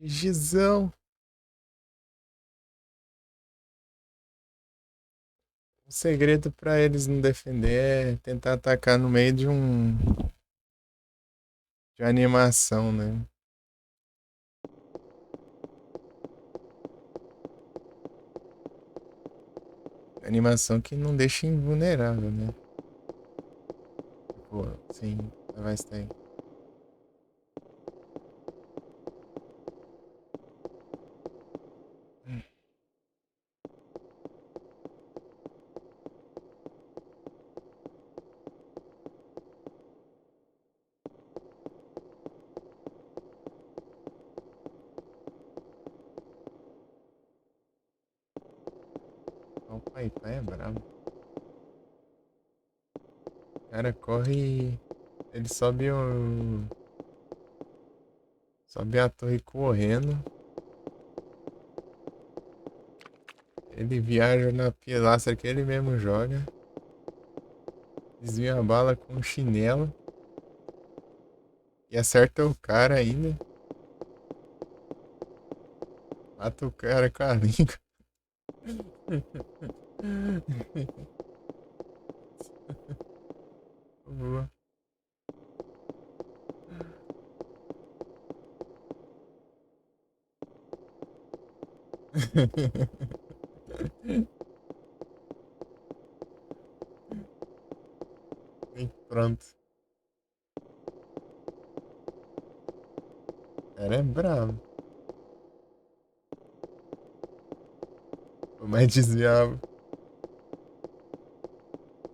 Gizão. O segredo pra eles não defender é tentar atacar no meio de uma animação, né? Animação que não deixa invulnerável, né? Pô, sim, vai estar. O pai é brabo. O cara corre e ele sobe a torre correndo. Ele viaja na pilastra que ele mesmo joga. Desvia a bala com um chinelo. E acerta o cara ainda. Mata o cara com a língua. Boa. E pronto. Era é bravo. Mas desviava.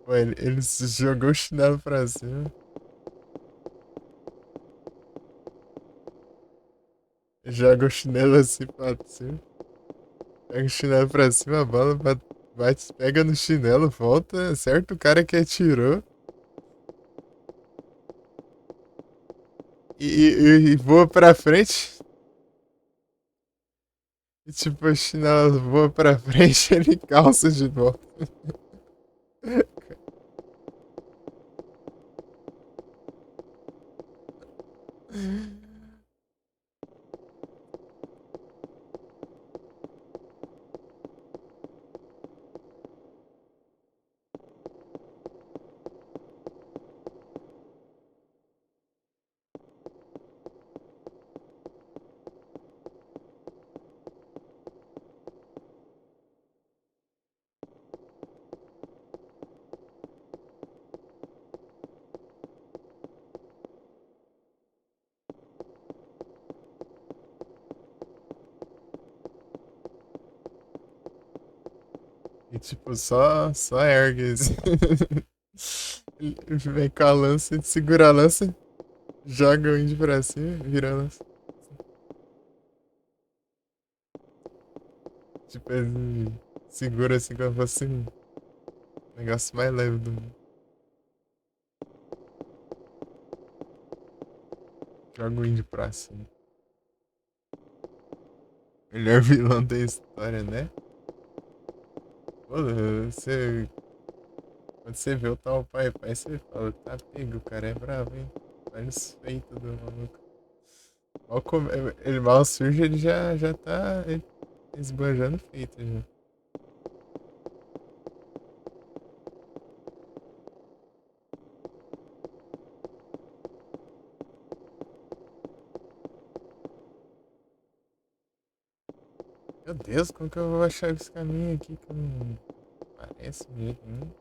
Pô, ele se jogou o chinelo pra cima. Joga o chinelo assim pra cima. Pega o chinelo pra cima, a bola bate, pega no chinelo, volta, acerta o cara que atirou. E voa pra frente. E tipo, o chinelo voa pra frente e ele calça de volta. E tipo, só ergue. Ele vem com a lança, ele segura a lança. Joga o índio pra cima, virando assim. Tipo assim, segura assim como se fosse um negócio mais leve do mundo. Joga o índio pra cima. Melhor vilão da história, né? Pô, você. Quando você vê o tal pai, você fala, tá pego, o cara é bravo, hein? Olha os feitos do maluco. Ele mal surge, ele já tá esbanjando feito já. Meu Deus, como que eu vou achar esse caminho aqui que não parece mesmo?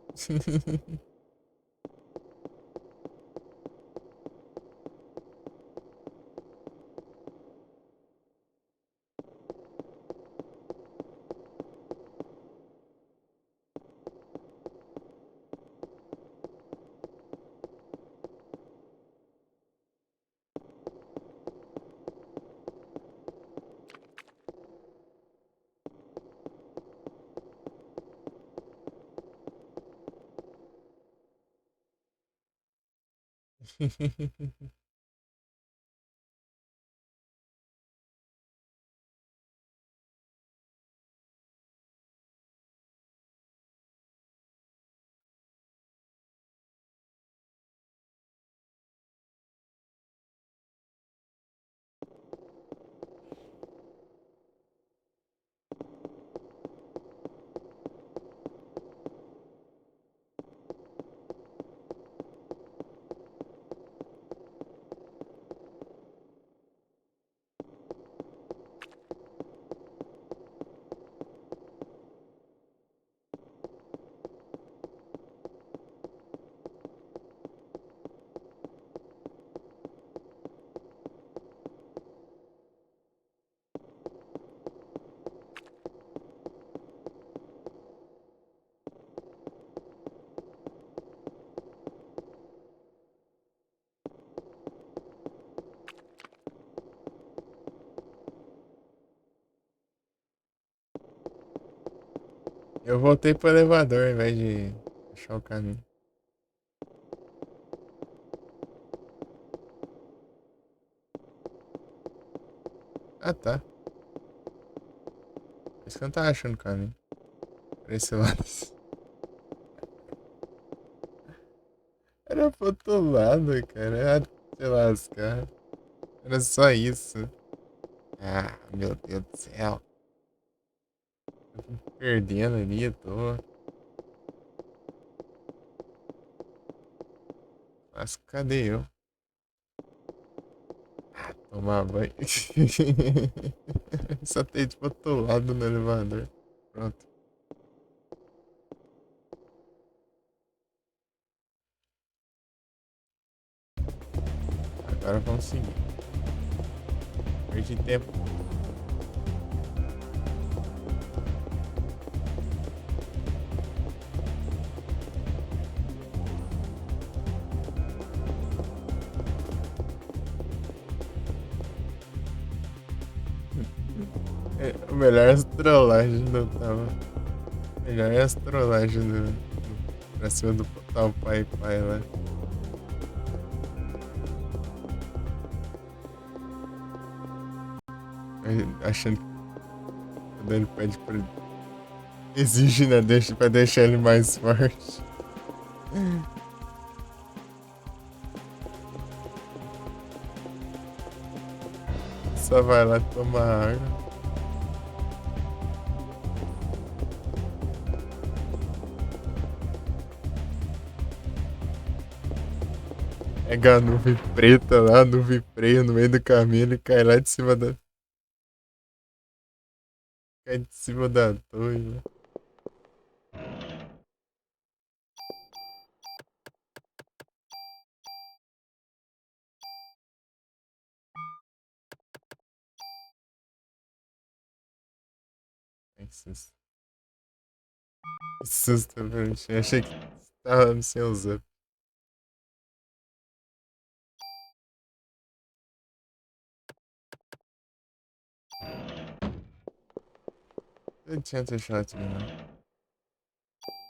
Eu voltei pro elevador ao invés de achar o caminho. Ah, tá. Por isso que eu não tava achando o caminho. Pra esse lado. Era pro outro lado, cara. Ah, se lascar. Era só isso. Ah, meu Deus do céu. Eu tô perdendo ali, eu tô. Mas cadê eu? Tomar banho. Só tem tipo outro lado no elevador. Pronto. Agora vamos seguir. Perdi tempo. É, o melhor é as trollagens não tava. Melhor é as trollagens pra cima do tal pai lá. Achando que quando ele pede pra. Exige, né? Pra deixar ele mais forte. Só vai lá tomar água. Pega a nuvem preta lá, a nuvem preta no meio do caminho, ele cai lá de cima da. Cai de cima da torre, né? Que susto. Que susto, velho. Achei que tava no seu zap. Eu tinha deixado aqui, não.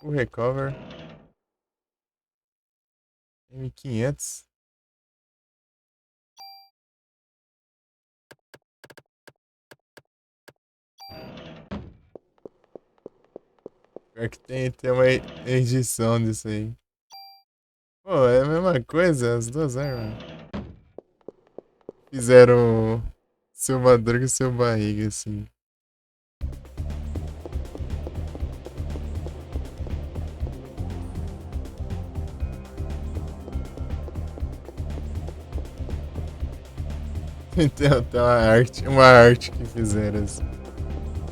O recover. M500. Pior que tem uma edição disso aí. Pô, é a mesma coisa, as duas armas. Fizeram seu Madruga e seu Barriga, assim. Tem uma arte que fizeram, assim.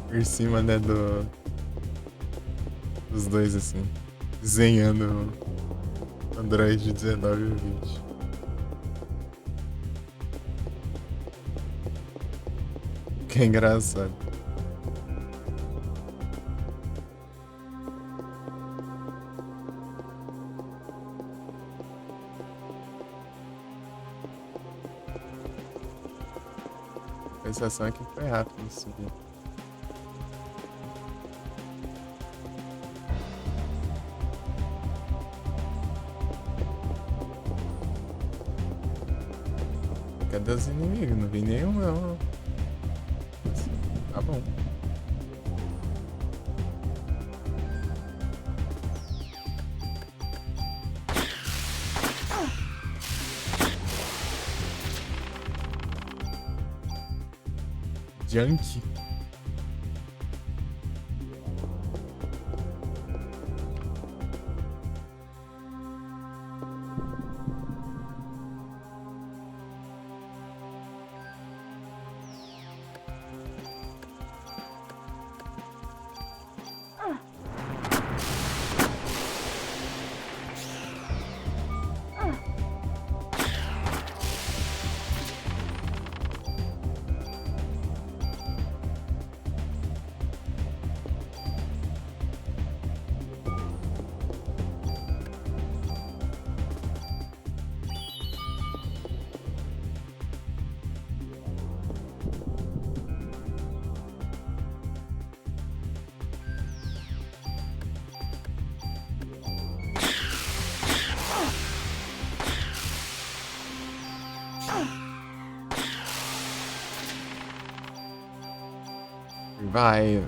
Por cima, né, dos dois, assim. Desenhando o Android 19 e o 20. Que é engraçado. A sensação é que foi rápido subir. Cadê os inimigos? Não vi nenhum, não. Tá bom. Junkie. Vai.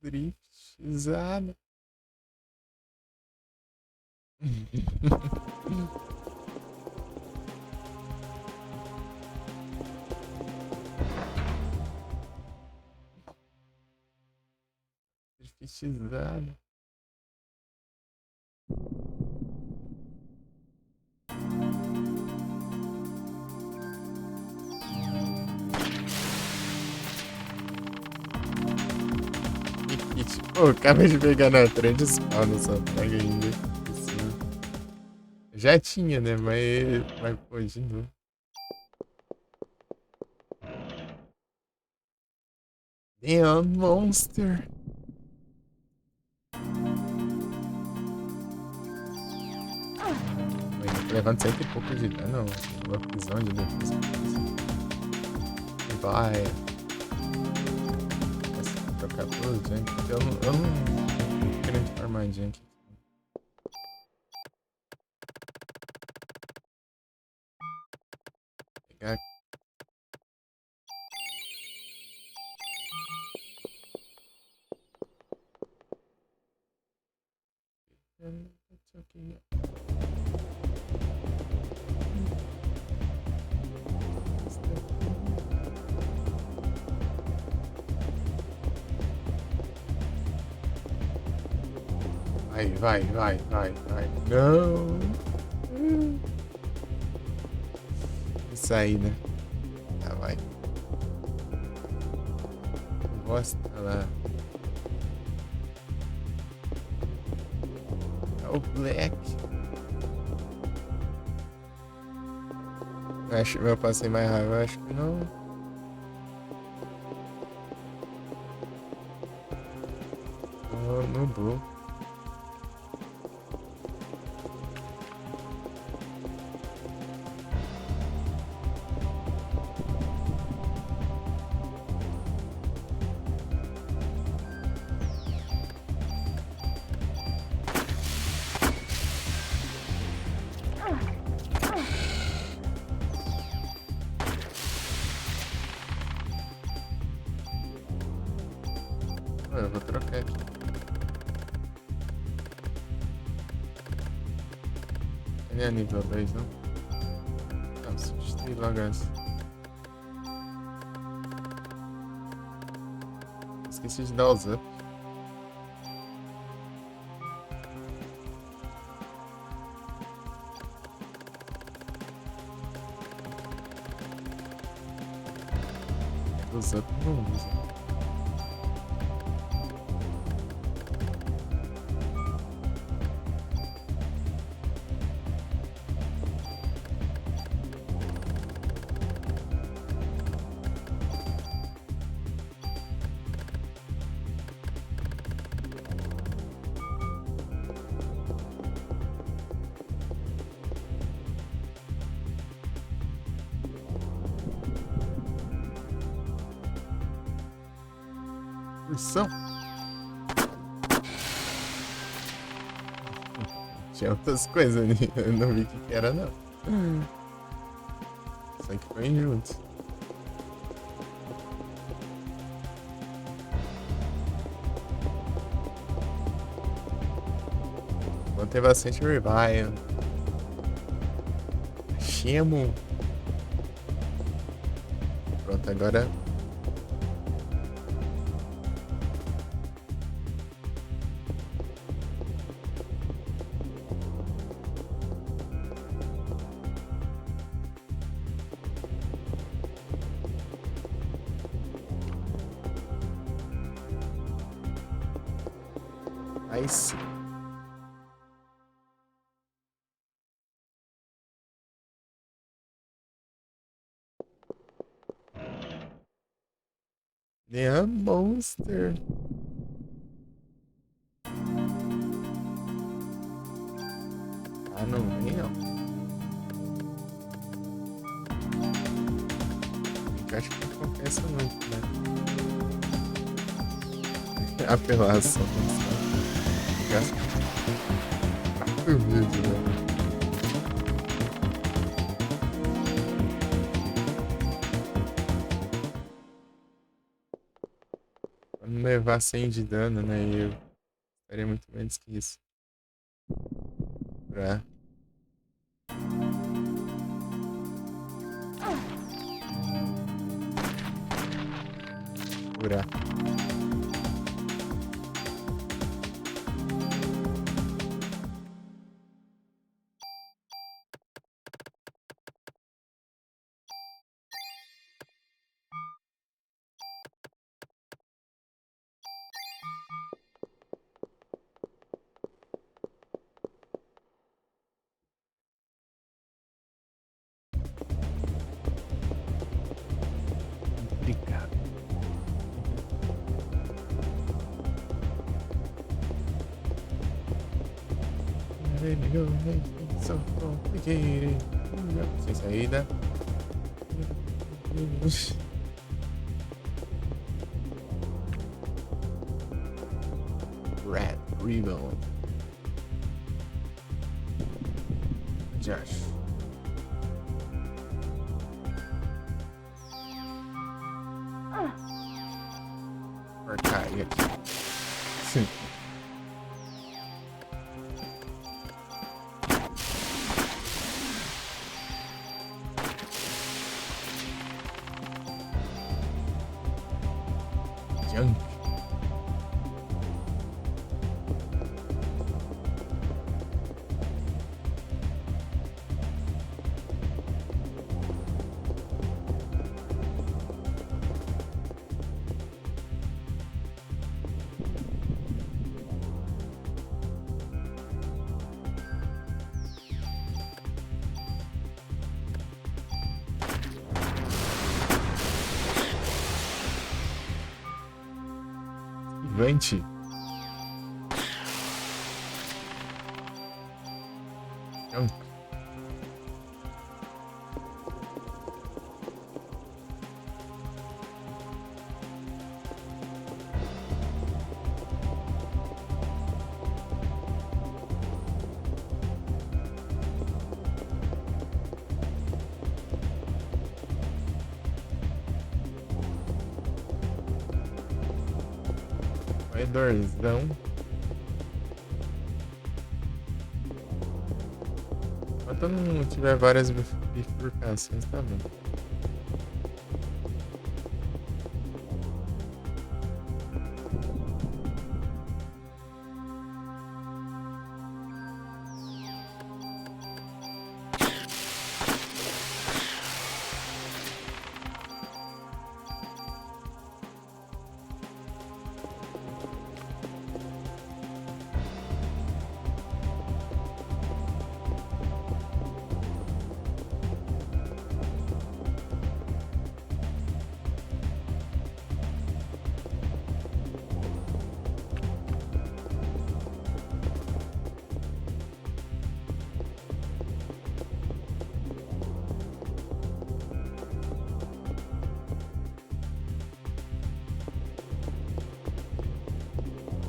Driftizado. Driftizado. Pô, acabei de pegar na trend spawn essa praga ainda. Já tinha, né? Mas pô, de novo. Damn monster. Ainda tô levando 100 e pouco de dano. Uma prisão de defesa. Vai. Trocar pelo Junk. Eu não tô querendo farmar Junk. Pegar. Vai. Não. Isso aí, né? Ah, vai. Bosta lá. É o Black. Eu passei mais raiva, eu acho que não. No Blue. 7. Ele é nível 2, não? Não, substitui logo essa. Esqueci de dar os up. Os up não usa. São. Tinha outras coisas ali, eu não vi o que era não. Só que foi junto. Vou ter bastante revive. Chemo. Pronto, agora. Aí sim. The Monster. Ah, não vem não. Eu acho que não compensa muito, né? Apelação. Gasta 4 vezes, né? Quando levar 100 de dano, né? Eu faria muito menos que isso. Pra... curar. Obrigado. So complicated. Sem saída. Red Rebound. Josh. Porcaria aqui. Sim. Junk. Vente. Junk. Corredorzão. Enquanto não tiver várias bifurcações, tá bom.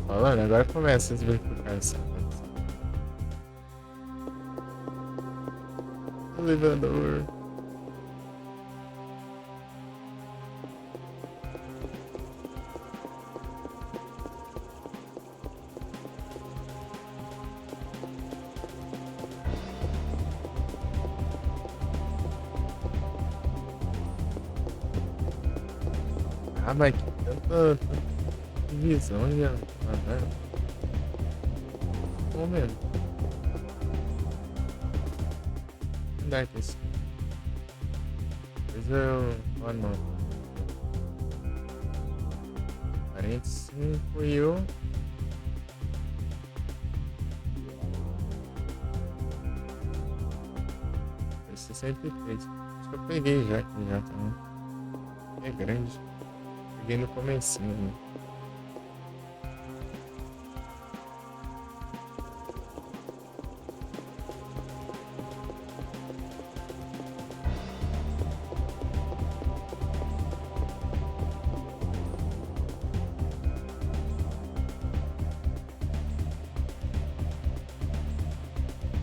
Falando, agora começa as bifurcações. Elevador. Ah, mas que tanta visão já. Ah, velho. Bom mesmo. Onde é que é isso? Depois eu. Ah, não. 45 e eu. 63. Acho que eu peguei já aqui já também. É grande. Peguei no comecinho, né?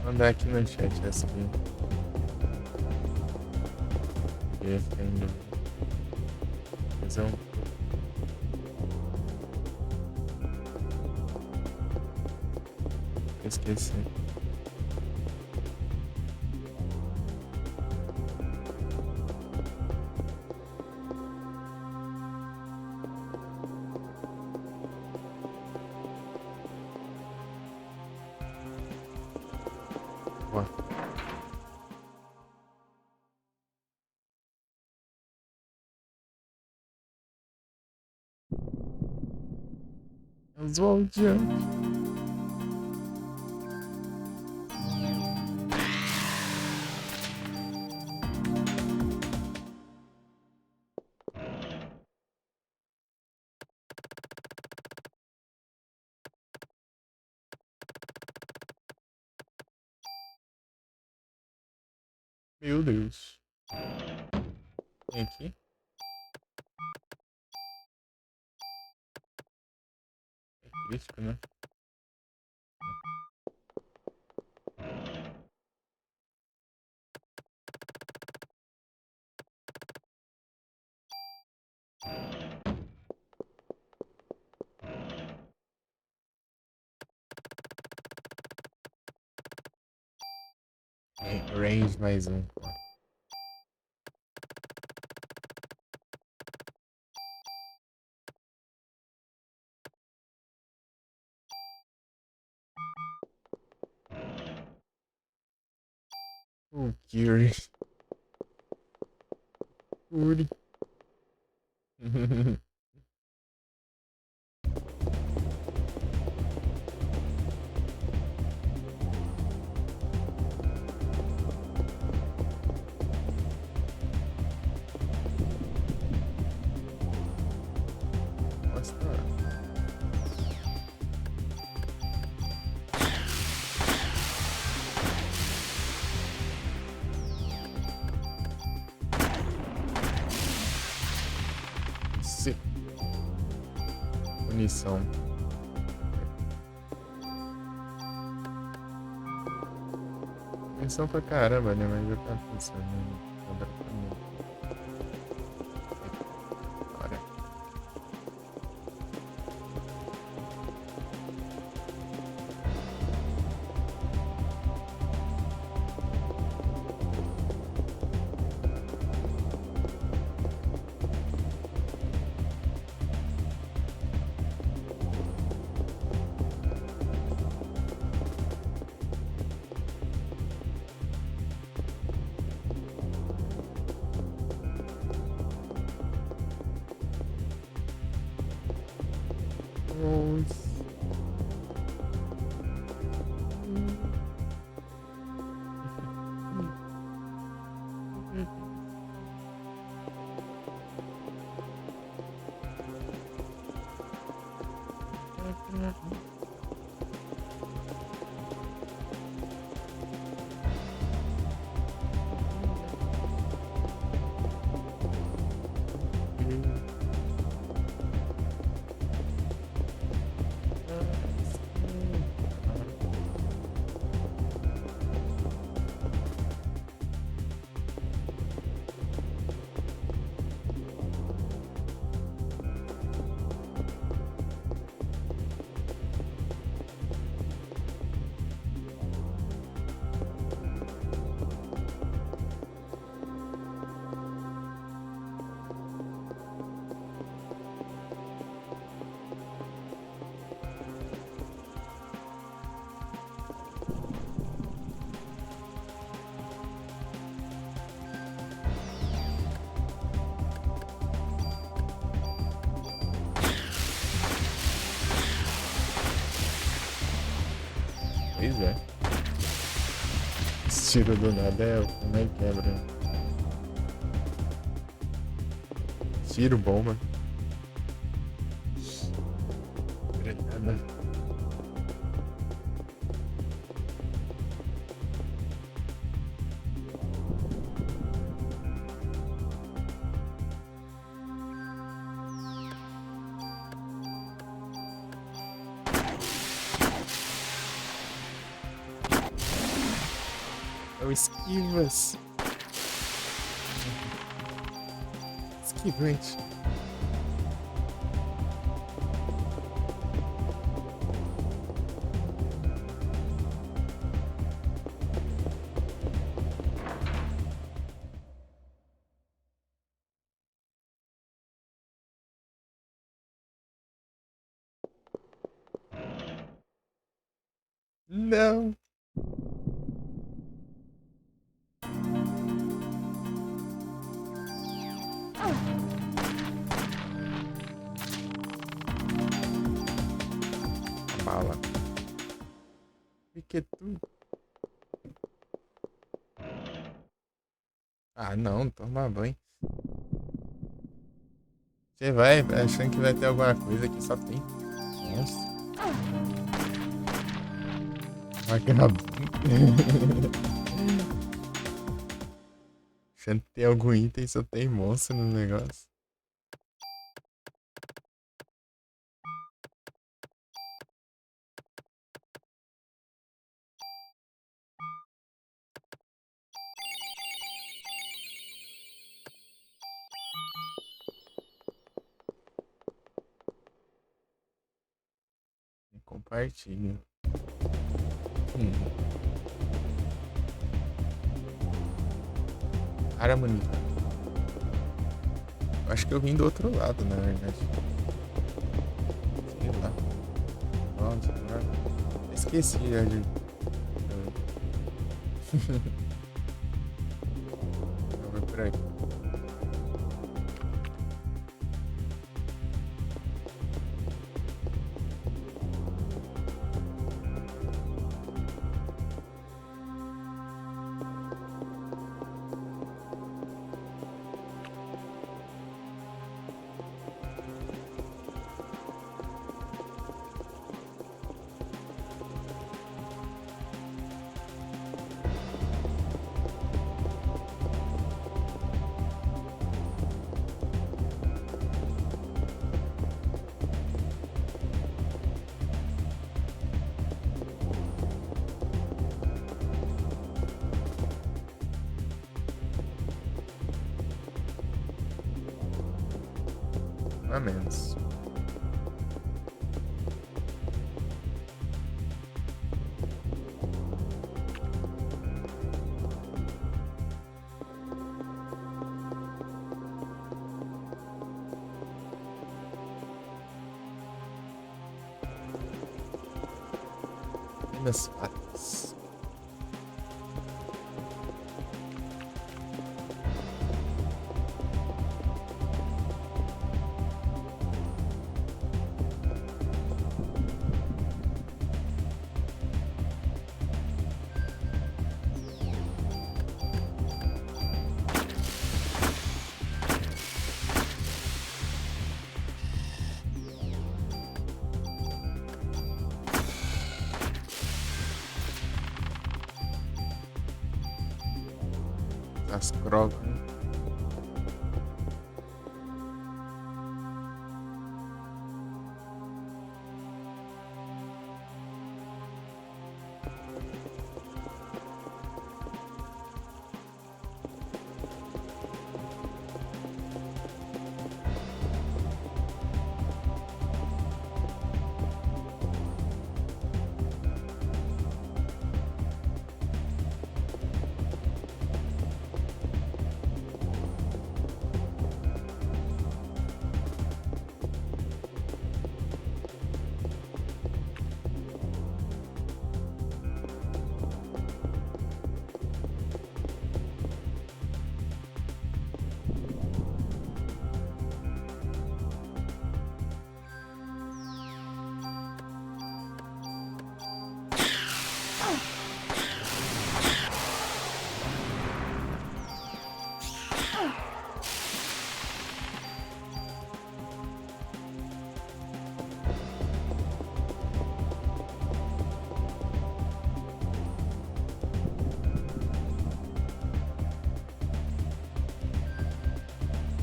Vou mandar aqui no chat essa aqui. Porque fica em dúvida. Mas é um. Esqueci. Ó. Oswald Jump. Meu Deus. Vem aqui. É crítico, né? Range mais um. O Kiri. Uri. Nossa. Se... Munição. Munição pra caramba, né? Mas eu tava pensando em comprar também. Bora. Nossa. Pois é. Esse tiro do nada como é que quebra. Tiro, bomba. Granada. É o esquivas. Esquivante. Não. Bala. E que tu? Ah, não, toma banho. Você vai achando que vai ter alguma coisa que só tem. Nossa. Vagabundo. Achando que tem algum item, só tem monstro no negócio. Compartilha. Cara, mano. Eu acho que eu vim do outro lado, na verdade. Sei lá. Nossa, agora... Esqueci já de... Eu vou por aqui. A menos. Minhas patas. As Krogan.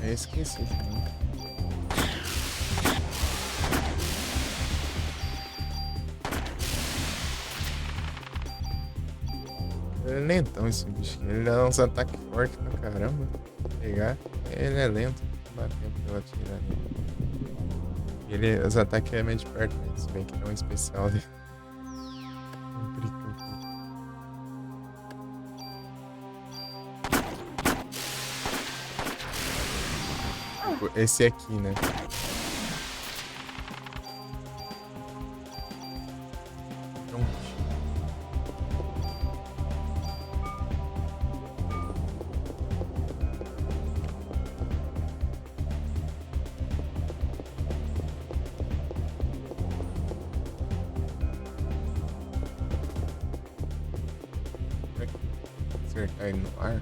Eu esqueci também. Ele é lentão esse bicho. Ele dá uns ataques fortes pra caramba. Pegar. Ele é lento. Não dá tempo pra eu atirar nele. Os ataques é meio de perto, né? Se bem que não é um especial dele. Esse aqui, né? Acertar ele no ar.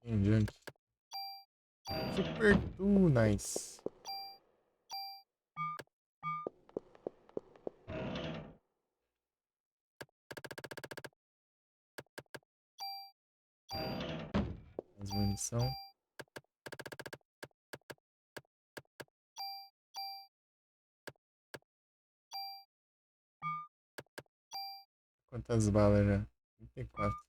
Em diante. Super too nice. Mais munição. Quantas balas já? 34.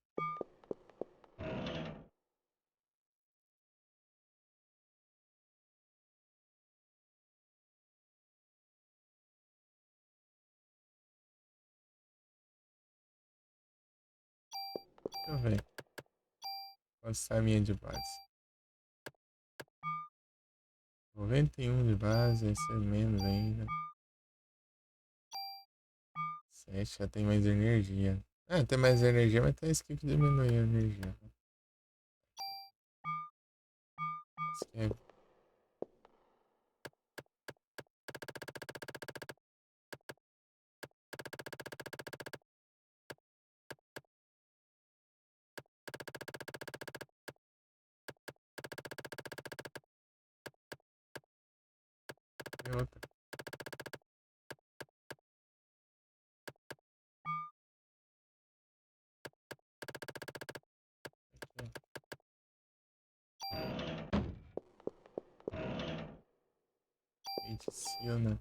Deixa eu ver. Quanto a minha de base? 91 de base, esse é menos ainda. 7, já tem mais energia. Ah, tem mais energia, mas tem skill que diminui a energia. Esse aqui é outra. Medicina.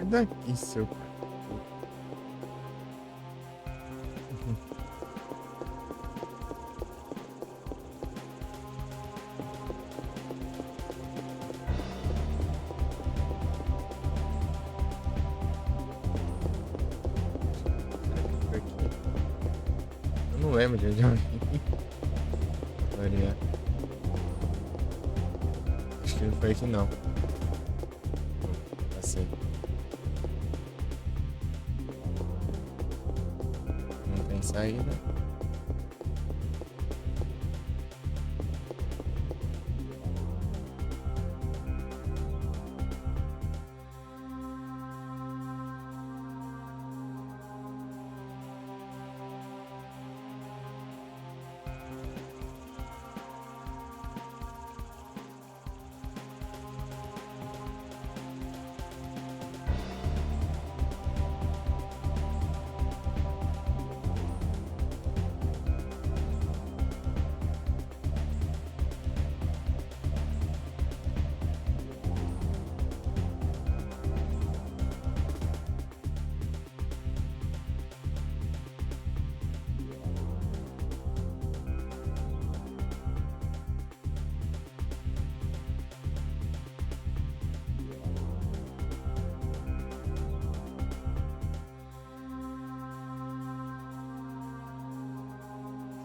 daqui, seu. Eu não lembro de onde eu vim. Maria. Acho que não foi aqui não. Passei. Não tem saída.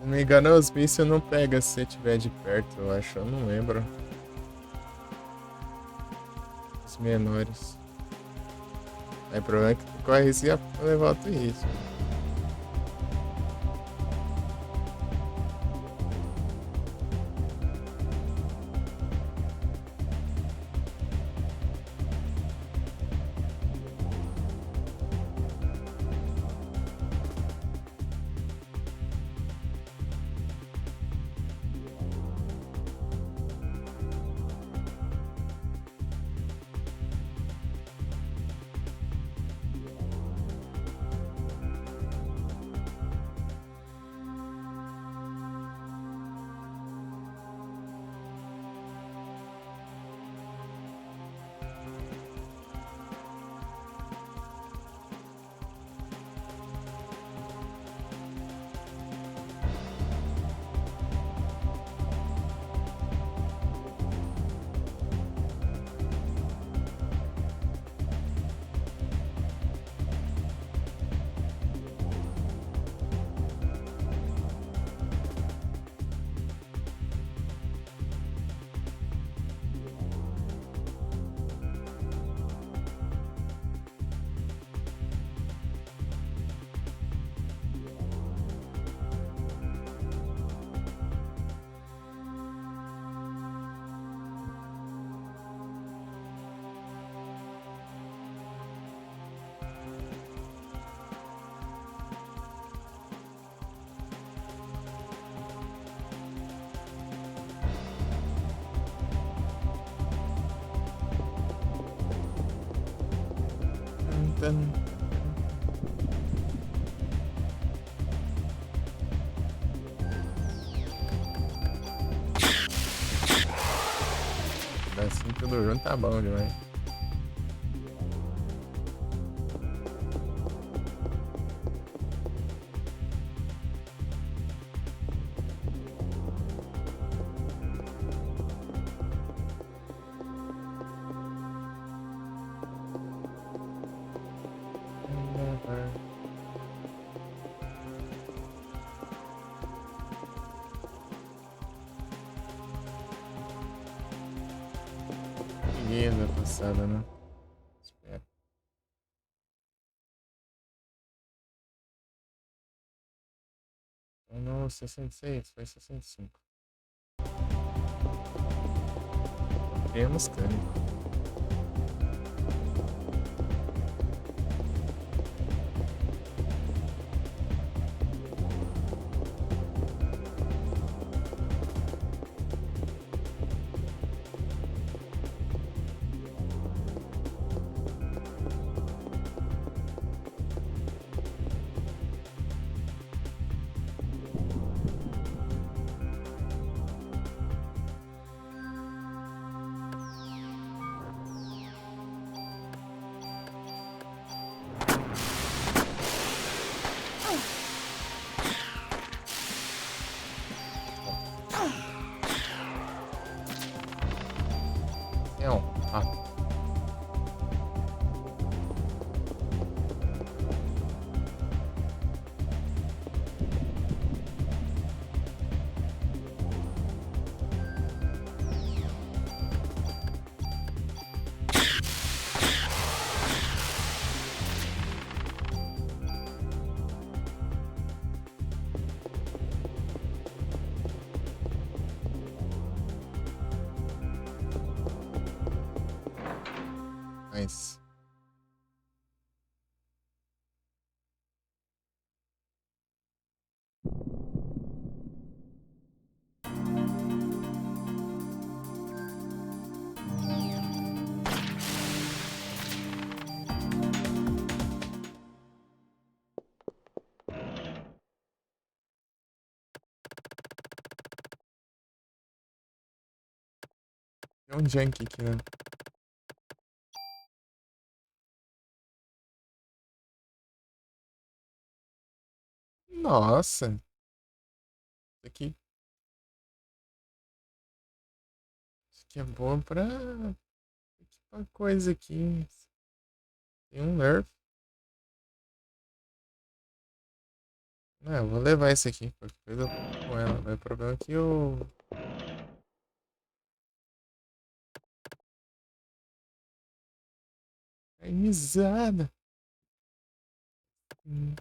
Se não me engano, os mísseis não pega se você estiver de perto, eu acho. Eu não lembro. Os menores. Aí o problema é que tu corre risco de levar outro risco. Assim tudo junto tá bom demais. Linda passada, né? Espera. Não, 66, foi 65. Temos cânico. Nice. Tem um junk aqui, né? Nossa. Isso aqui é bom pra equipar coisa aqui. Tem um nerf. Eu vou levar esse aqui. Qualquer coisa eu fico com ela. Mas o problema é que eu. É risada. Hum.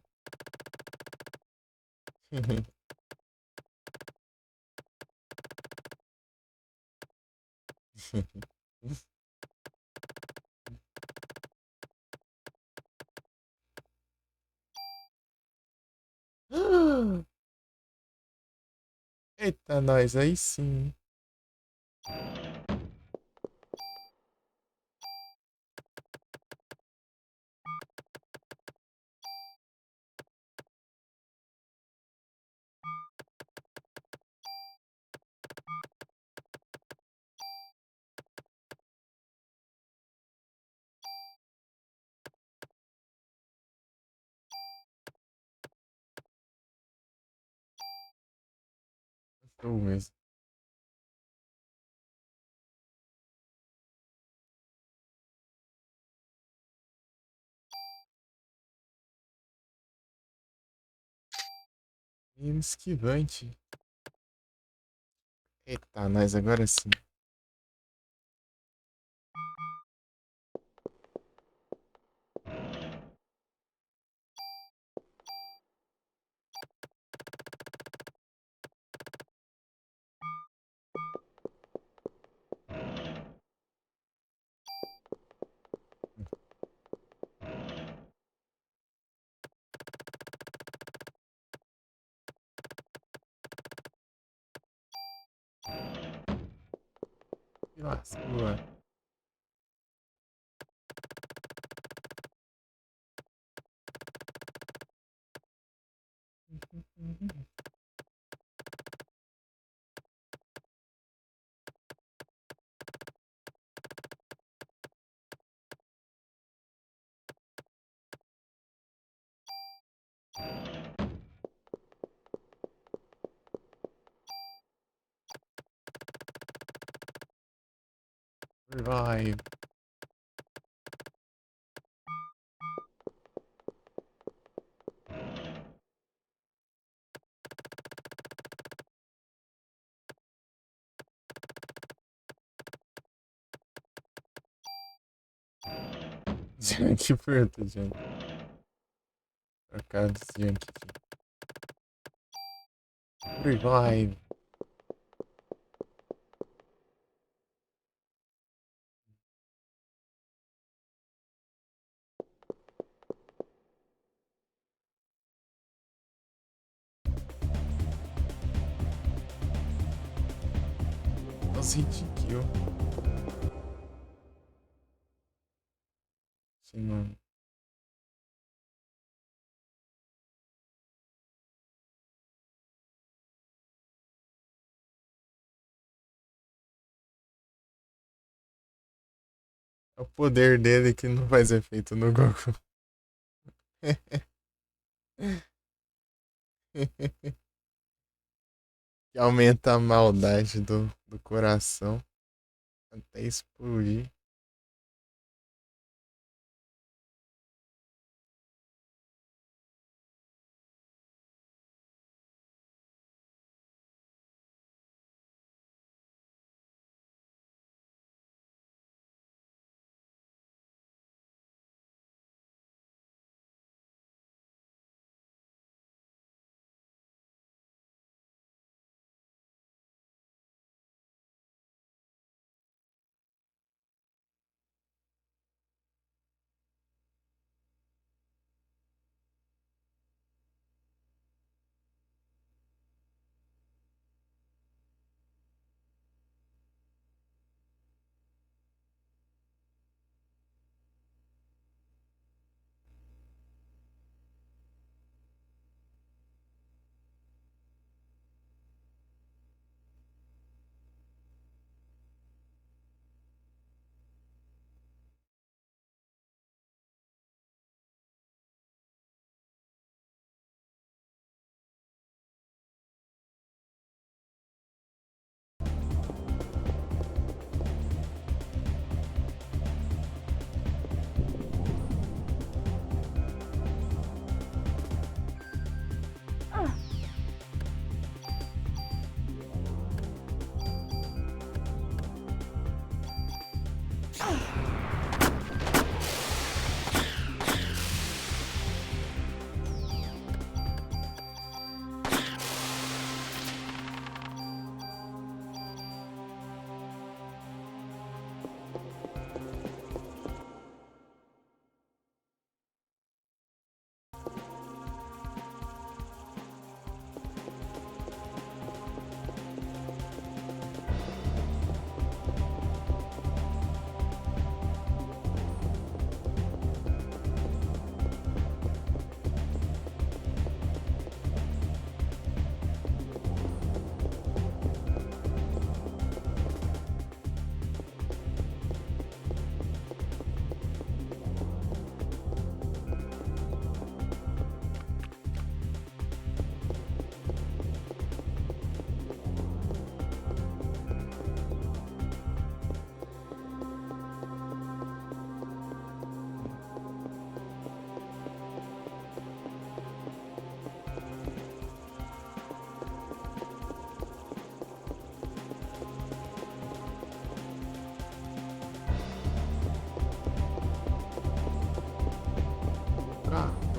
Eita, nós, aí sim. Estou mesmo. Menino esquivante. Eita, nós, agora sim. Que lascou. Revive. Junk fruta, junk. Trocado esse junk aqui. Revive. Os hit kill. Sim, mano. É o poder dele que não faz efeito no Goku. Que aumenta a maldade do coração até explodir.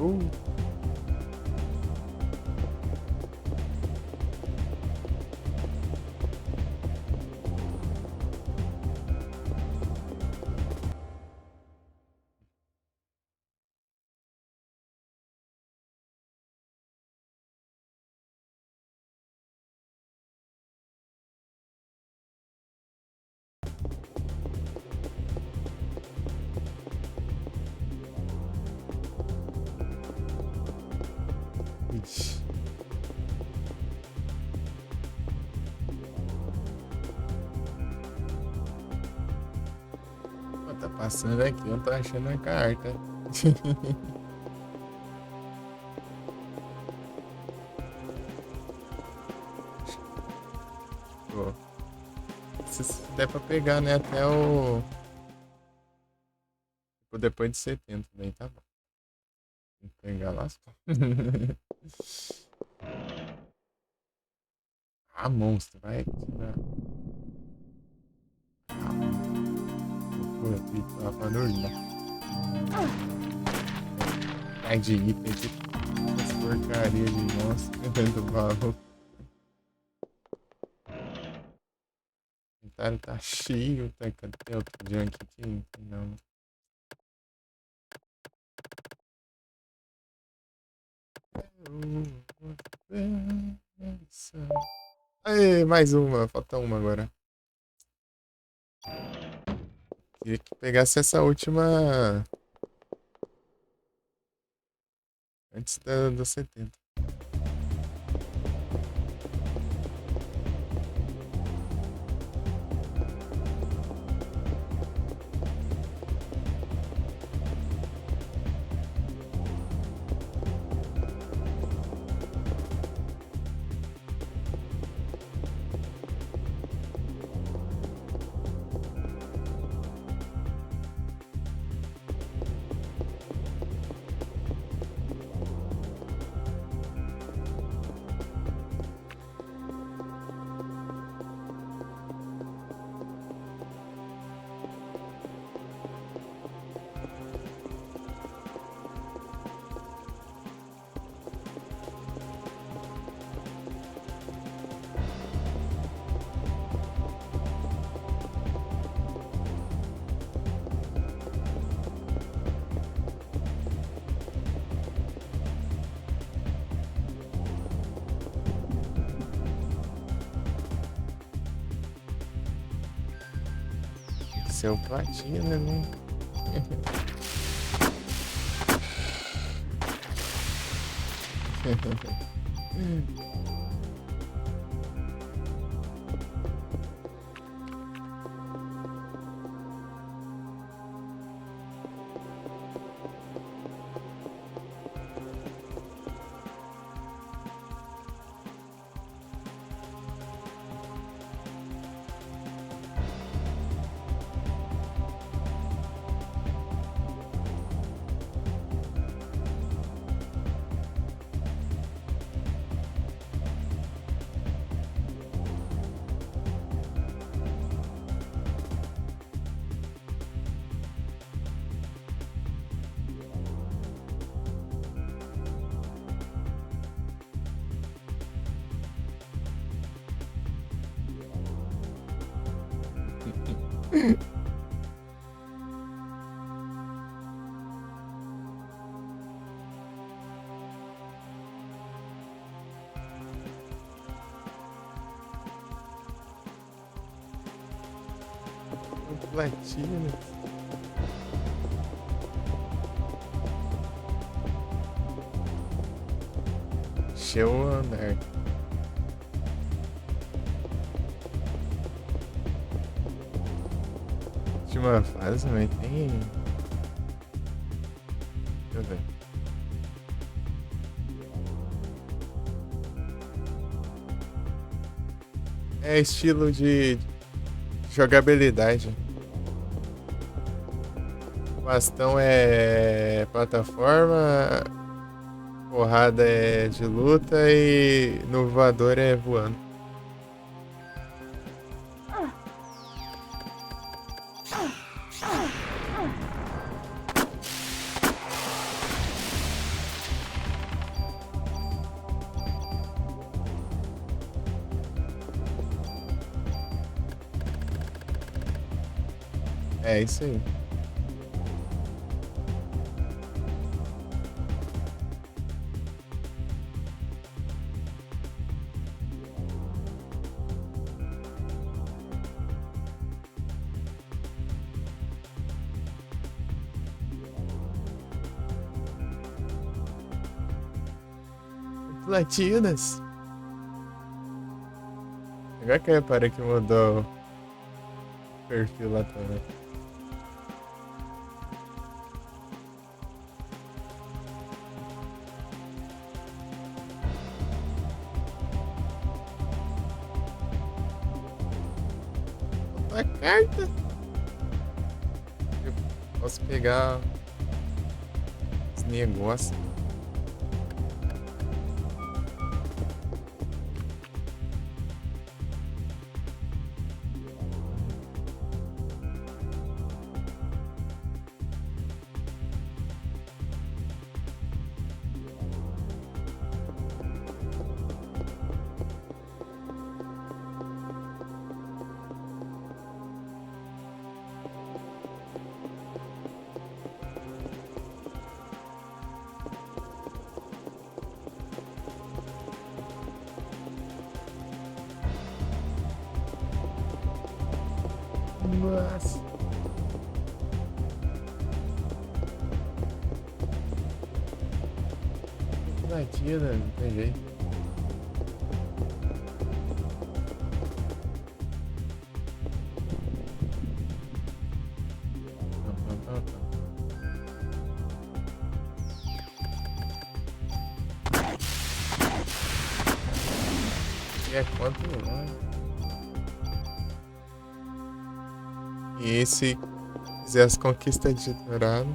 Uh. Ixi. Pô, tá passando aqui, eu tô achando a carta. Pô, se der pra pegar, né, até o... Tipo, depois de 70, daí tá bom. Tem que pegar lá só. Ah, monstro, vai atirar. Pô, eu tava pra dormir. Ai, de item aqui. Essa porcaria de monstro dentro do baú. O inventário tá cheio. Tá, cadê outro junk aqui? Não. Aê, mais uma. Falta uma agora. Queria que pegasse essa última antes dos 70. Seu platina, né? Platina. Show andar. Última fase, mas tem. Deixa eu ver. É estilo de jogabilidade. Bastão é plataforma, porrada é de luta e no voador é voando. É isso aí. Platinas. Agora que eu reparei que mudou o perfil lá também. A carta. Eu posso pegar os negócios. Nossa. Platina, não tem jeito. E é quanto vai? E se quiser as conquistas de dourado,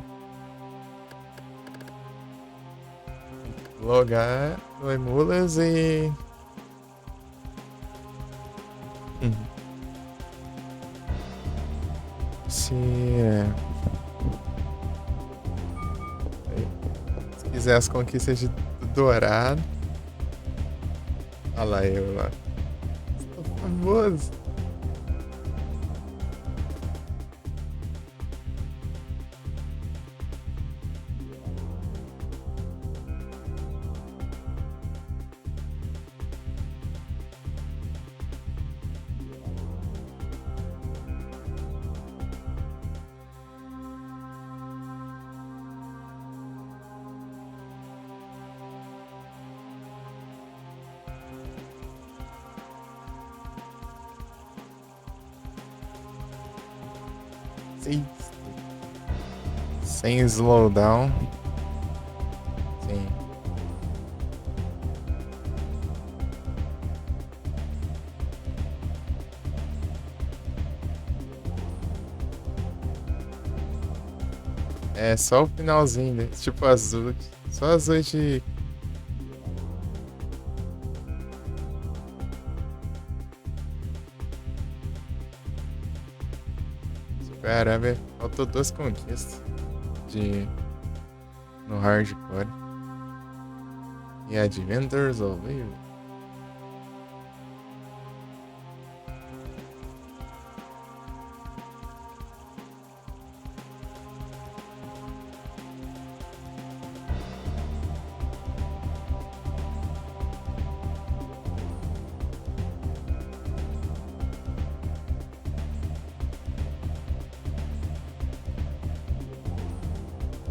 logar no Emulas e. Se quiser as conquistas de dourado. Olha lá eu lá. Estou famoso. Sem slowdown. Sim. É só o finalzinho, né? Tipo azul. Só azul de. Caramba, faltou 2 conquistas no hardcore. E Adventures of Evil.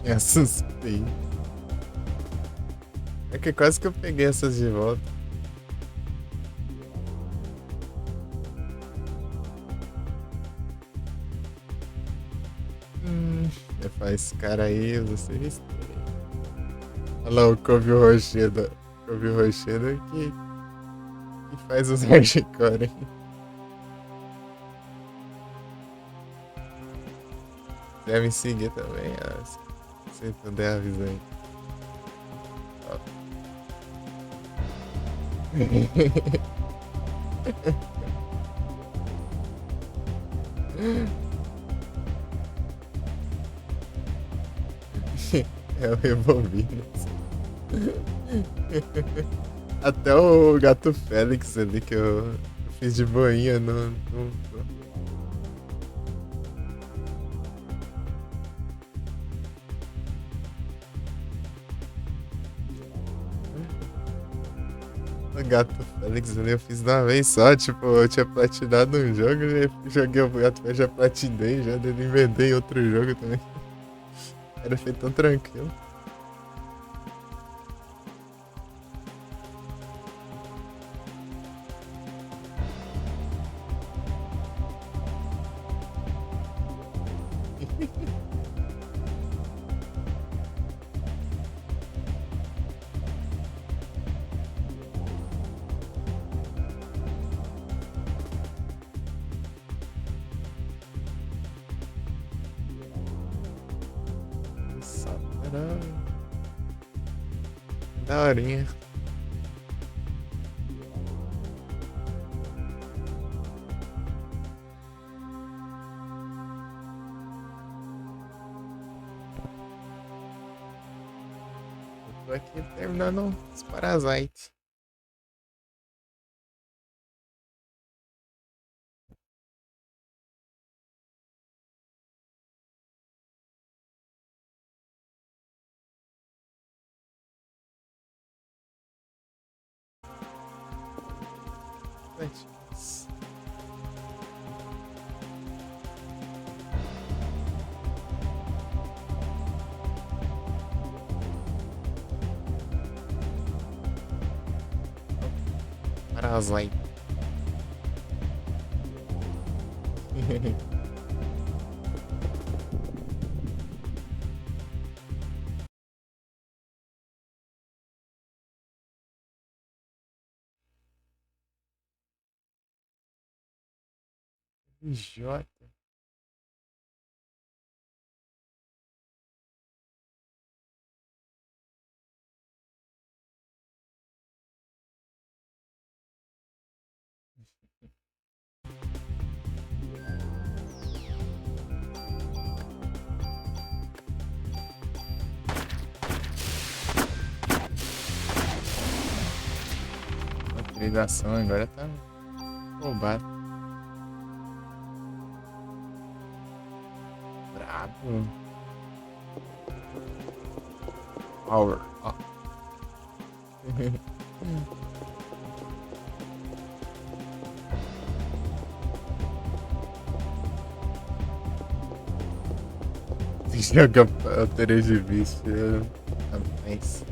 Me assustei. É que quase que eu peguei essas de volta. Faz cara aí, vocês. Olha lá o Kobe Rochedo. Kobe Rochedo que faz os hardcore, hein? Quer me seguir também? Se puder avisar aí. É o Revolvinas. Até o Gato Félix ali que eu fiz de boinha no. O Gato Félix ali eu fiz de uma vez só, tipo, eu tinha platinado um jogo, joguei o Gato Félix, já platinei, já inventei outro jogo também. Era feito tão tranquilo. Nossa, caramba. Daorinha. Eu tô aqui terminando os Parasite. Mas, Parasite. J. A utilização agora tá roubada. Brabo. Power. Ó. Joga Altered Beast. Rapaz.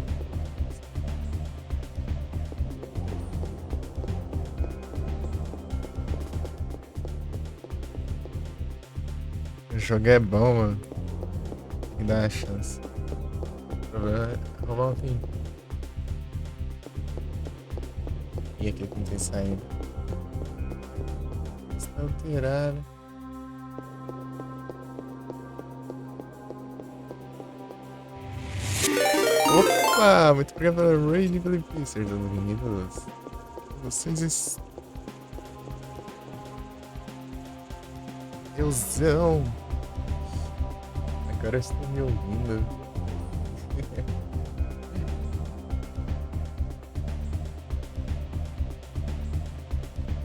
O jogo é bom, mano. Tem que dar uma chance. O problema é roubar um tempo. E aqui que não tem saída. Está alterado. Opa! Muito obrigado pela raid e pelo Pixar, dando bem-vindos. Vocês. Deusão! Agora estou me ouvindo.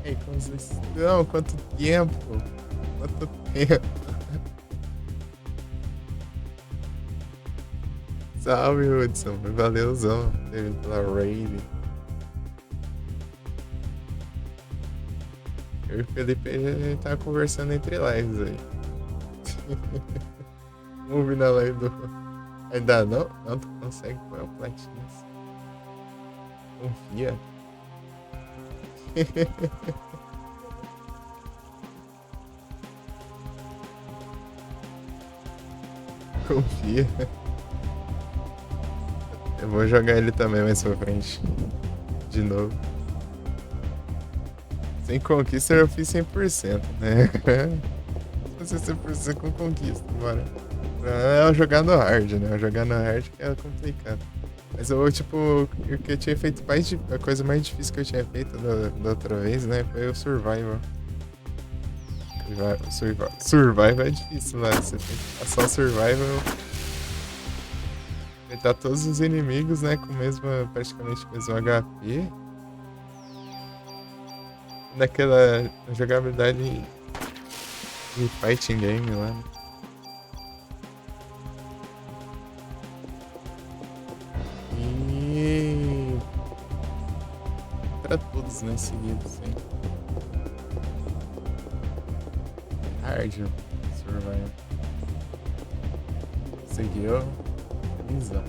Ei, como vocês estão? Quanto tempo? Quanto tempo? Salve, Hudson. Valeuzão pela raid. Eu e o Felipe a gente tava conversando entre lives aí. Vamos vir na live do. Ainda não? Não, tu consegue pôr o platina. Confia. Confia. Eu vou jogar ele também mais pra frente. De novo. Sem conquista eu fiz 100%, né? Fazer 100% com conquista, bora. É jogar no hard, né? Jogar no hard que é complicado. Mas eu, tipo, o que eu tinha feito mais. A coisa mais difícil que eu tinha feito da outra vez, né? Foi o Survival. Survival é difícil lá. Você tem que passar o Survival. Enfrentar todos os inimigos, né? Com praticamente o mesmo HP. Naquela jogabilidade de fighting game lá, né? pra todos, né? Seguidos, hein? Hard Survival. Seguiu. Visão.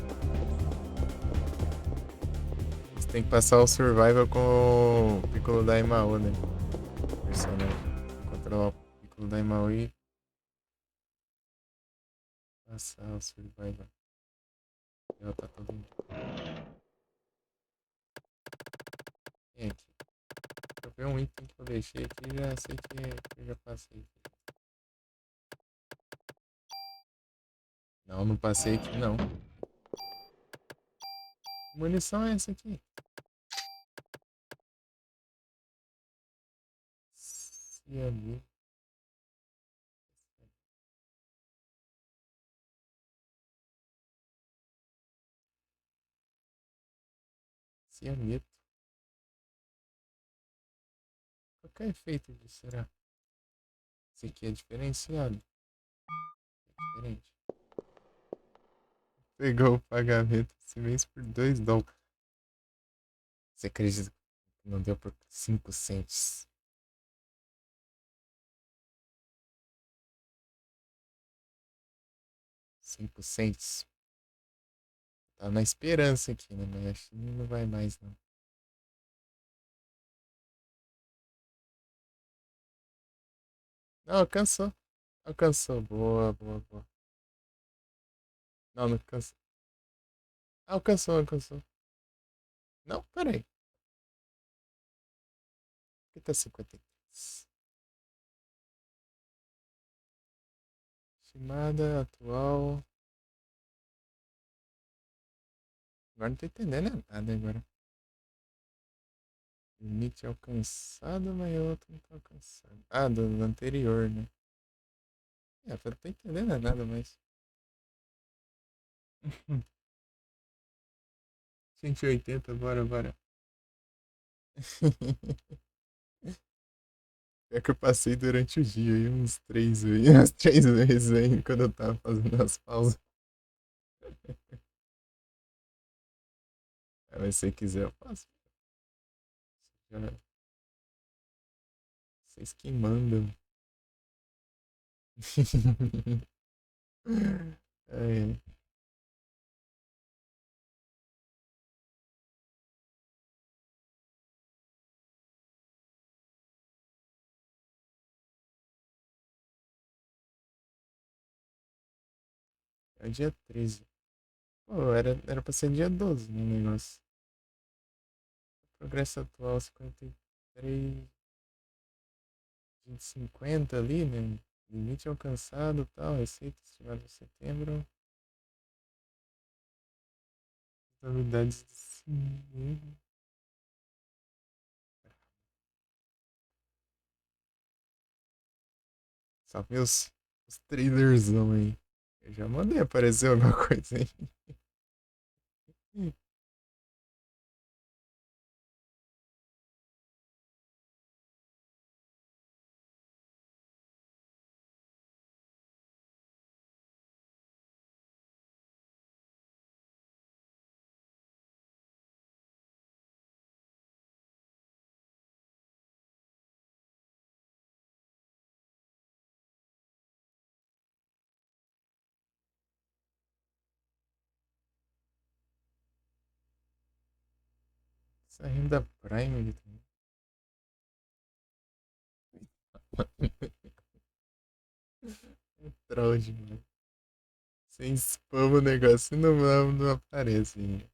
Você tem que passar o Survival com o Piccolo Daimao, né? Personagem. Controlar o Piccolo Daimao e passar o Survival. Já tá todo mundo. Quem é aqui? Eu vi um item que eu deixei aqui e já sei que eu já passei. Não, não passei aqui não. Que munição é essa aqui? Cianeto. Cianeto. Qual que é o efeito disso, será? Esse aqui é diferenciado. É diferente. Pegou o pagamento esse mês por $2. Você acredita que não deu por 5 cents? 5 cents. Tá na esperança aqui, né? Mas acho que não vai mais, não. Não, alcançou. Alcançou. Boa, boa, boa. Não, não alcançou. Alcançou, alcançou. Não, peraí. Por que tá 53? Estimada atual. Agora não tô entendendo nada agora. Limite alcançado, mas outro não tá alcançado. Ah, do anterior, né? É, eu não tô entendendo nada mais. 180, bora, bora. É que eu passei durante o dia aí uns 3 vezes, umas 3 vezes aí quando eu tava fazendo as pausas. Mas se você quiser, eu faço. Já- Vocês que mandam. É, é o dia 13. Pô, era pra ser dia 12 no negócio. Progresso atual 53, 50 ali, né? Limite alcançado, tal, receita estimada em setembro. Novidades de cinema. Só vi os trailerzão aí. Eu já mandei aparecer alguma coisa aí. Saindo da Prime ali também. É troll demais. Sem spam o negócio não aparece. Hein?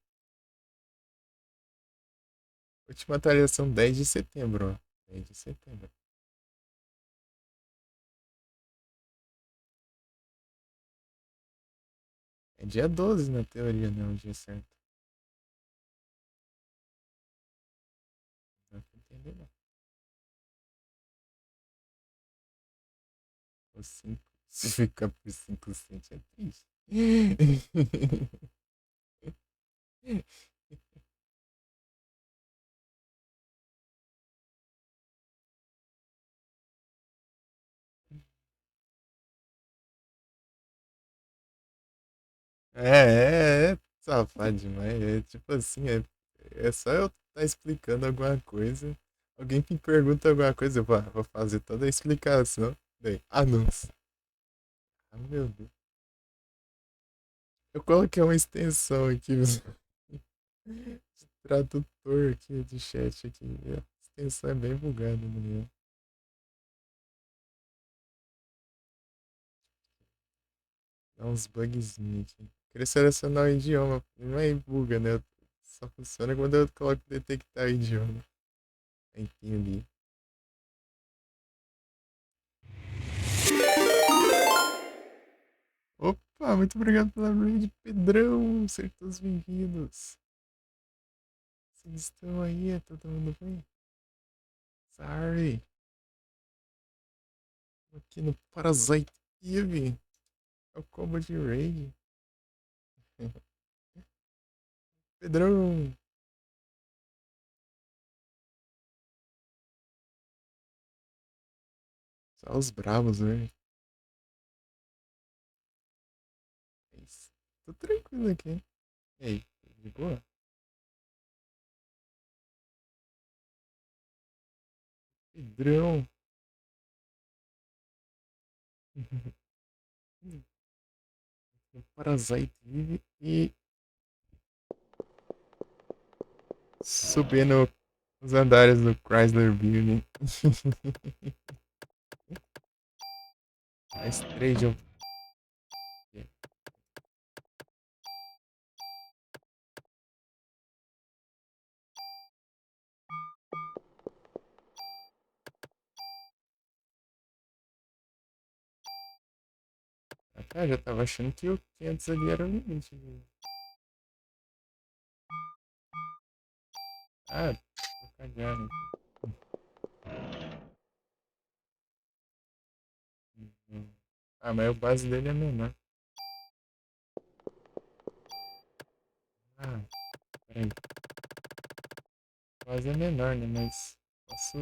Última atualização 10 de setembro, ó. 10 de setembro. É dia 12 na teoria, né? O dia certo. Não dá pra entender, não. O 5. Se ficar por 5 cents é triste. É safado demais. É tipo assim, é só eu tá explicando alguma coisa. Alguém me pergunta alguma coisa, eu vou fazer toda a explicação. Daí, anúncio. Ah, meu Deus. Eu coloquei uma extensão aqui, de tradutor aqui, de chat aqui. A extensão é bem bugada, né? Dá uns bugzinhos aqui. Queria selecionar o idioma. Não é buga, né? Só funciona quando eu coloco detectar o idioma. Entendi. Opa, muito obrigado pela raid, Pedrão. Sejam todos bem-vindos. Vocês estão aí? É todo mundo bem? Sorry. Aqui no Parasite Eve. É o combo de raid. Pedrão. Só os bravos, velho. É isso. Tô tranquilo aqui. E aí, de boa? Pedrão. No Parasite Eve e subindo os andares do Chrysler Building. Mais 3 de Ah, já tava achando que o 500 ali era o limite. Ah, tô cagando. Ah, mas o base dele é menor. Ah, peraí. O base é menor, né? Mas posso.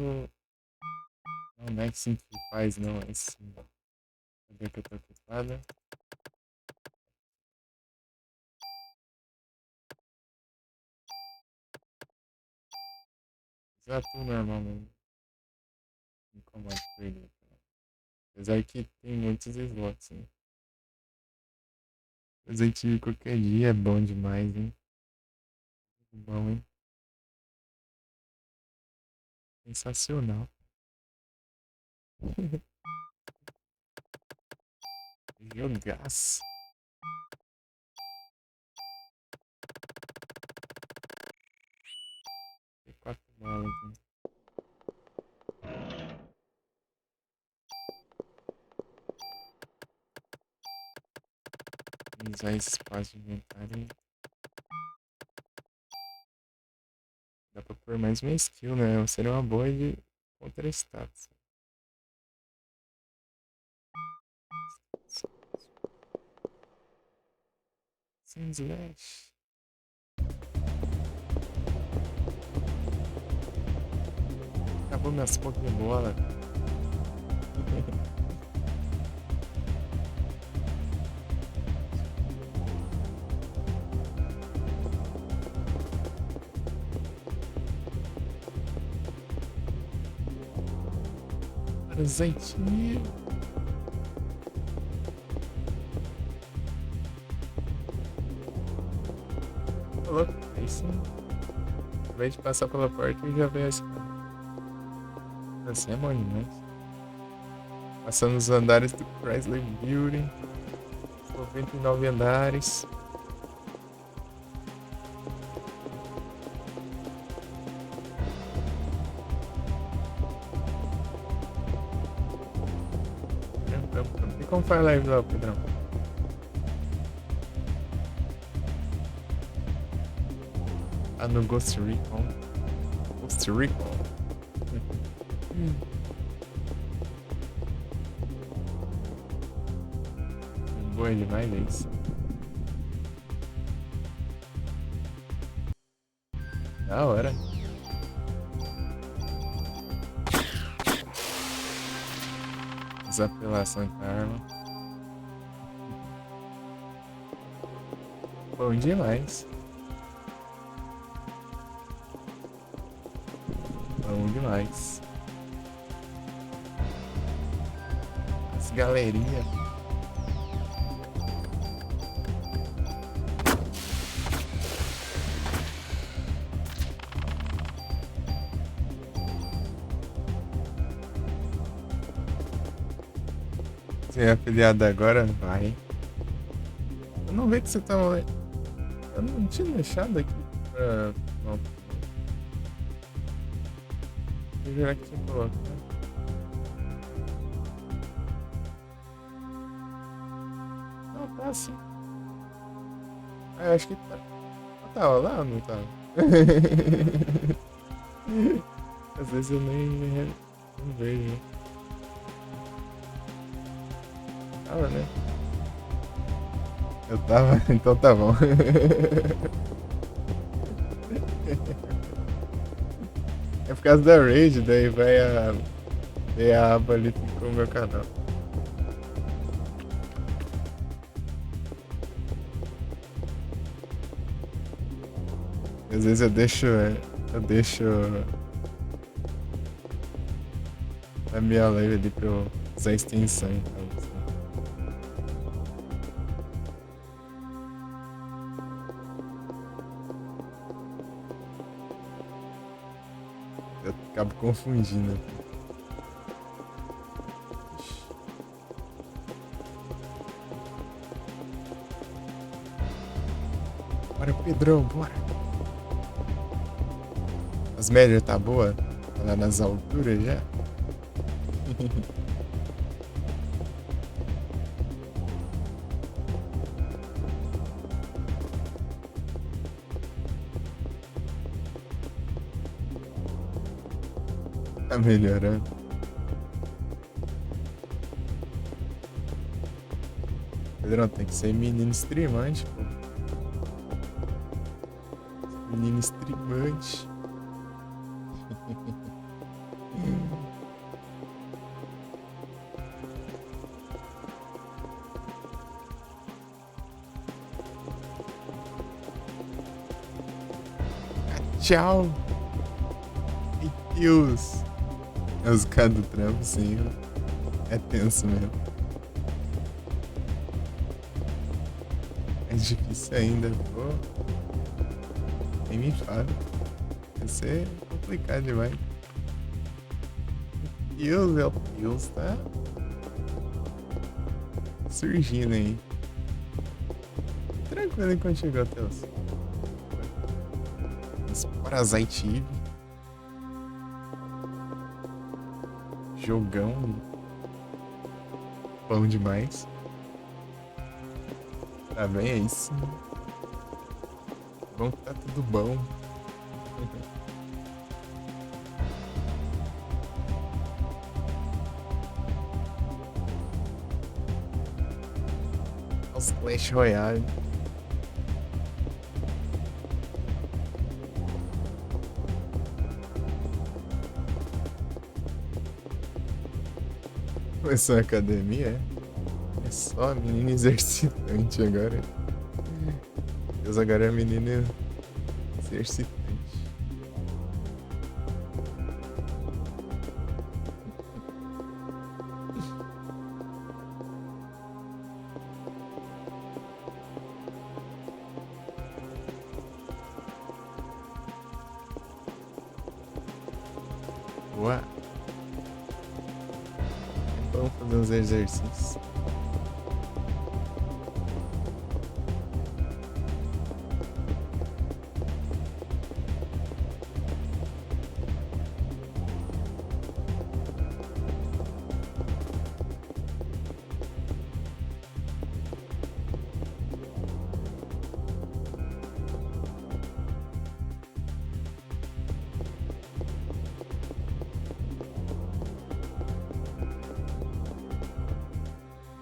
Não, não é que simplifies, não. É sim. Cadê que eu tô ocupada? Exato, normal mesmo. Não incomoda com ele. Apesar que tem muitos slots, né? Resident Evil qualquer dia é bom demais, hein? Bom, hein? Sensacional. Jogaço. Tem 4 balas aqui. Usar esse espaço de inventário. Dá pra pôr mais uma skill, né? Seria uma boa de contra status. Sem slash. Acabou minhas Pokébola. Azeitinho. Tô louco. Aí sim. Acabei de passar pela porta e já veio a escada. Assim é bom demais. Passando os andares do Chrysler Building. 99 andares. E como faz live lá, Pedrão? Ah, no Ghost Recon. Ghost Recon. Boa demais é isso. Da hora. Desapelação com a arma. Bom demais. Bom demais. As galerinha. Você é afiliado agora? Vai. Eu não vejo que você tá. Eu não tinha deixado aqui pra. Não. Eu já que tinha colocado. Não, tá assim. Ah, eu acho que tá. Eu tava lá ou não tava? Às vezes eu nem não vejo, né? Tava, né? Eu tava, então tá bom. É por causa da raid, daí vai a aba ali com o meu canal. Às vezes eu deixo a minha live ali pra eu usar a extensão, então. Eu acabo confundindo. Bora, Pedrão, bora. As médias tá boa? Tá lá nas alturas já? Tá melhorando. Pedrão, tem que ser menino streamante, pô. Menino streamante. Tchau. Meu Deus. É os caras do trampo, sim. É tenso mesmo. É difícil ainda, pô. Nem me fala. Vai ser complicado demais. Meu Deus, tá surgindo aí. Tranquilo enquanto chegou até os Parasite Eve. Jogão. Bom demais. Tá bem, é isso. Bom que tá tudo bom. Os Clash Royale. Começou a academia, é? É só menino exercitante agora. Deus, agora é menino exercitante. Boa. Vamos fazer uns exercícios.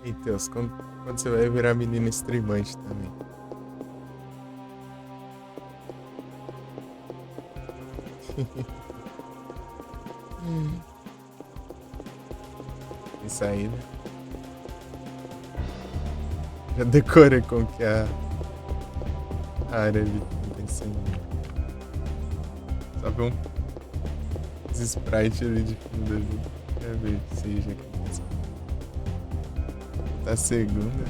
E Deus, quando você vai virar menino streamante também? Isso aí, né? Já decorei como que é a área ali que tem sendo. Só ver Esse sprite ali de fundo ali. Quer ver se já aconteceu. Tá segunda.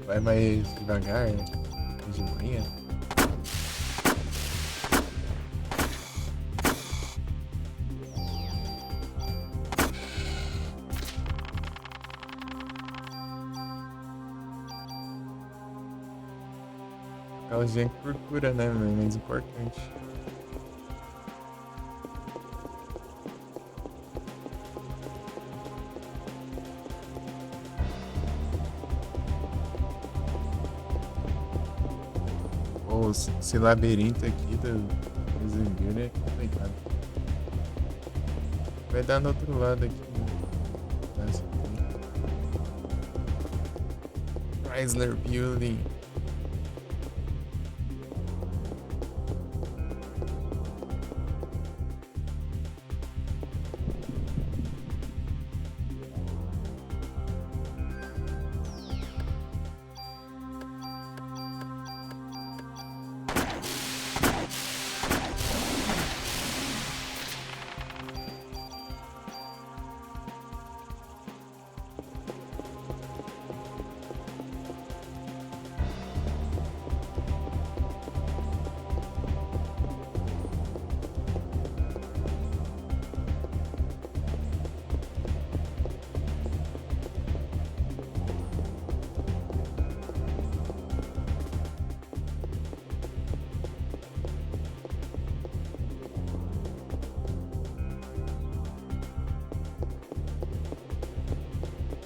Vai mais devagar, né? De manhã. Causinha que procura, né? Mais importante. Pô, esse labirinto aqui do Zangara é complicado. Vai dar no outro lado aqui, né? Nessa aqui. Chrysler Building.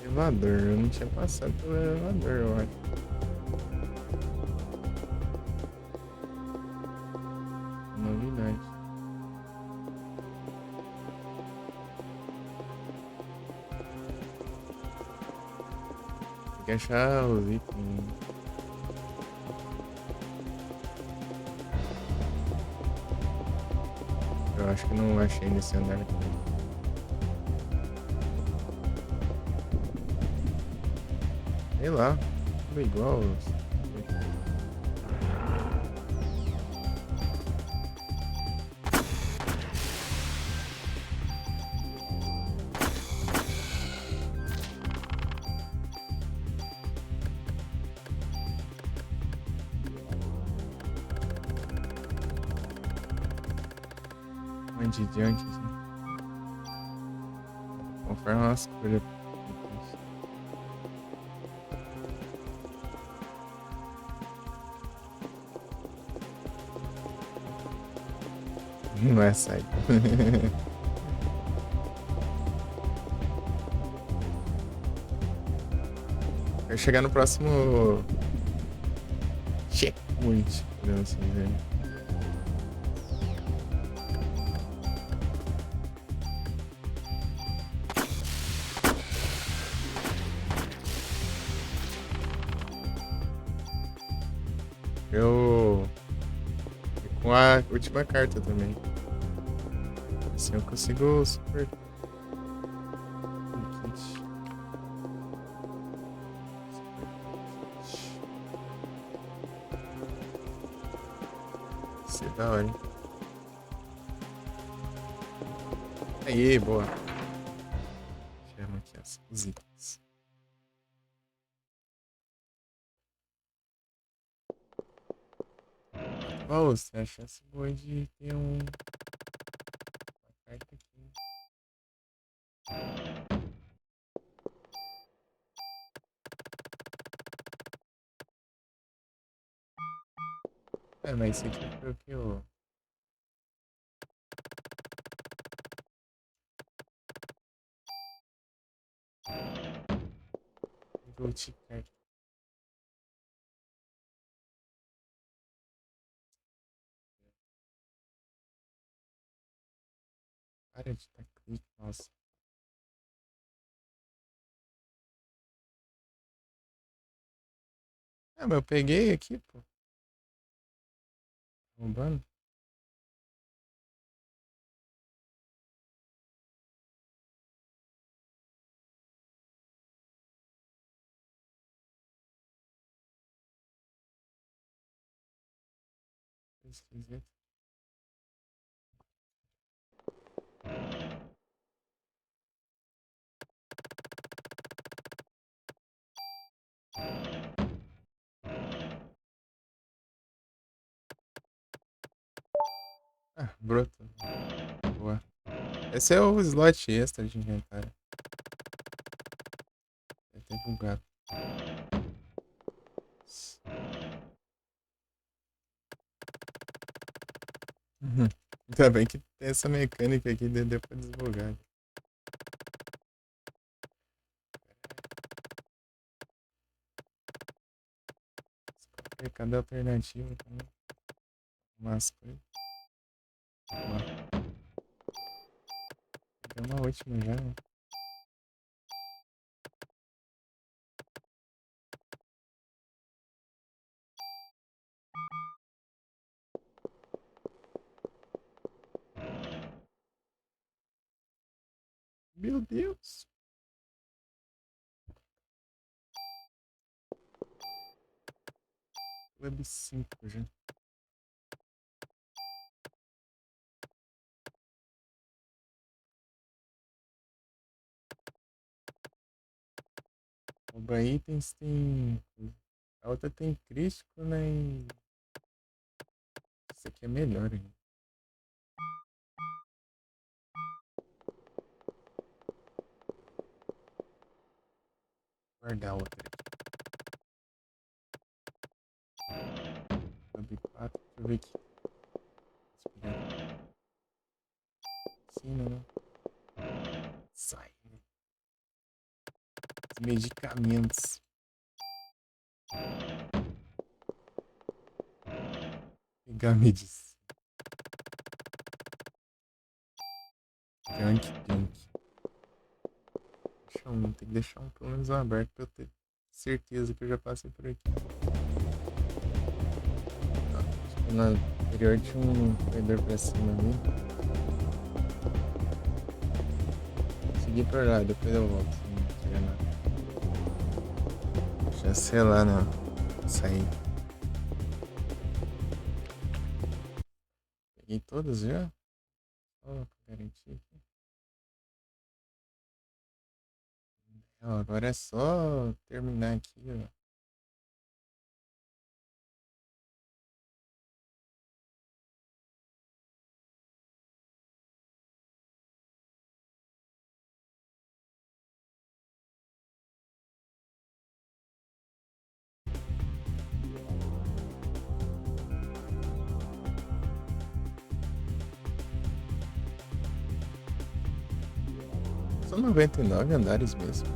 Elevador, eu não tinha passado pelo elevador, eu acho. Novidade. Tem que achar os itens. Eu acho que não achei nesse andar aqui. Sei lá, tudo igual. De diante, assim. Conforme as cores. Não é sair. Quero chegar no próximo checkpoint, podemos assim dizer. Eu. Com a última carta também. Assim eu consigo super. Isso é da hora, hein? Aí, boa. Chama aqui os itens. Qual você acha essa boa de ter uma carta aqui? É, mas esse aqui foi o que eu. Gold card. Para de dar clique, nossa. Ah, mas eu peguei aqui, pô. Roubando. Esquisito. Ah, brotou. Boa. Esse é o slot extra de inventário. É até bugado. Uhum. Ainda bem que tem essa mecânica aqui de deu pra desbugar. Cada alternativa também. Umas coisas. Tem uma última já, né? Meu Deus! Web 5 já. Rouba itens tem. A outra tem crítico, né? E isso aqui é melhor ainda. Guardar a outra aqui. Web 4, deixa eu ver aqui. Sim, não. Sai. Medicamentos. Pegar medicina. Junk. Deixa um, tem que deixar um pelo menos um aberto pra eu ter certeza que eu já passei por aqui. Tipo, na anterior tinha um corredor pra cima ali. Segui por lá, depois eu volto. Se não tiver nada. Já sei lá, né? Saí. Peguei todas já? Só pra garantir aqui. Agora é só terminar aqui, ó. São 99 andares mesmo.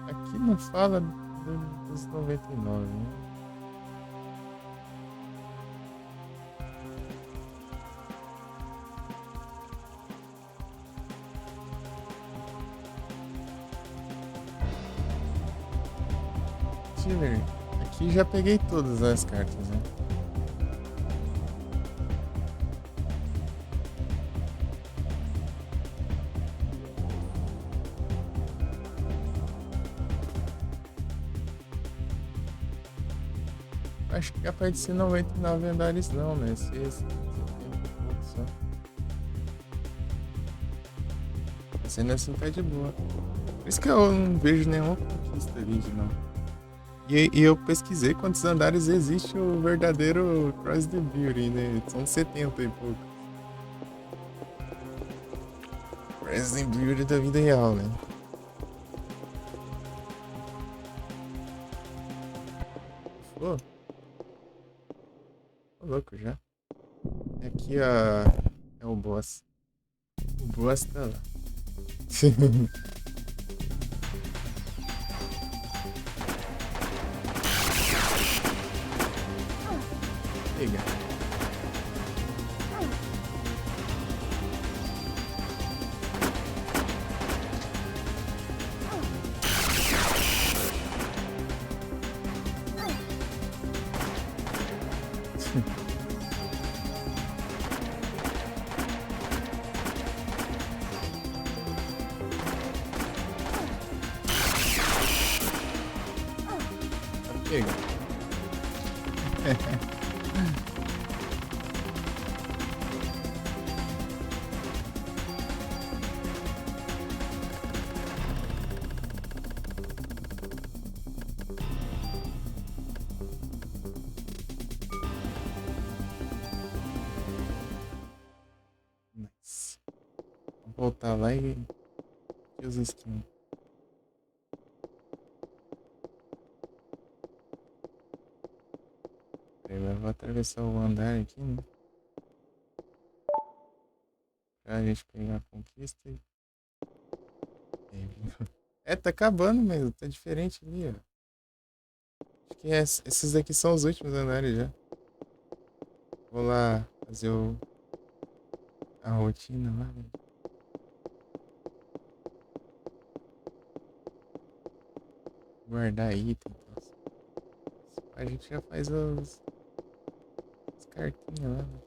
Aqui não fala dos 99, né? Tiller, aqui já peguei todas as cartas, né? Acho que é capaz de ser 99 andares não, né? Esse tem um pouco só. Sendo assim tá de boa. Por isso que eu não vejo nenhuma conquista ali de não. E eu pesquisei quantos andares existe o verdadeiro Cross the Beauty, né? São 70 e pouco. Cross the Beauty da vida real, né? Pô. Tô louco já. Aqui é o boss. O boss tá lá. Pega. Pega. Nice. Vou voltar lá e os skins. Eu vou atravessar o andar aqui, né? Pra gente pegar a conquista e... É, tá acabando mesmo, tá diferente ali, ó. Acho que esses daqui são os últimos andares já. Vou lá fazer a rotina lá, né? Guardar item. Nossa. A gente já faz as cartinhas lá, né?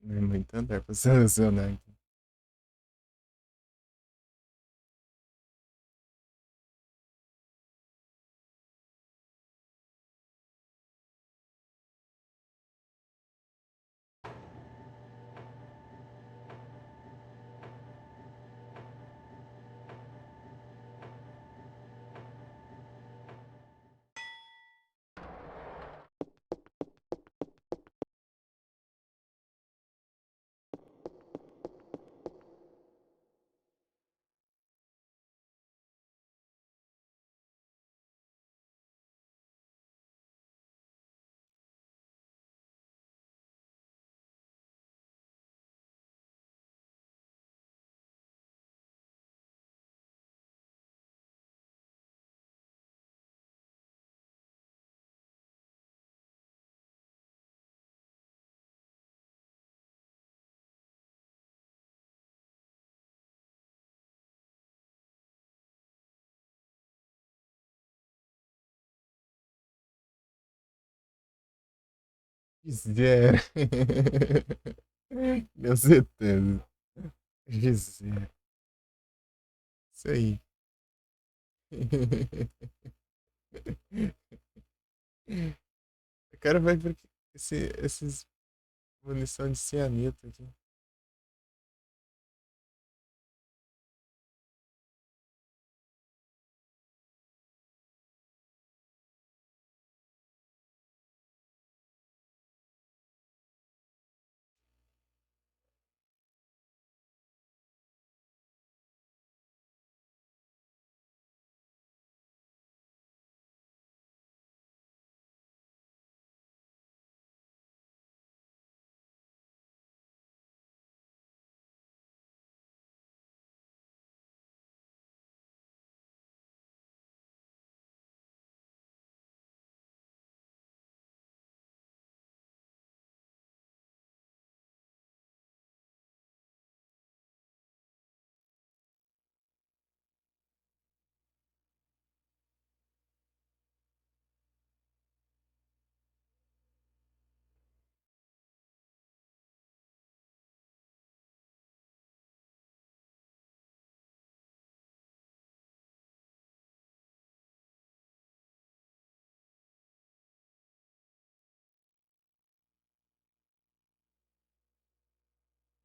Não é muito andar pra selecionar aqui. Zero. Com certeza. Zero. Isso aí. O cara vai por esses munição de cianeto aqui.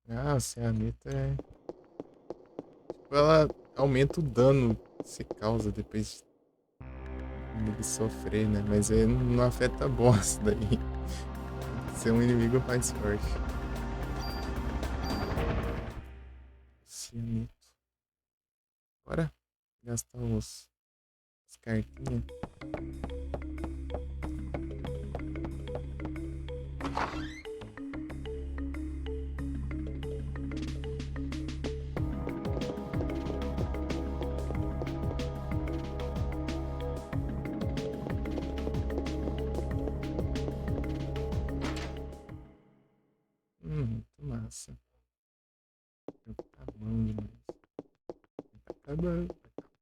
Ah, a cianeto é. Tipo, ela aumenta o dano que se causa depois de sofrer, né? Mas aí não afeta a boss daí. Tem que ser um inimigo mais forte. Cianeto. Bora gastar as cartinhas. Muito massa. Tá bom demais. Tá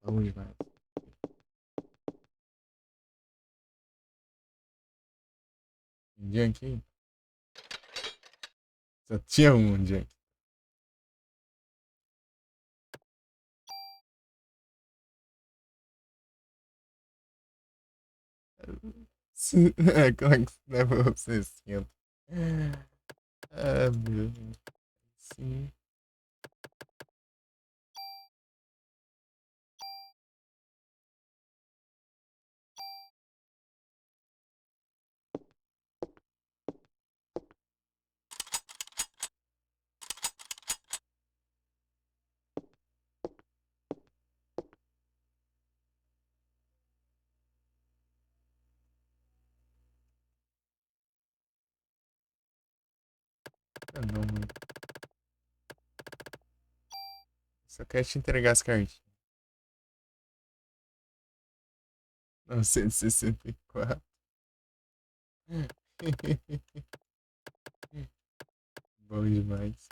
bom demais. Junk aí? Só tinha um Junk. É, como é que leva você 60? Ah, meu Deus. Sim. Ah, não, mano. Só quero te entregar as cartinhas. 964. Bom demais.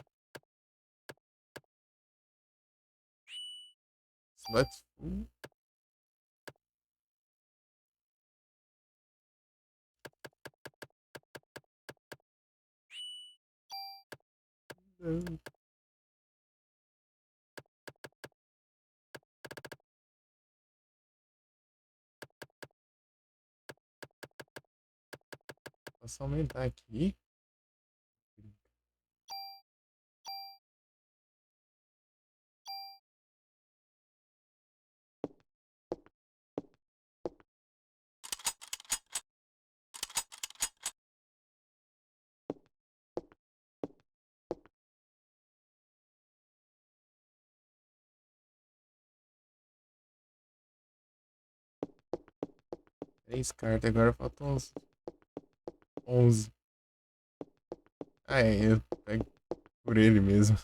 Slot full. Não. Posso aumentar aqui? 3 cartas, agora faltam uns 11. Ah, é, eu pego por ele mesmo.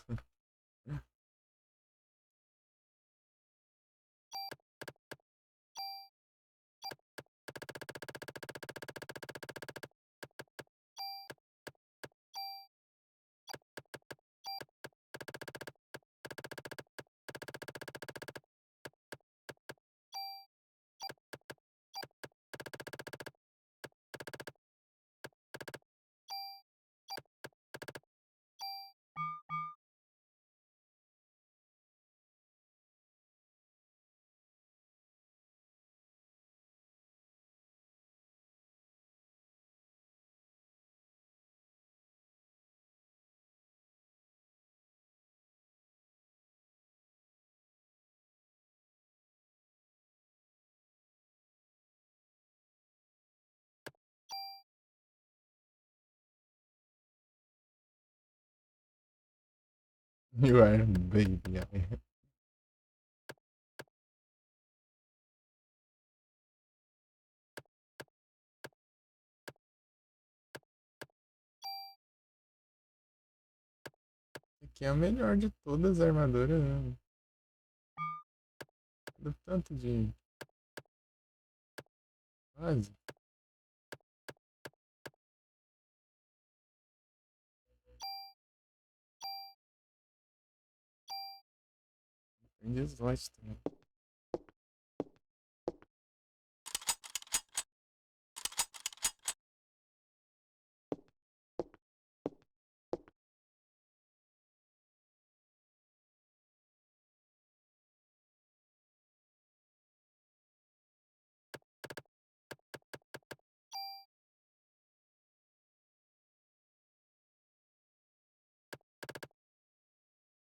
You are baby. Aqui é a melhor de todas as armaduras, né? Do tanto de quase. Tem de slot também.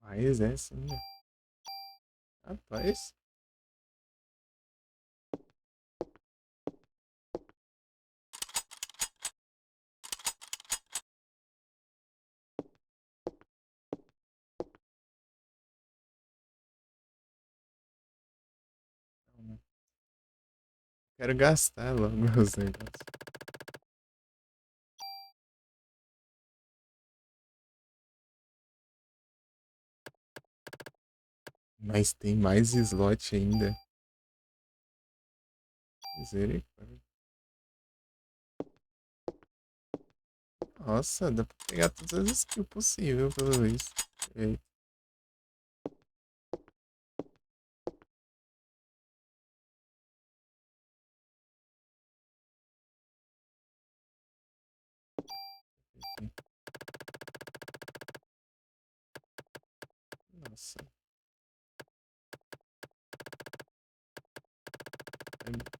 Mas é sim. Rapaz. Quero gastar logo os negócios. Mas tem mais slot ainda. Misericórdia. Nossa, dá pra pegar todas as skills possíveis, pelo visto. Eita. Nossa,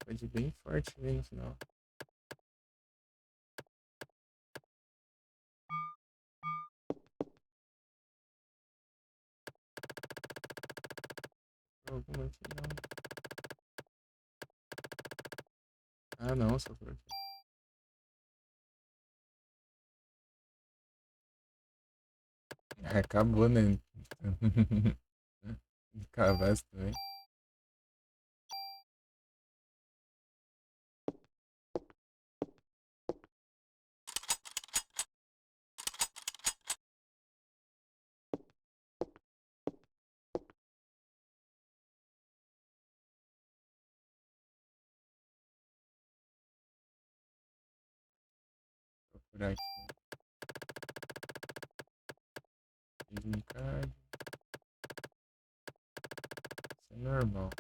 pode ir bem forte mesmo no final. Alguma aqui não. Ah, não, só por aqui. Acabou, né? Cavaço também. Procurar aqui. Trading card. Isso é normal.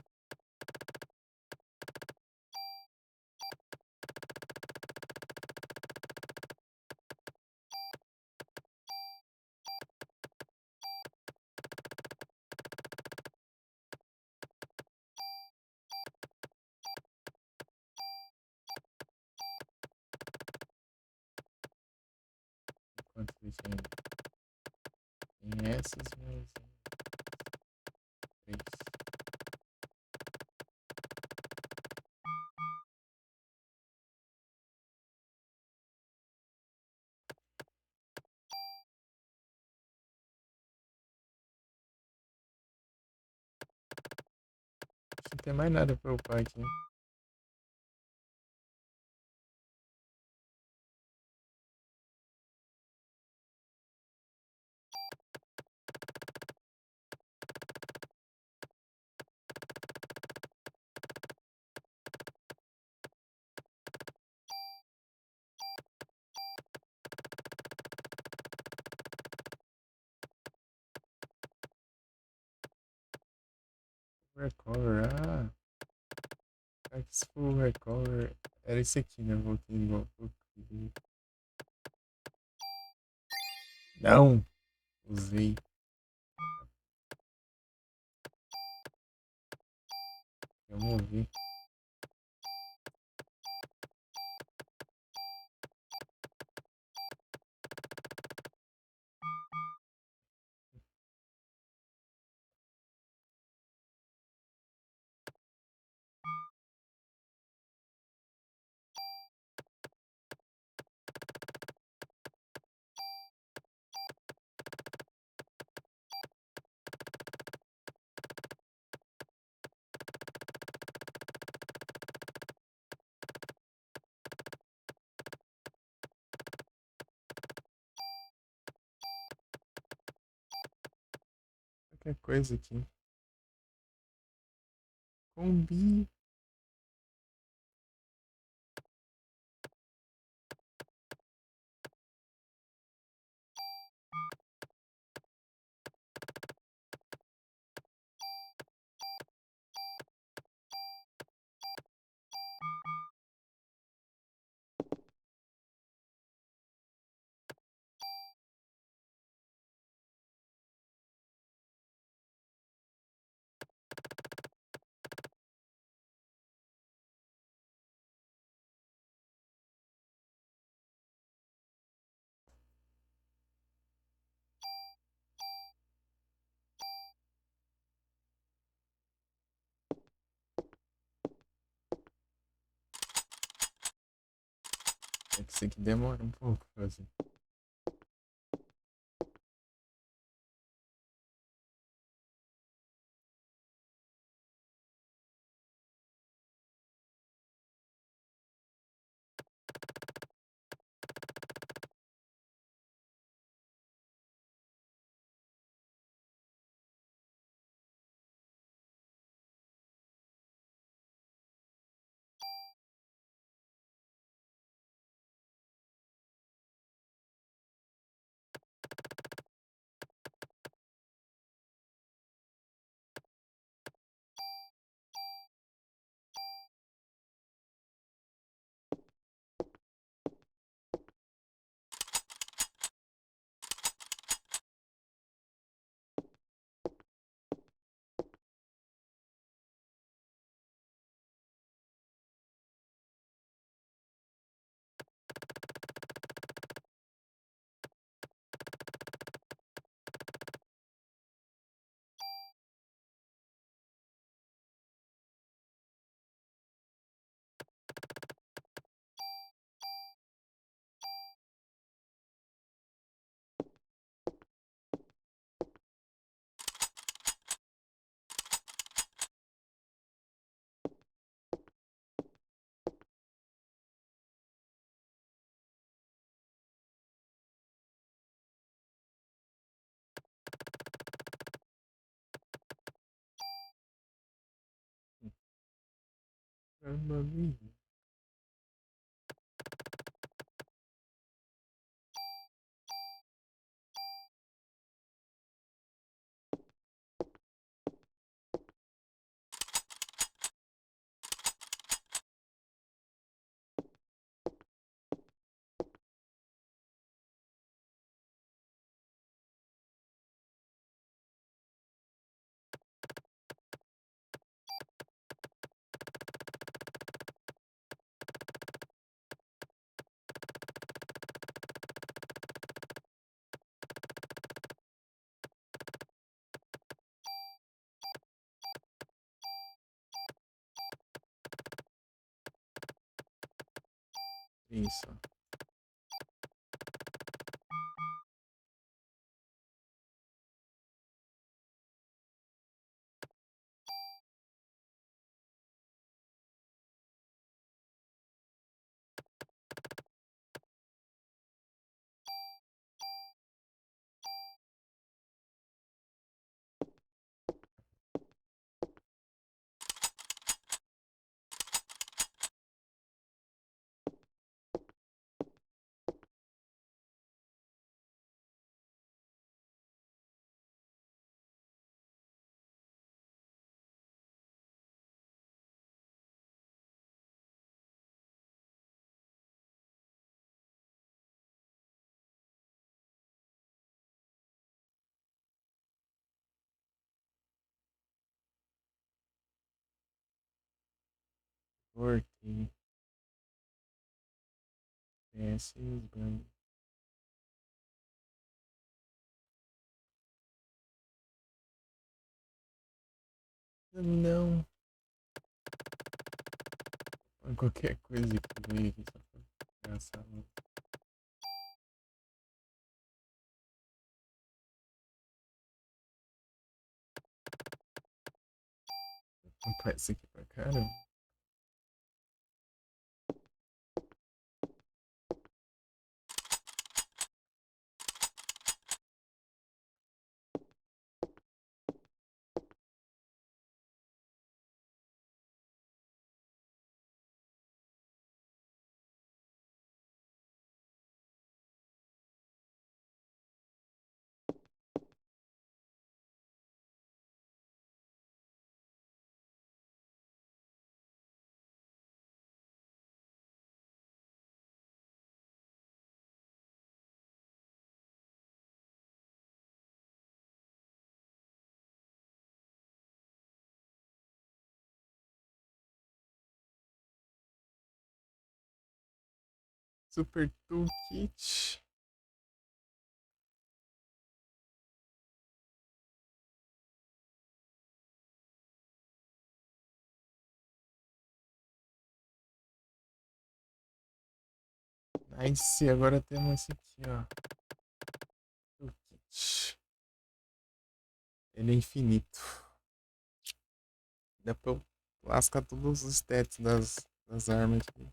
Quanto isso ainda? Tem essas, mas. Três. Não tem mais nada pra upar aqui. Recover, ah. Axe full recover. Era esse aqui, né? Voltei igual. Não! Usei. Vamos ver. Qualquer coisa aqui. Combi. É que isso aqui demora um pouco pra fazer. Mamma mia. Isso. Cortei. Desce os banhos. Não. Qualquer coisa que veio aqui só pra engraçado. Comprar isso aqui pra caramba. Super Toolkit. Nice, agora temos esse aqui, ó. Toolkit. Ele é infinito. Dá pra eu lascar todos os stats das armas aqui.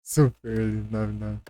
Super 99.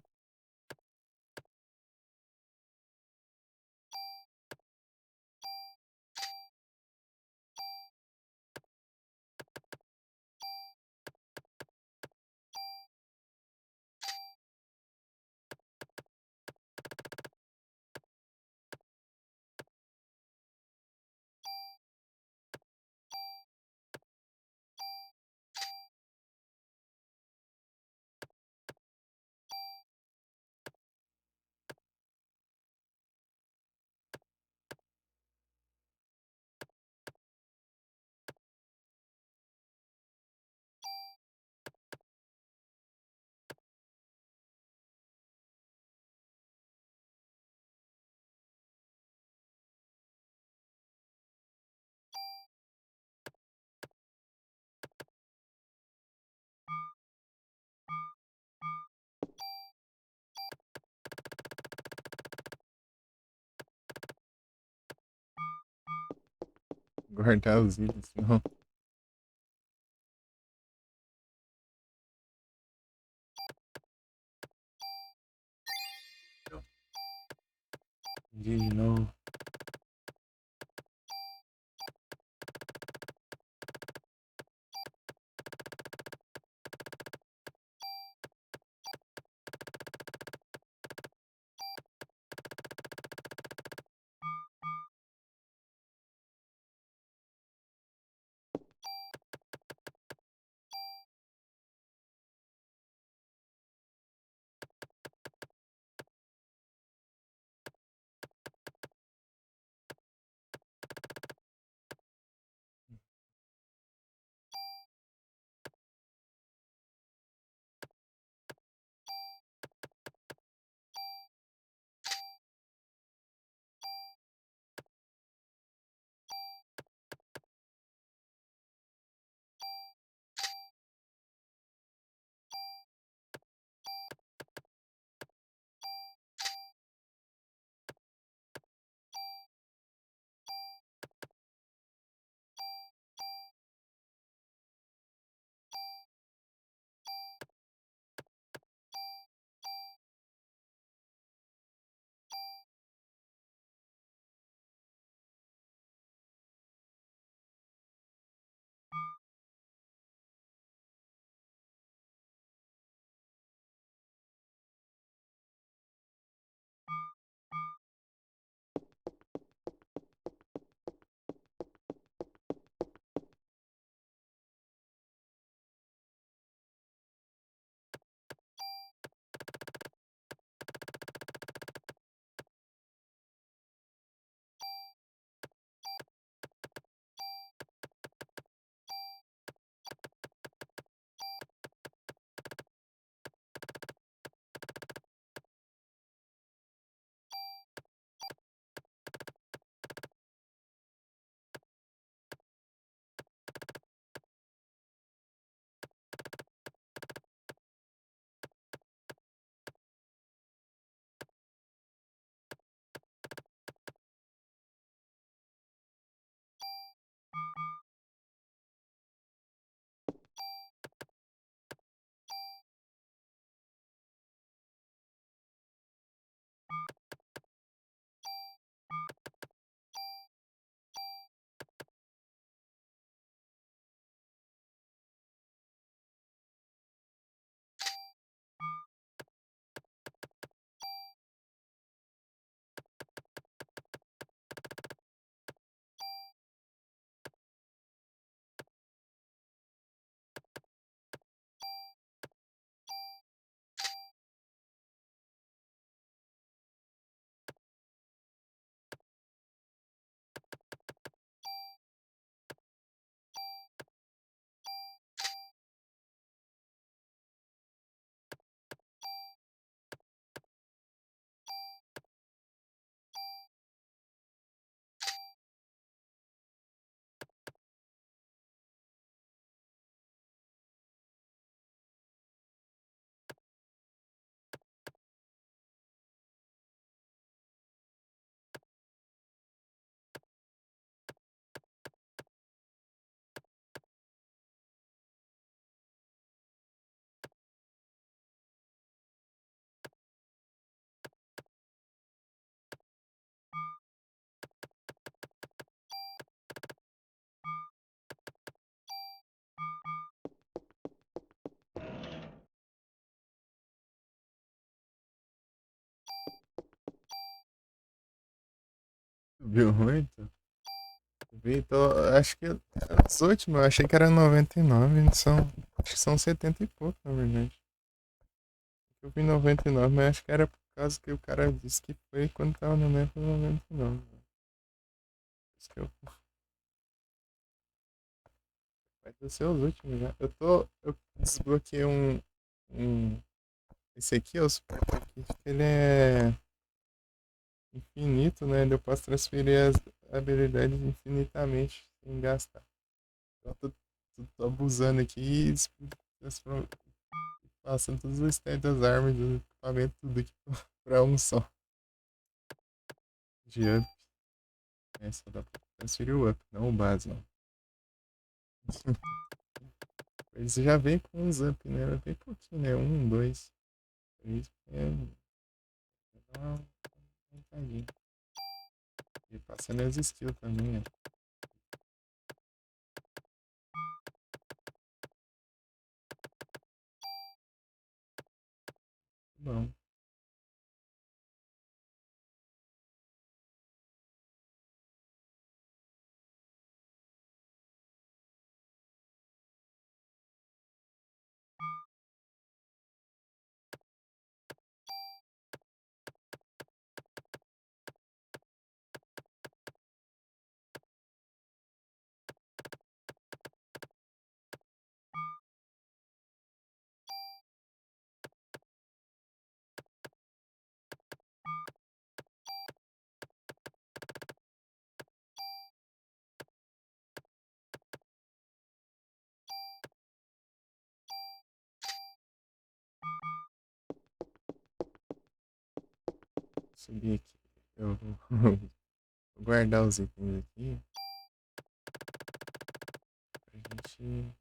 Guardar os itens, não. De novo. Viu muito? Vitor, acho que as últimas, eu achei que era 99, acho que são 70 e pouco, na verdade. Eu vi 99, mas acho que era por causa que o cara disse que foi quando tava no Metro 99. Isso que eu, vai ser os últimos já. Eu desbloqueei um, esse aqui é o Super Kit, que ele é infinito, né? Eu posso transferir as habilidades infinitamente sem gastar. Eu tô abusando aqui e passa todos os stats das armas, do equipamento, tudo aqui pra um só. De up. É, só dá pra transferir o up, não o base, não. Ele já vem com uns up, né? Bem pouquinho, né? Um, dois, três. É. Dá uma aumentadinha. E passando as skills também, né? Bom. Subir aqui. Eu vou guardar os itens aqui pra gente.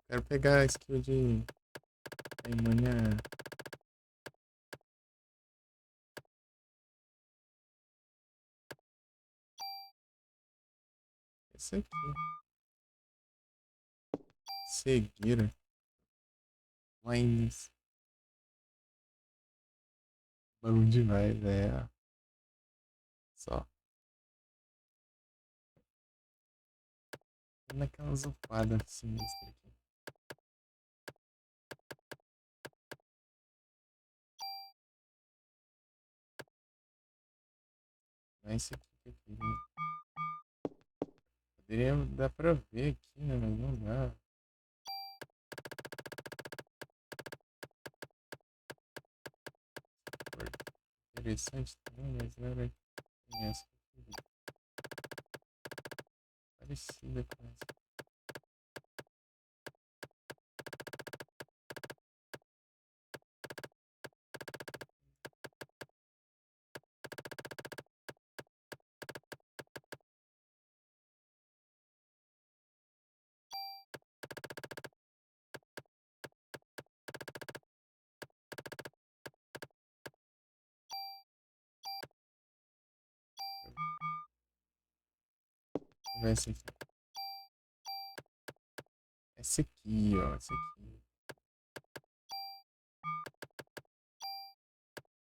Quero pegar a skill de Aimania. Esse aqui. Seguir. Lines. Bom demais, é. Só. Naquela zupada sinistra aqui. Não é esse aqui que eu queria. Poderia dar pra ver aqui, né? Mas não dá. Interessante também, mas não era essa que eu queria. Parecida com essa. Deixa eu ver essa aqui. Essa aqui, ó. Essa aqui.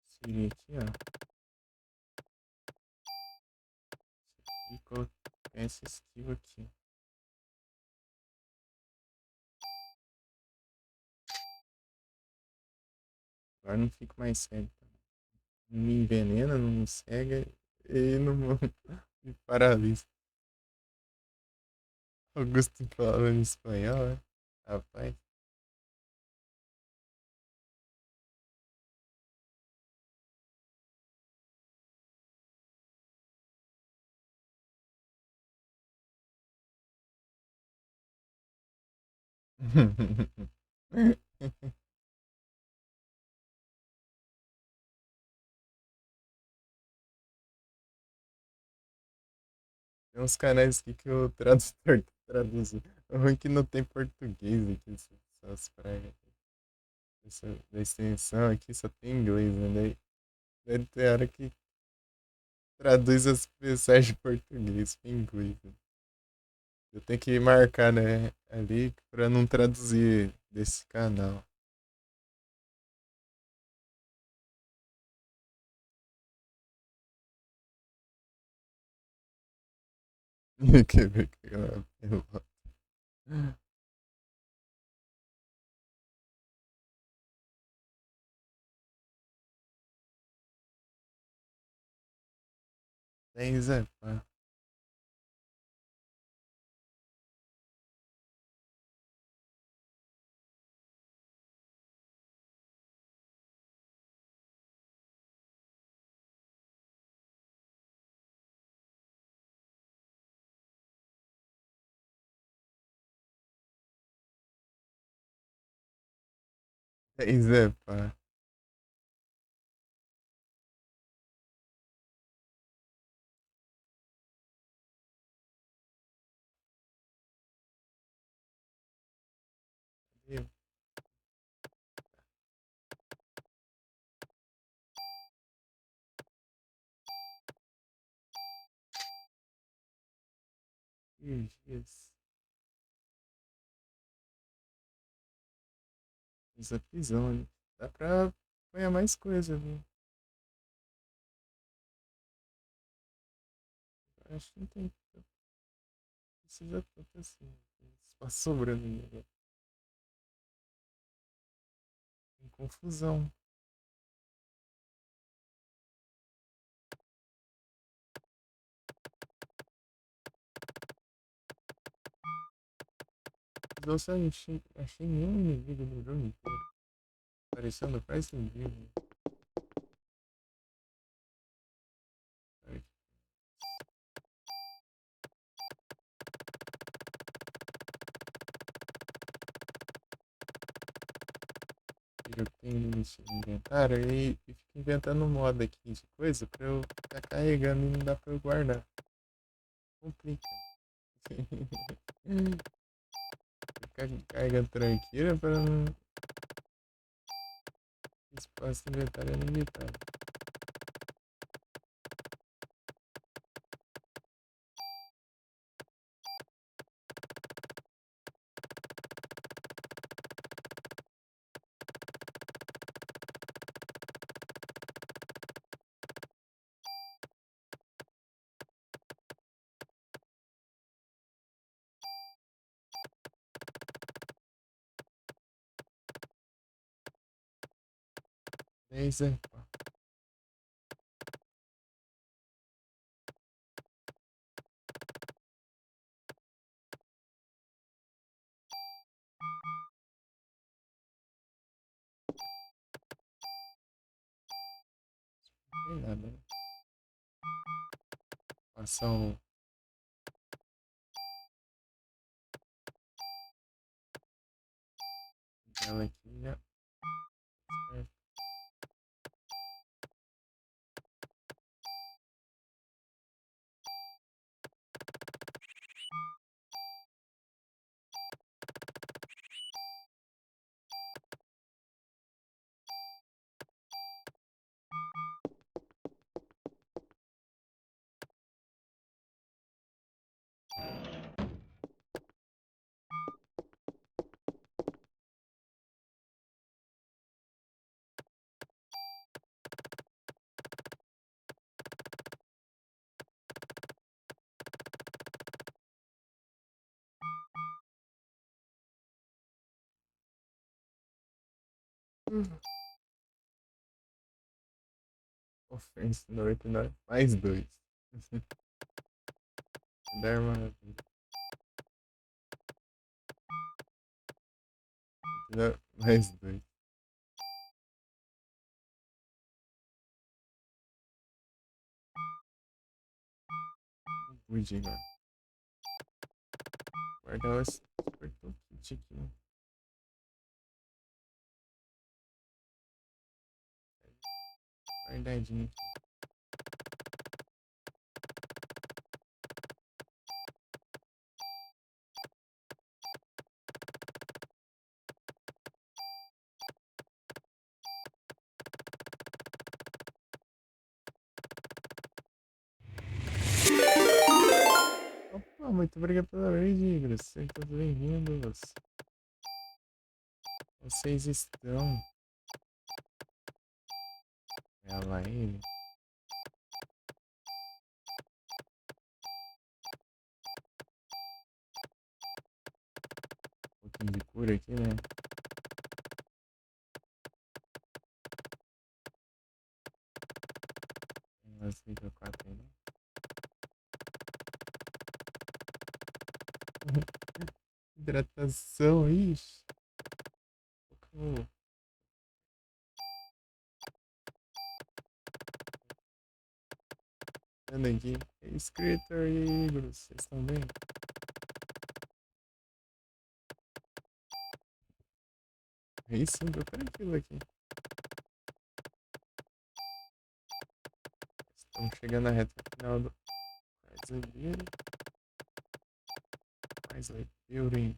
Seria aqui, ó. E colocar essa skill aqui. Agora não fico mais cego. Não me envenena, não me cega e não me paralisa. Augusto falando em espanhol, né? Rapaz. Tem uns canais aqui que o tradutor traduz. O ruim é que não tem português aqui, essas pragas. Essa da extensão aqui só tem inglês, né? Daí tem hora que traduz as mensagens em português pra inglês. Né? Eu tenho que marcar, né, ali pra não traduzir desse canal. Quer ver que ela pelota. Tem Zé, pá. Pois é, pá. Isso. Essa prisão, né? Dá pra ganhar mais coisa, viu? Acho que não tem. Precisa tanto assim. Tem espaço sobrando ainda. Tem confusão. Nossa, eu achei nenhum inimigo no jogo inteiro. Parecendo não faz sentido. Ai, que eu tenho limite de inventário e fico inventando moda aqui de coisa pra eu ficar carregando e não dá pra eu guardar. Complica. Ficar carregando tranqueira pra não. Espaço de inventário é limitado. É isso aí, pô. Não tem nada, né? Passar ela aqui já. Ofensa 99 mais 2. Dar maravilha. Mais 2. Pude agora. Guardar esse cartão kit aqui, né? Guardadinho aqui. Opa, muito obrigado pela raid, Igor. Sejam todos bem-vindos. Vocês estão. Ela, ele. Um pouquinho de cura aqui, né? Tem umas nível 4 aí, né? Hidratação, ixi. Pouco. Vendo aqui. Escritor e Igor, vocês estão bem? Aí sim, tô tranquilo aqui. Estamos chegando à reta final do mais Building.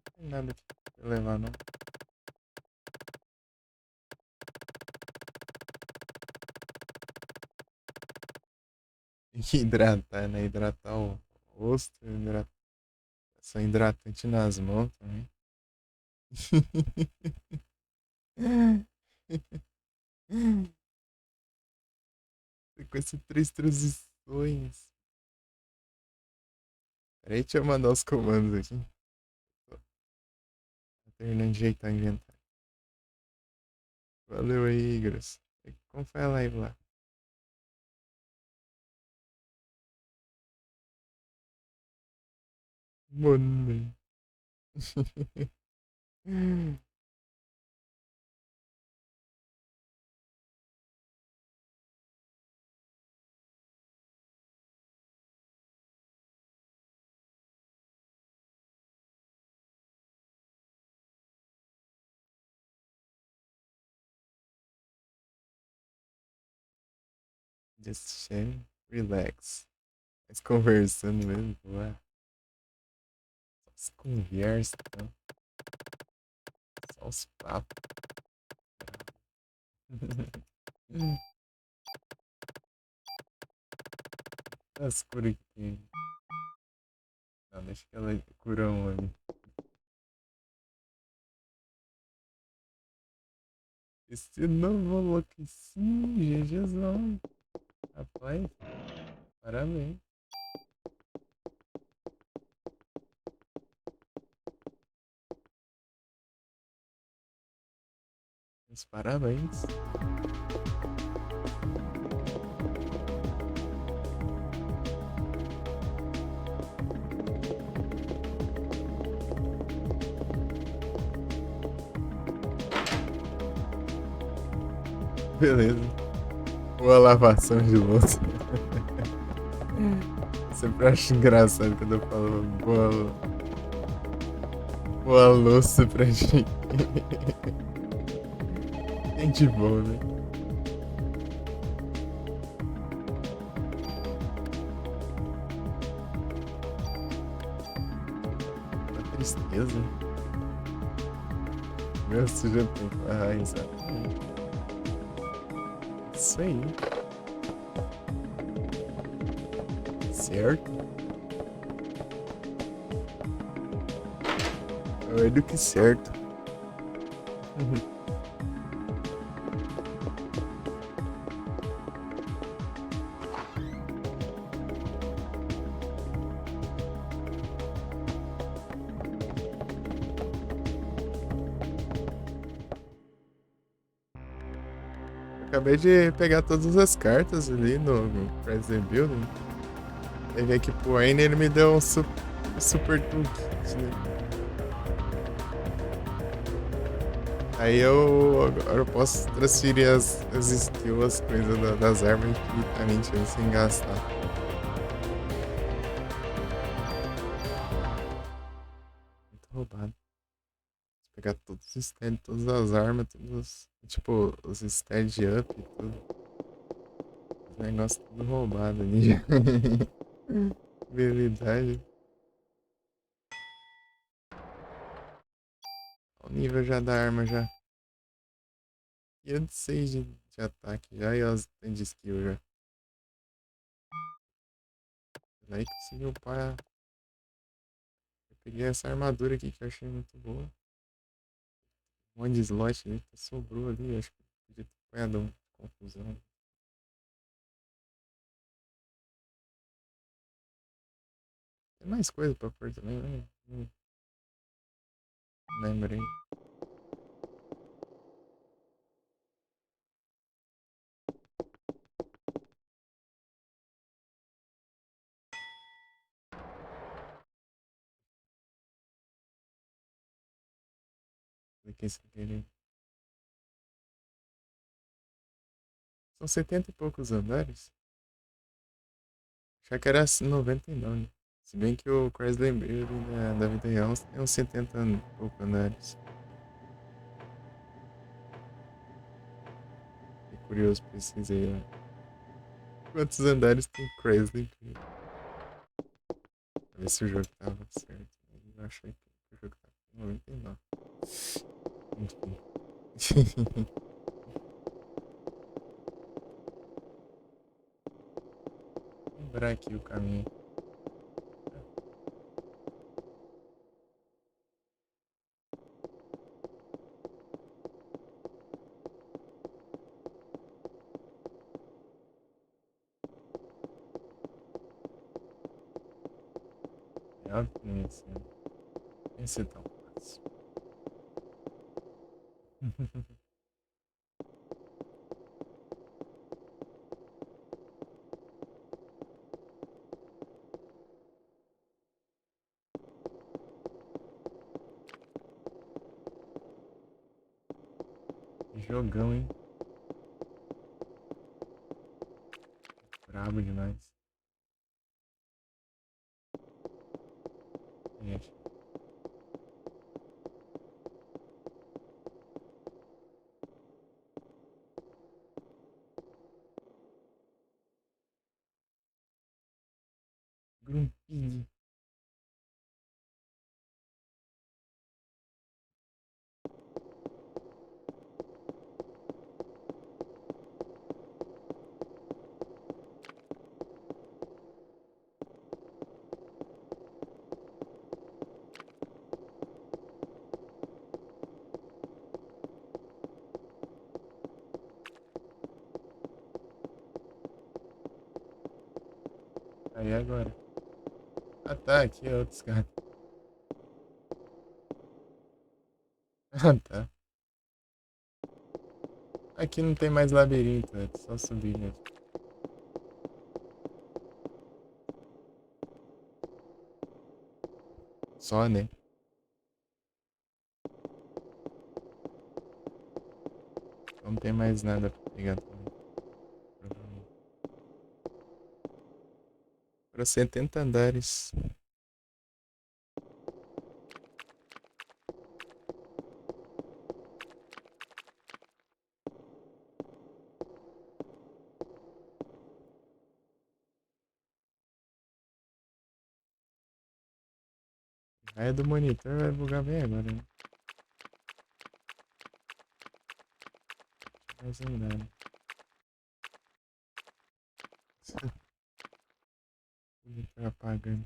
Não tem nada aqui pra levar, não. Tem que hidratar, né? Hidratar o rosto, só hidratante nas mãos também. Sequência de 3 transições. Peraí, deixa eu mandar os comandos aqui. Tô terminando de ajeitar o inventário. Valeu aí, Igros. Como foi a live lá? Mano. Just share, relax. Mas conversando mesmo, ué. Só as conversas, então. Só os papos. As curas que tem. Não, deixa que ela cura um ali. Esse novo louquinho, GGzão. Rapaz, parabéns. Meus parabéns. Beleza. Boa lavação de louça. Sempre acho engraçado quando eu falo boa louça pra gente. Gente boa, né? Uma tristeza. Meu suja tem. Ah, exatamente. Isso aí. Certo? Melhor do que certo. Acabei de pegar todas as cartas ali no President Building. Peguei aqui pro Wayne e ele me deu um super toolkit, né? Aí agora eu posso transferir as skills, as coisas das armas infinitamente sem gastar. Muito roubado. Vou pegar todos os stats, todas as armas, todos. Tipo, os stats up e tudo. Os negócios tudo roubado ali. Habilidade. Olha o nível já da arma já. 506 de ataque já e elas têm de skill já. Daí conseguiu upar. Eu peguei essa armadura aqui que eu achei muito boa. Um monte de slot ali que sobrou ali. Acho que podia ter apanhado um confusão. Tem mais coisa pra pôr também, né? Não lembrei. Cliquei sem querer. São 70 e poucos andares. Achava que era 99. Se bem que o Chrysler Embraer da vida real tem uns 70 e pouco andares. Fiquei curioso, pesquisei lá. Quantos andares tem o Chrysler Embraer? Pra ver se o jogo tava certo. Eu achei que o jogo tava com 99. Enfim. Lembrar aqui o caminho. É óbvio que não ia ser. Não ia ser tão fácil. Jogão, hein? Brabo demais. Gente. Grumpig. Aí agora. Ah tá, aqui é outros caras. Ah tá. Aqui não tem mais labirinto, é só subir mesmo. Só, né? Não tem mais nada pra pegar também. Provavelmente. Para 70 andares. Aí do monitor vai bugar bem agora, né? Mais andar. Monitor apagando.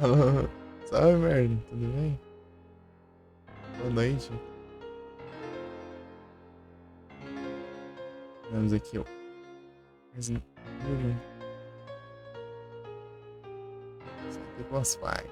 Alô, salve, Merlin, tudo bem? Boa noite. Vamos aqui, ó. Resident Evil. The boss fight.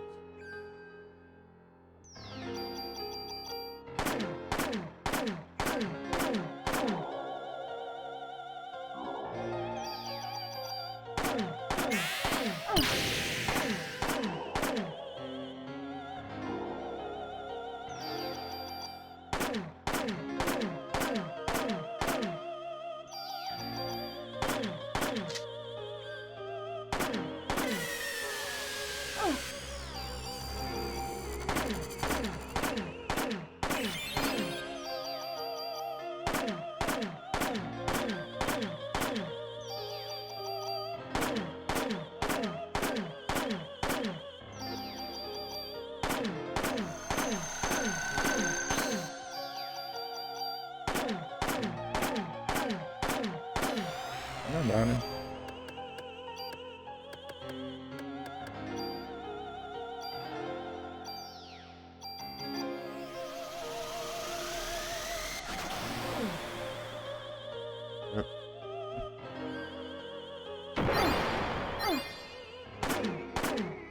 Não dá, né?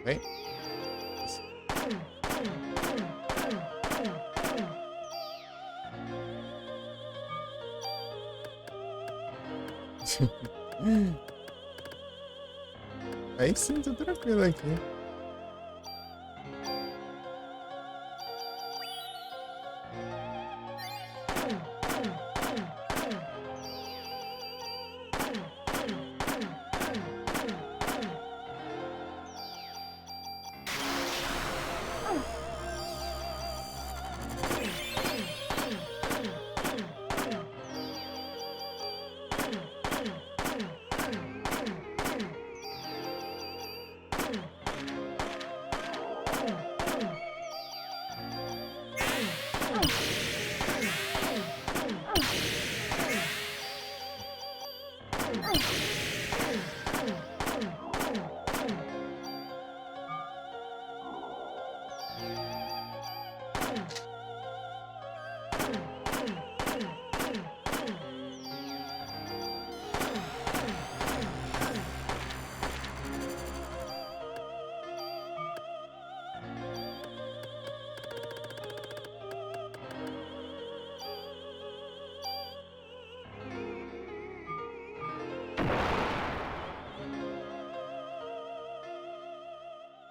Vem. Aí sim, tô tranquilo aqui.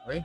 Oi?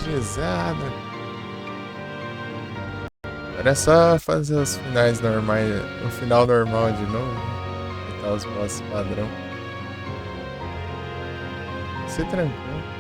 Pesada. Era só fazer os finais normais, o final normal de novo. Botar os bosses padrão. Se trancou.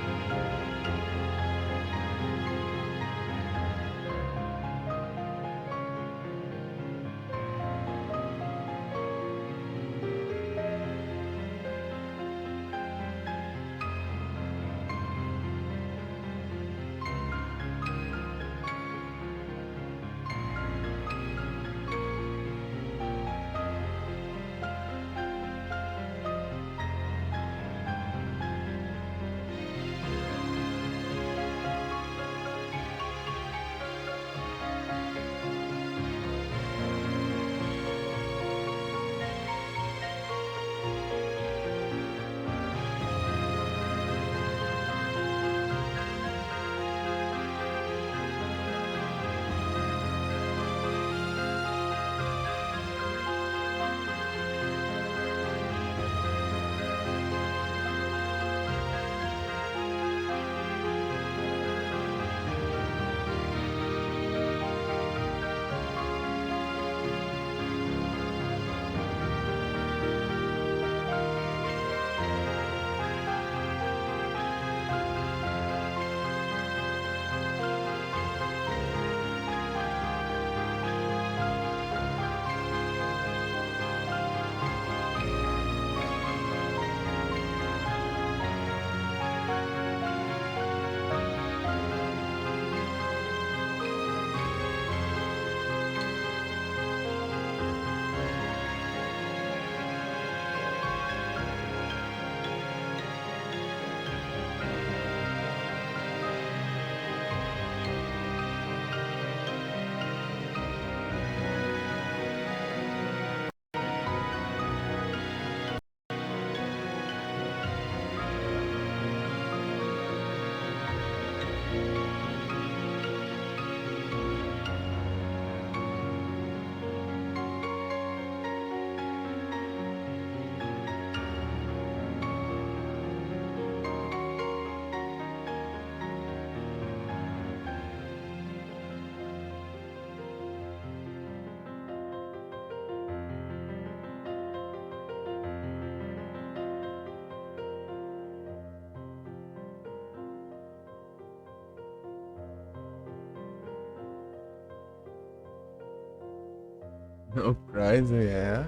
O Chrysler, é.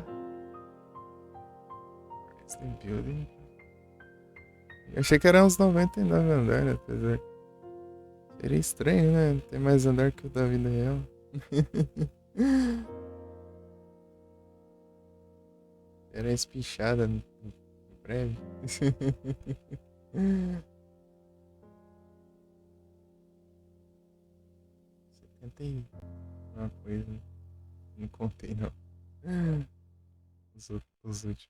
Chrysler Building. Eu achei que era uns 99 andares, apesar. Seria estranho, né? Tem mais andar que o da vida real. Era espichada no prédio. 70 e uma coisa. Não contei, não. Os últimos.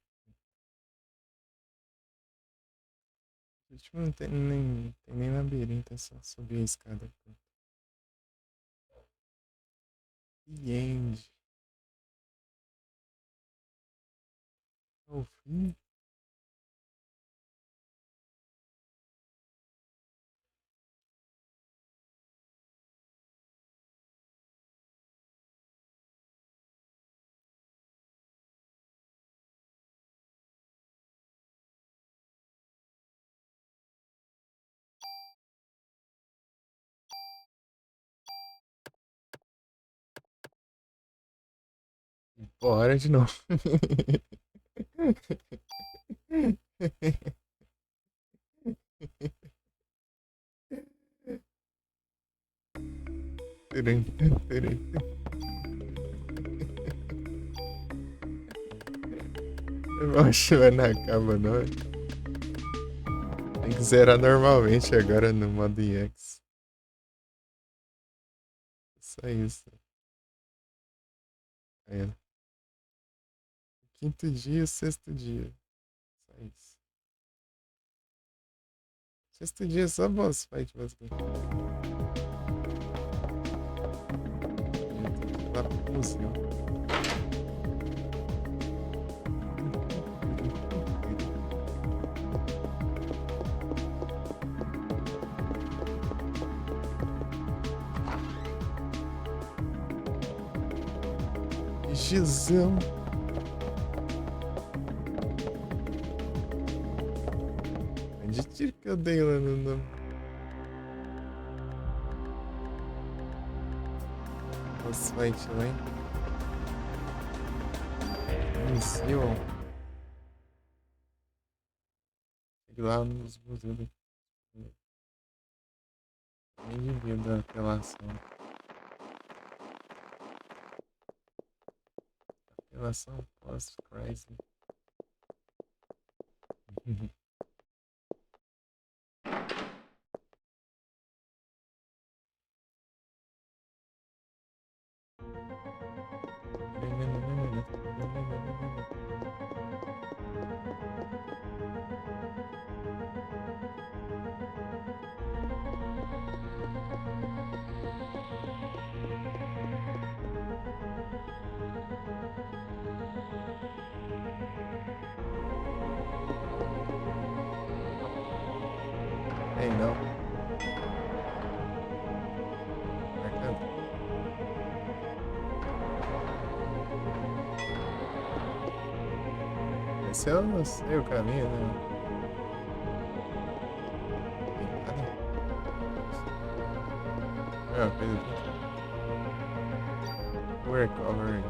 Os últimos não tem nem labirinto, é só subir a escada. The End. Ao fim. Bora de novo. Eu acho que não acaba, não. Tem que zerar normalmente agora no modo EX. Só isso. Aí, ó. Quinto dia, sexto dia. Só isso. Sexto dia é só boss fight, basicamente. Lá pro museu. Gizão. De tiro que eu dei lá no boss fight lá, hein? Museu. Cheguei lá nos museus daqui. Nem devia da apelação. Apelação pós-Chrysler. Ei, não. Marcando. Esse eu não sei o caminho, né? É uma coisa aqui. Work over.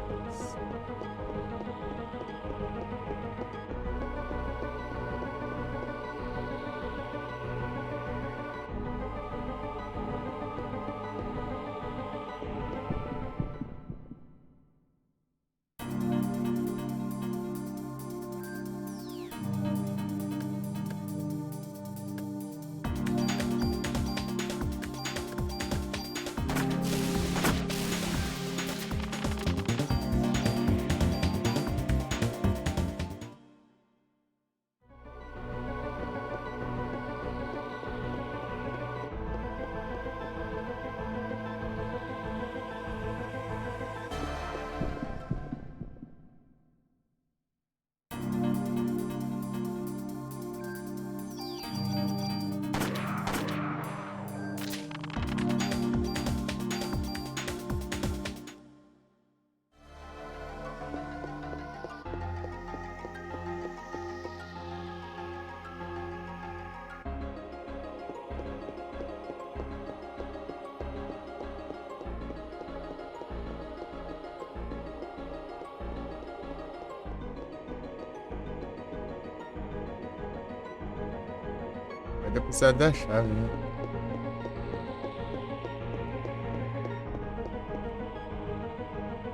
Vai ter precisado da chave, né?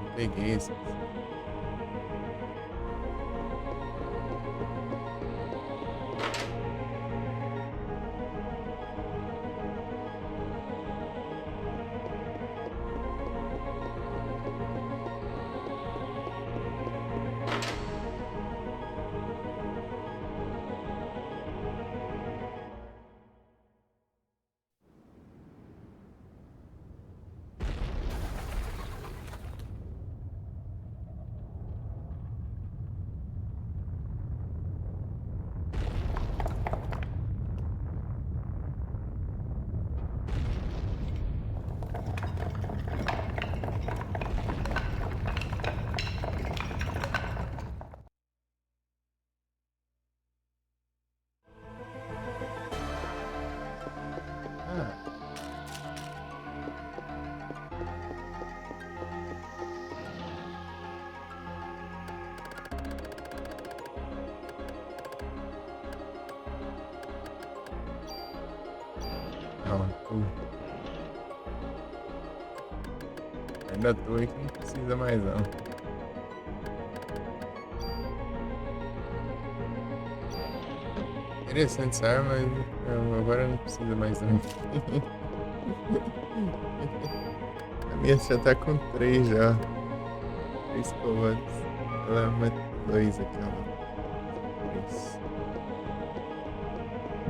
Não peguei esse. Ah, calma. Ainda tô aí que não precisa mais não. Interessante essa arma, mas agora não precisa mais não. A minha já tá com 3 já. 3 comandos. Ela mata 2 aqui, ó. 3.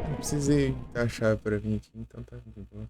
Não precisei dar a chave pra vir aqui, então tá de boa.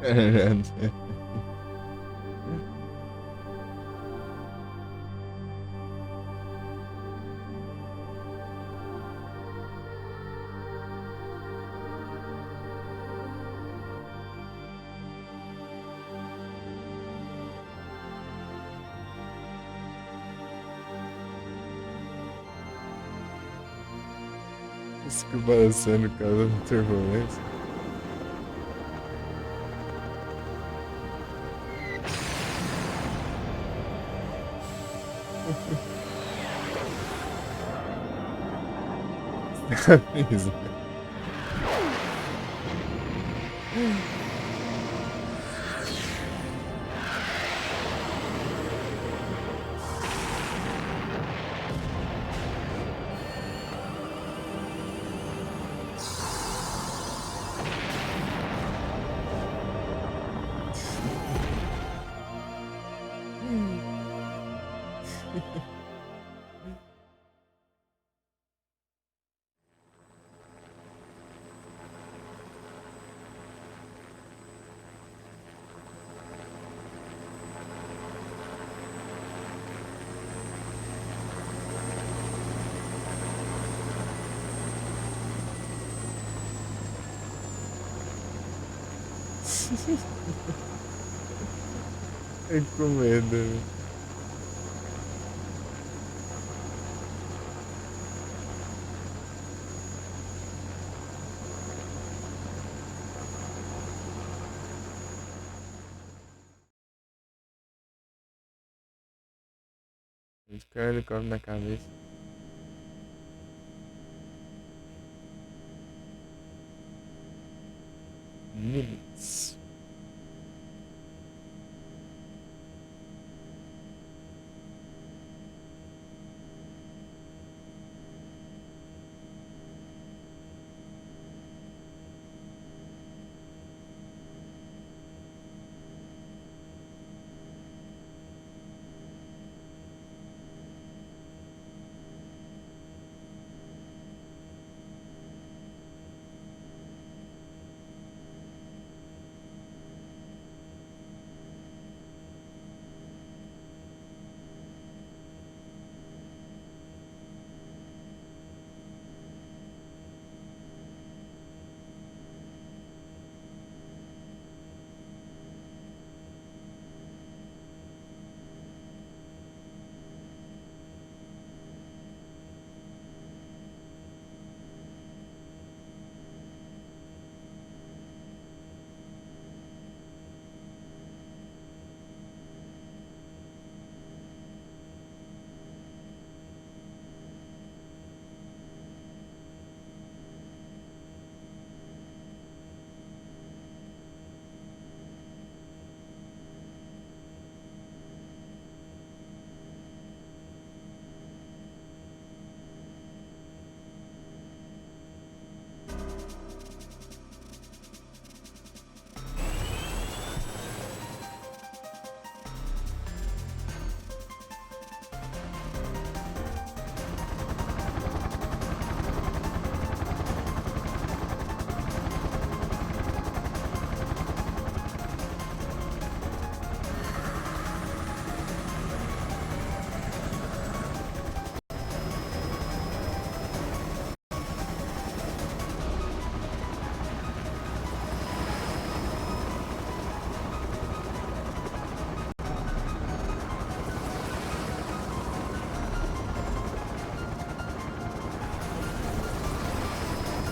Evet. Isso que balançando causando turbulência. Isso. Eu com medo. Esse cara ele come na cabeça. Minutes.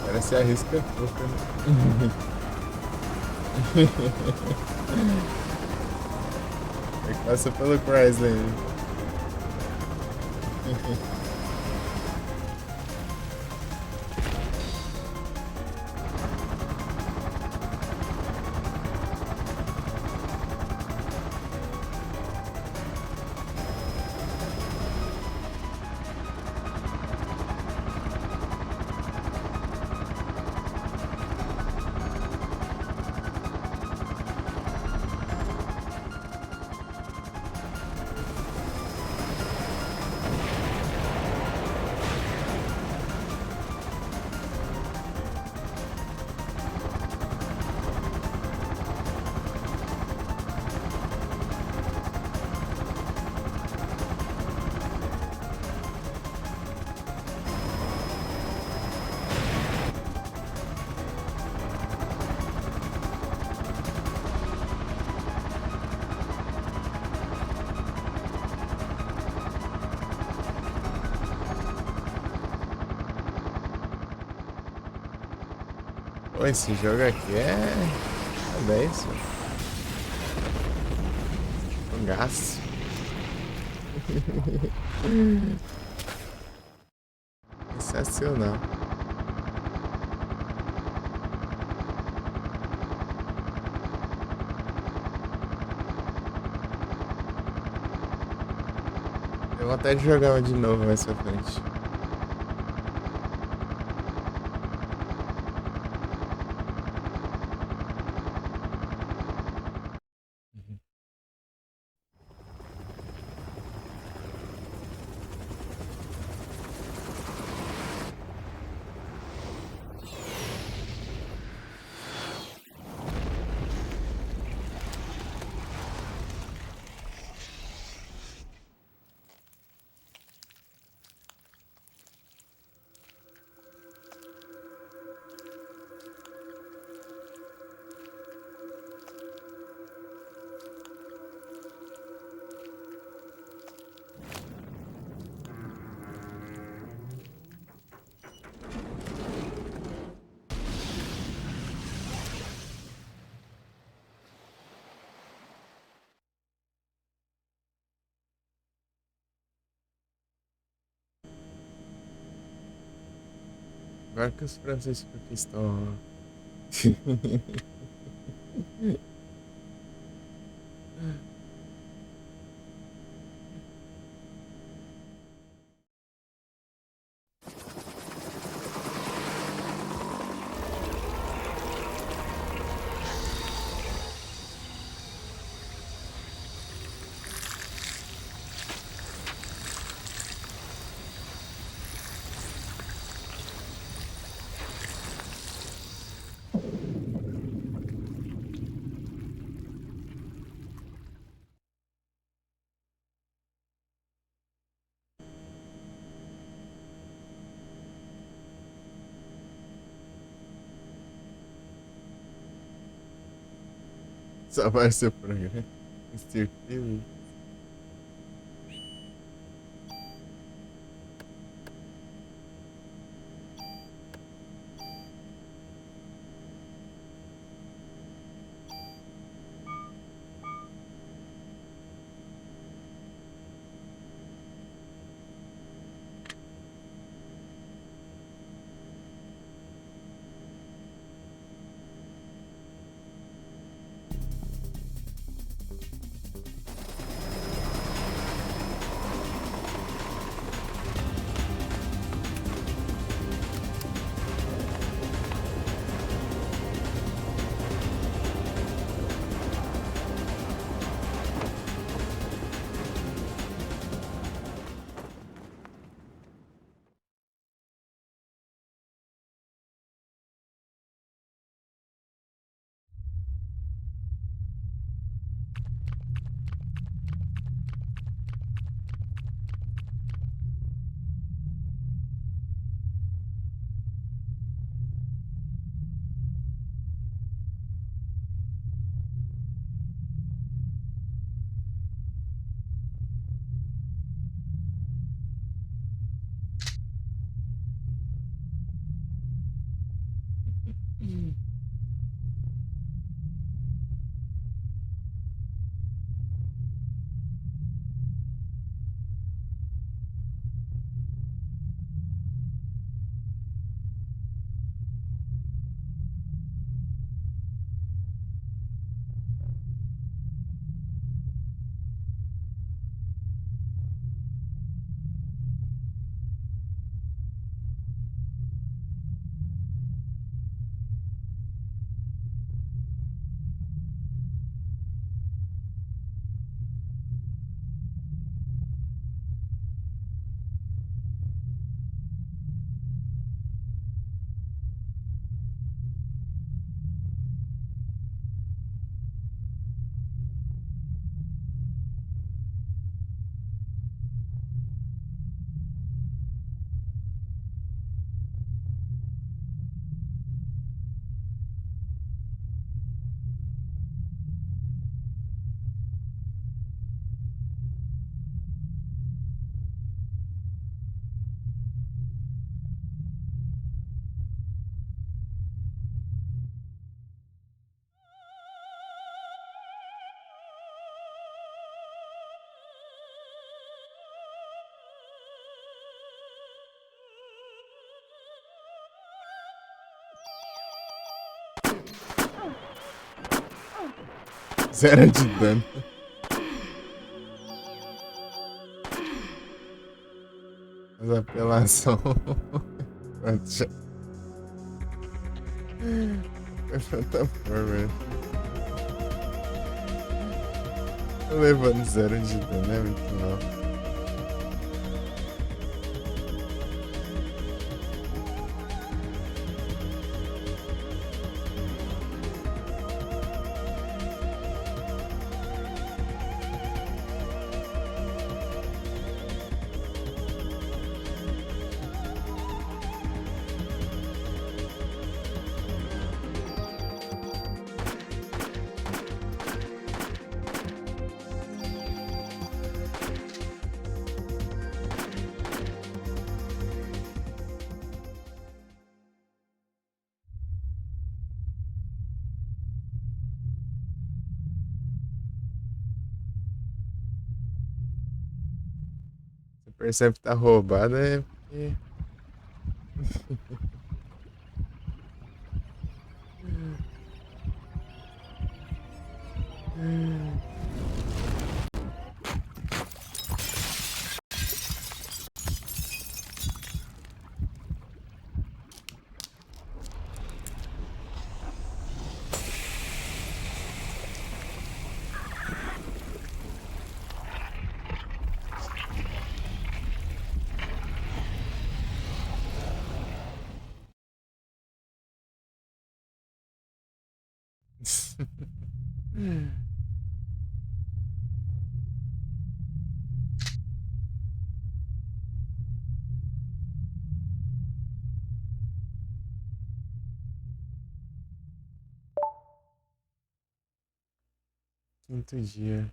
O cara se arrisca pouco, né? Ele passa pelo Chrysler. Pô, esse jogo aqui é 10, um gás. Sensacional. Tenho vontade de jogar uma de novo mais pra frente. Agora que os franceses conquistam. Só vai ser programa. Mr. Philly. Zero de dano. Mas apelação. Pronto, já. Foi pra outra forma. Tô levando zero de dano, é muito mal. Você percebe que tá roubado é porque. Quinto dia.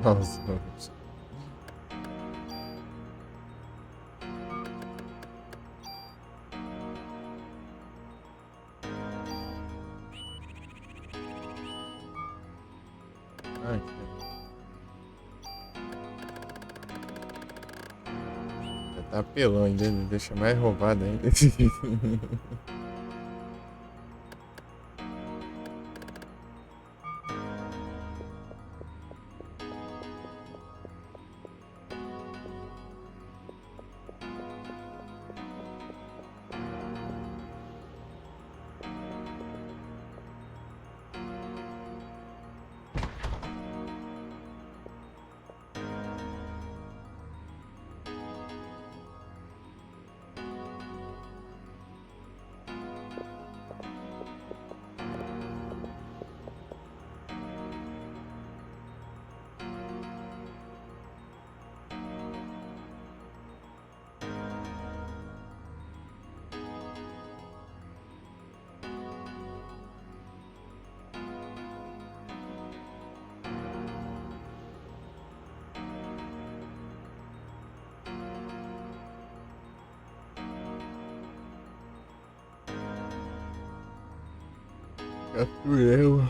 Nossa. Ai, já tá apelão ainda, deixa mais roubado ainda. Capturei.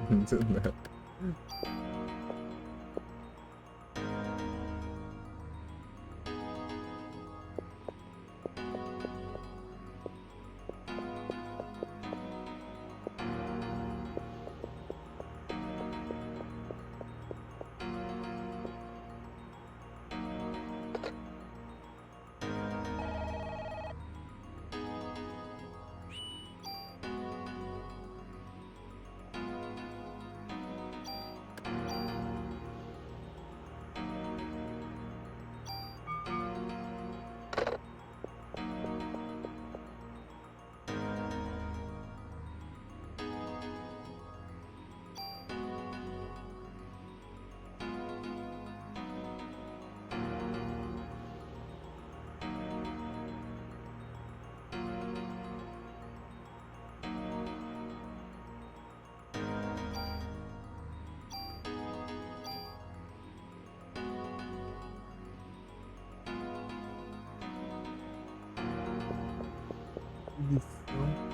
Do nada. Lição.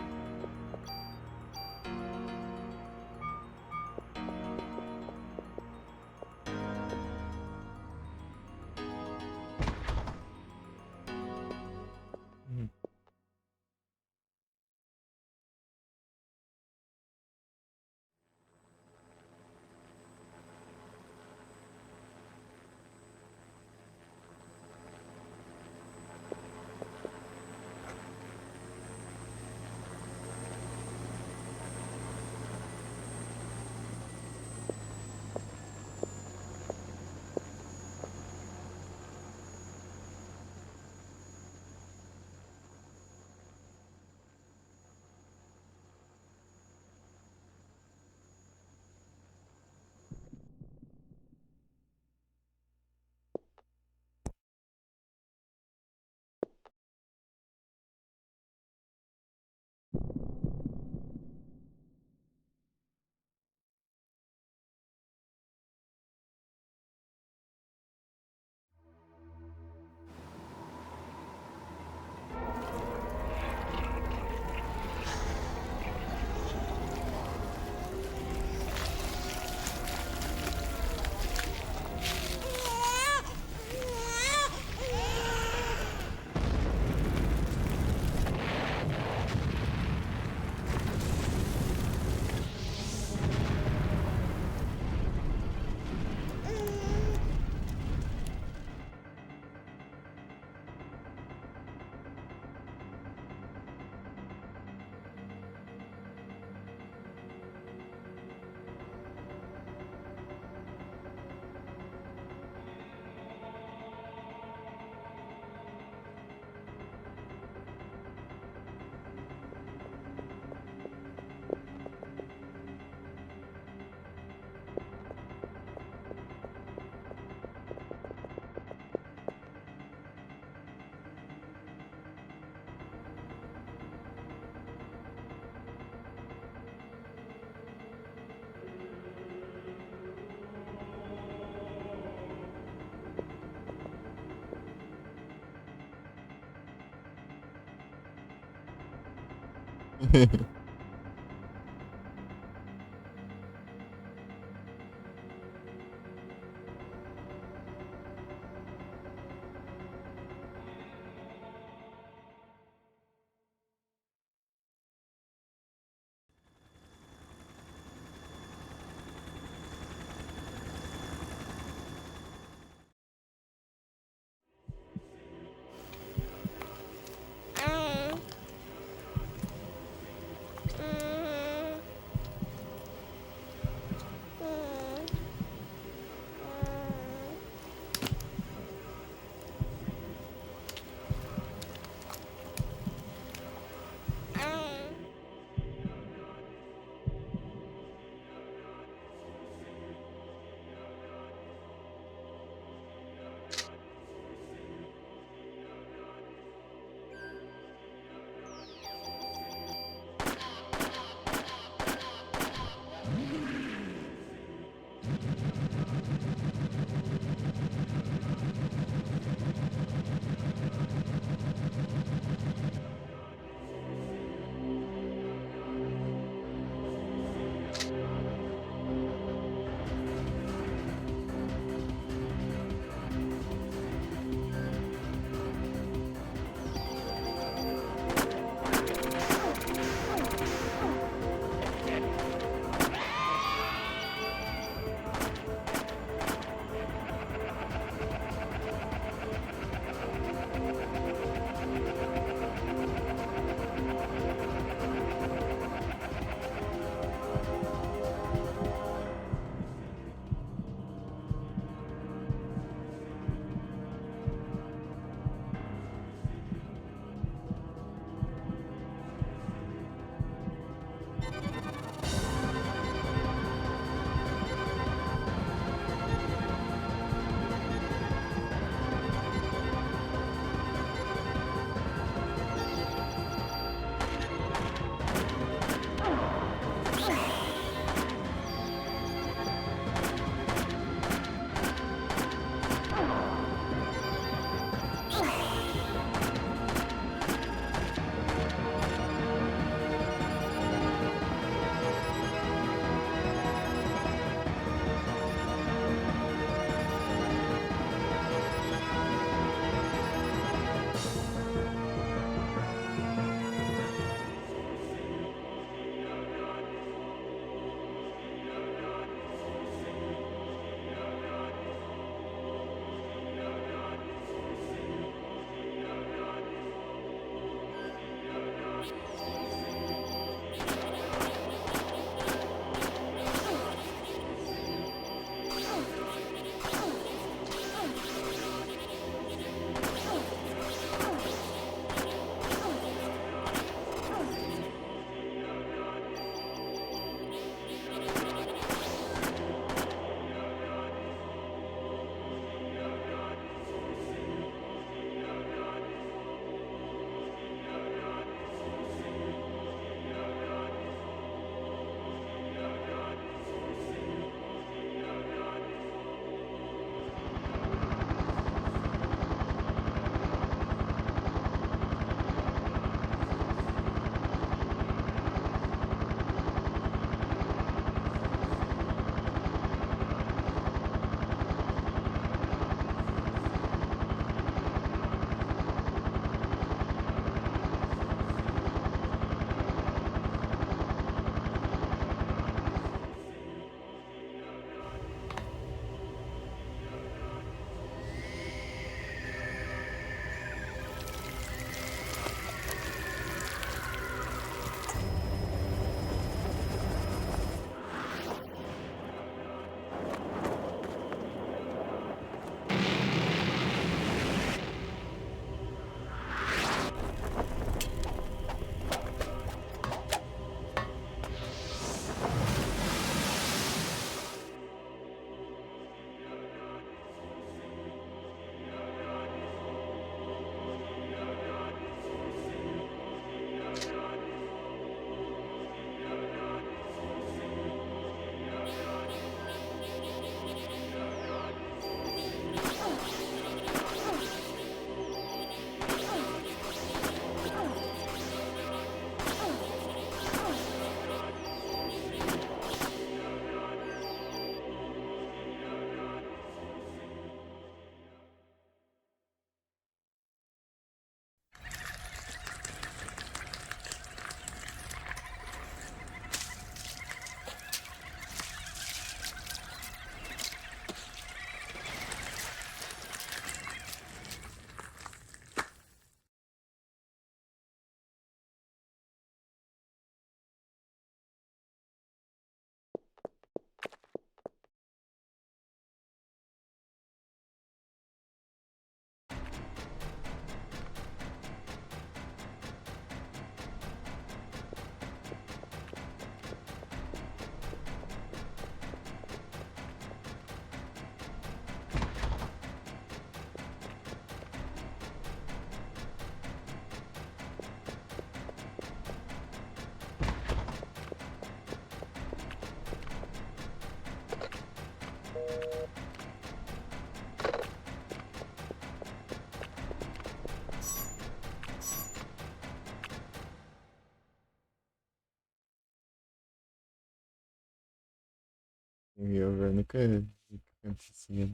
Eu nunca vi que acontecia.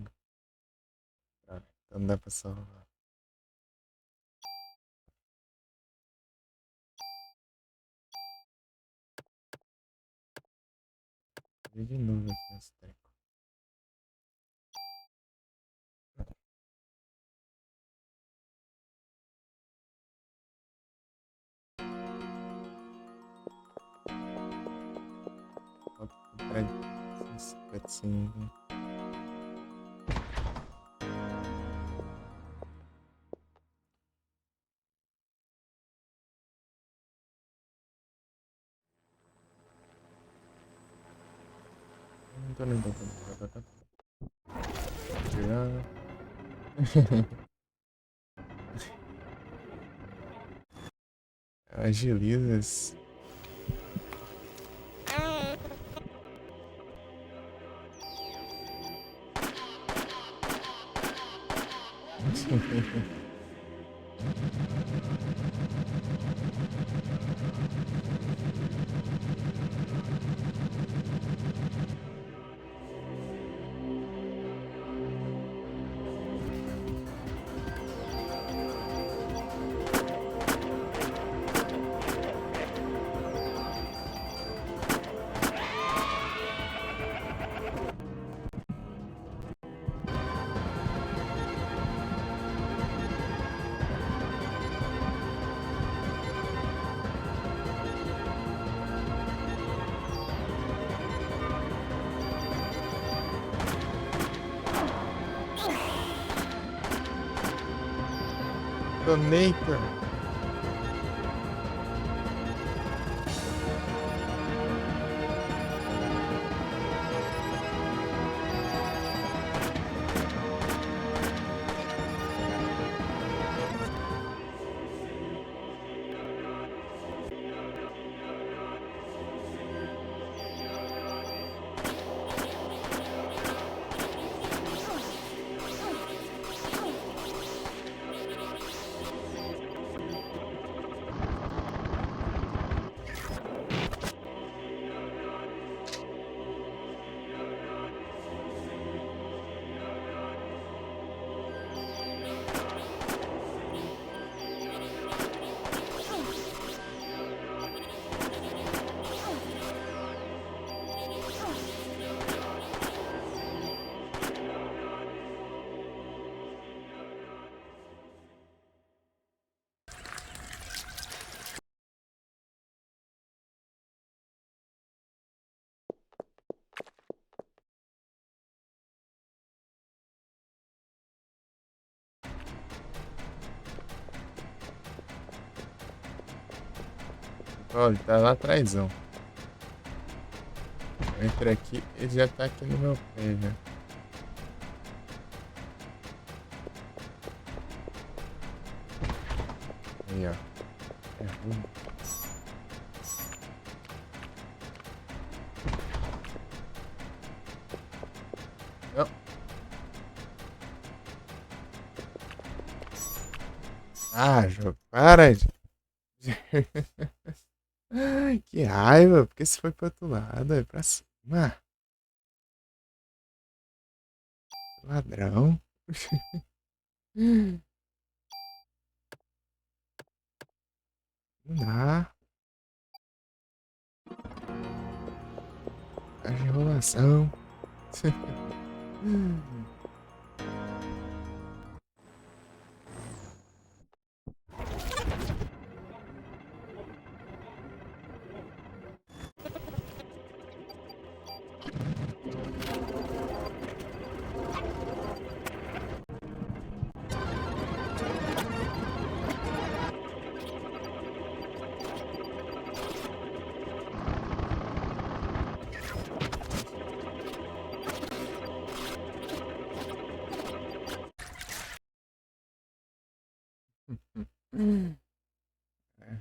Ah, então não dá pra salvar. Vou de novo aqui esse treco. Volta pro prédio. Esse cutscene. Não tô nem tentando. Tirar. Agiliza. Donator. Olha, ele tá lá atrásão. Eu entrei aqui, ele já tá aqui no meu pé já. Aí, ó. É ruim. Não. Ah, jogo, para de... Ai, que raiva, porque você foi pro outro lado, é pra cima. Ladrão. Não dá. Tá de enrolação. É,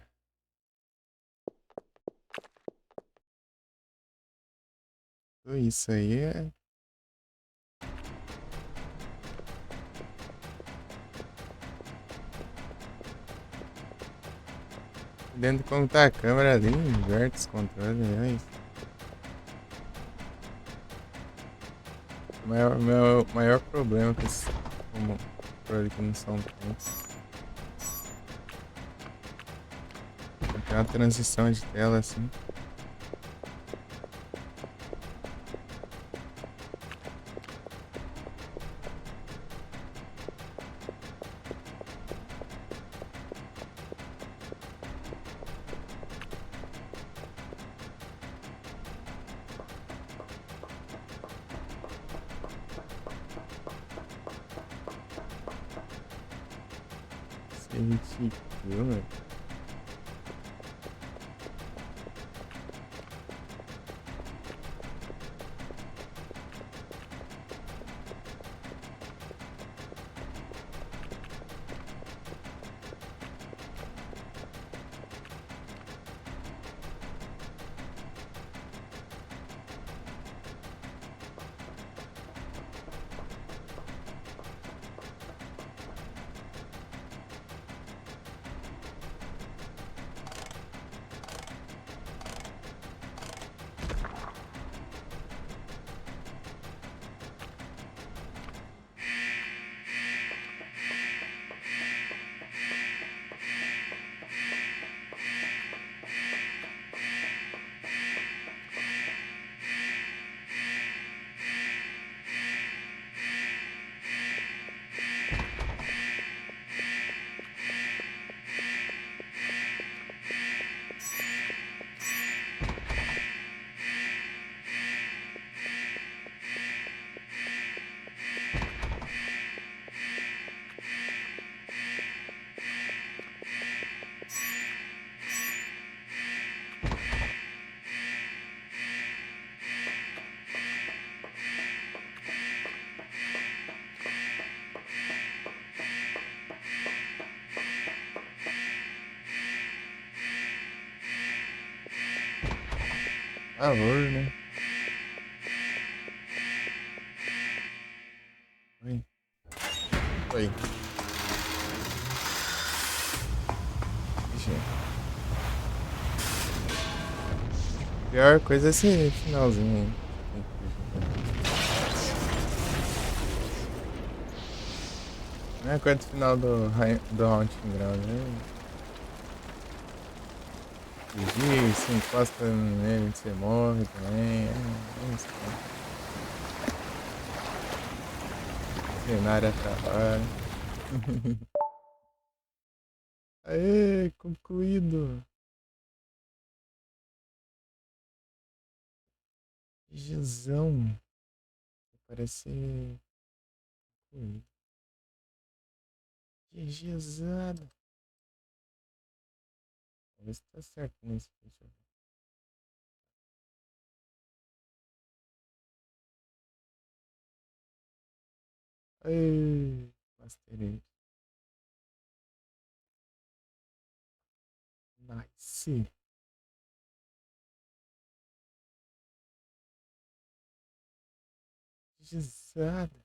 tudo isso aí é... Dentro de como tá a câmera ali, inverte os controles, é isso. Maior problema com esse controle que não são tantos. Tem uma transição de tela assim. Sente filme. Favor, né? Oi. Oi. Ixi. Pior coisa é esse finalzinho aí. Tem que não é quanto final do Haunting Ground, né? Fugir, se encosta nele, você morre também. É isso, né? Cenário é trabalho. Aê, concluído. GGzão. Parece concluído. GGzado. Vamos ver se tá certo nesse. Deixa eu ver. Aê, masterei. Nice. GGzado.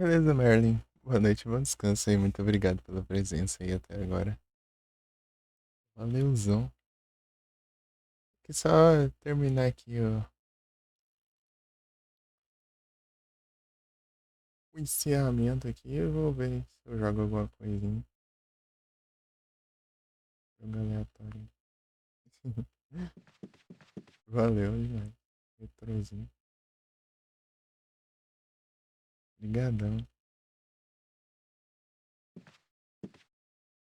Beleza, Merlin. Boa noite, bom descanso aí. Muito obrigado pela presença aí até agora. Valeuzão. Que só terminar aqui o encerramento aqui. Eu vou ver se eu jogo alguma coisinha. Jogo aleatório. Valeu, demais. Retrozinho. Obrigadão.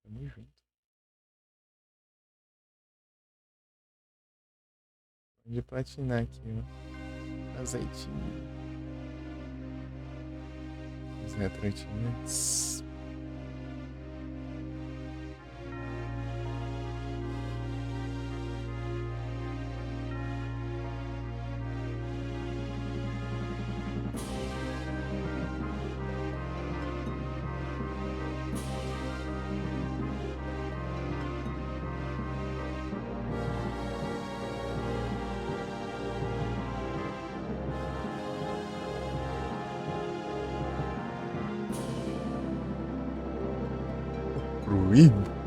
Tamo junto. Pode platinar aqui, ó. Azeitinho. Os retrotinhos. Ruído.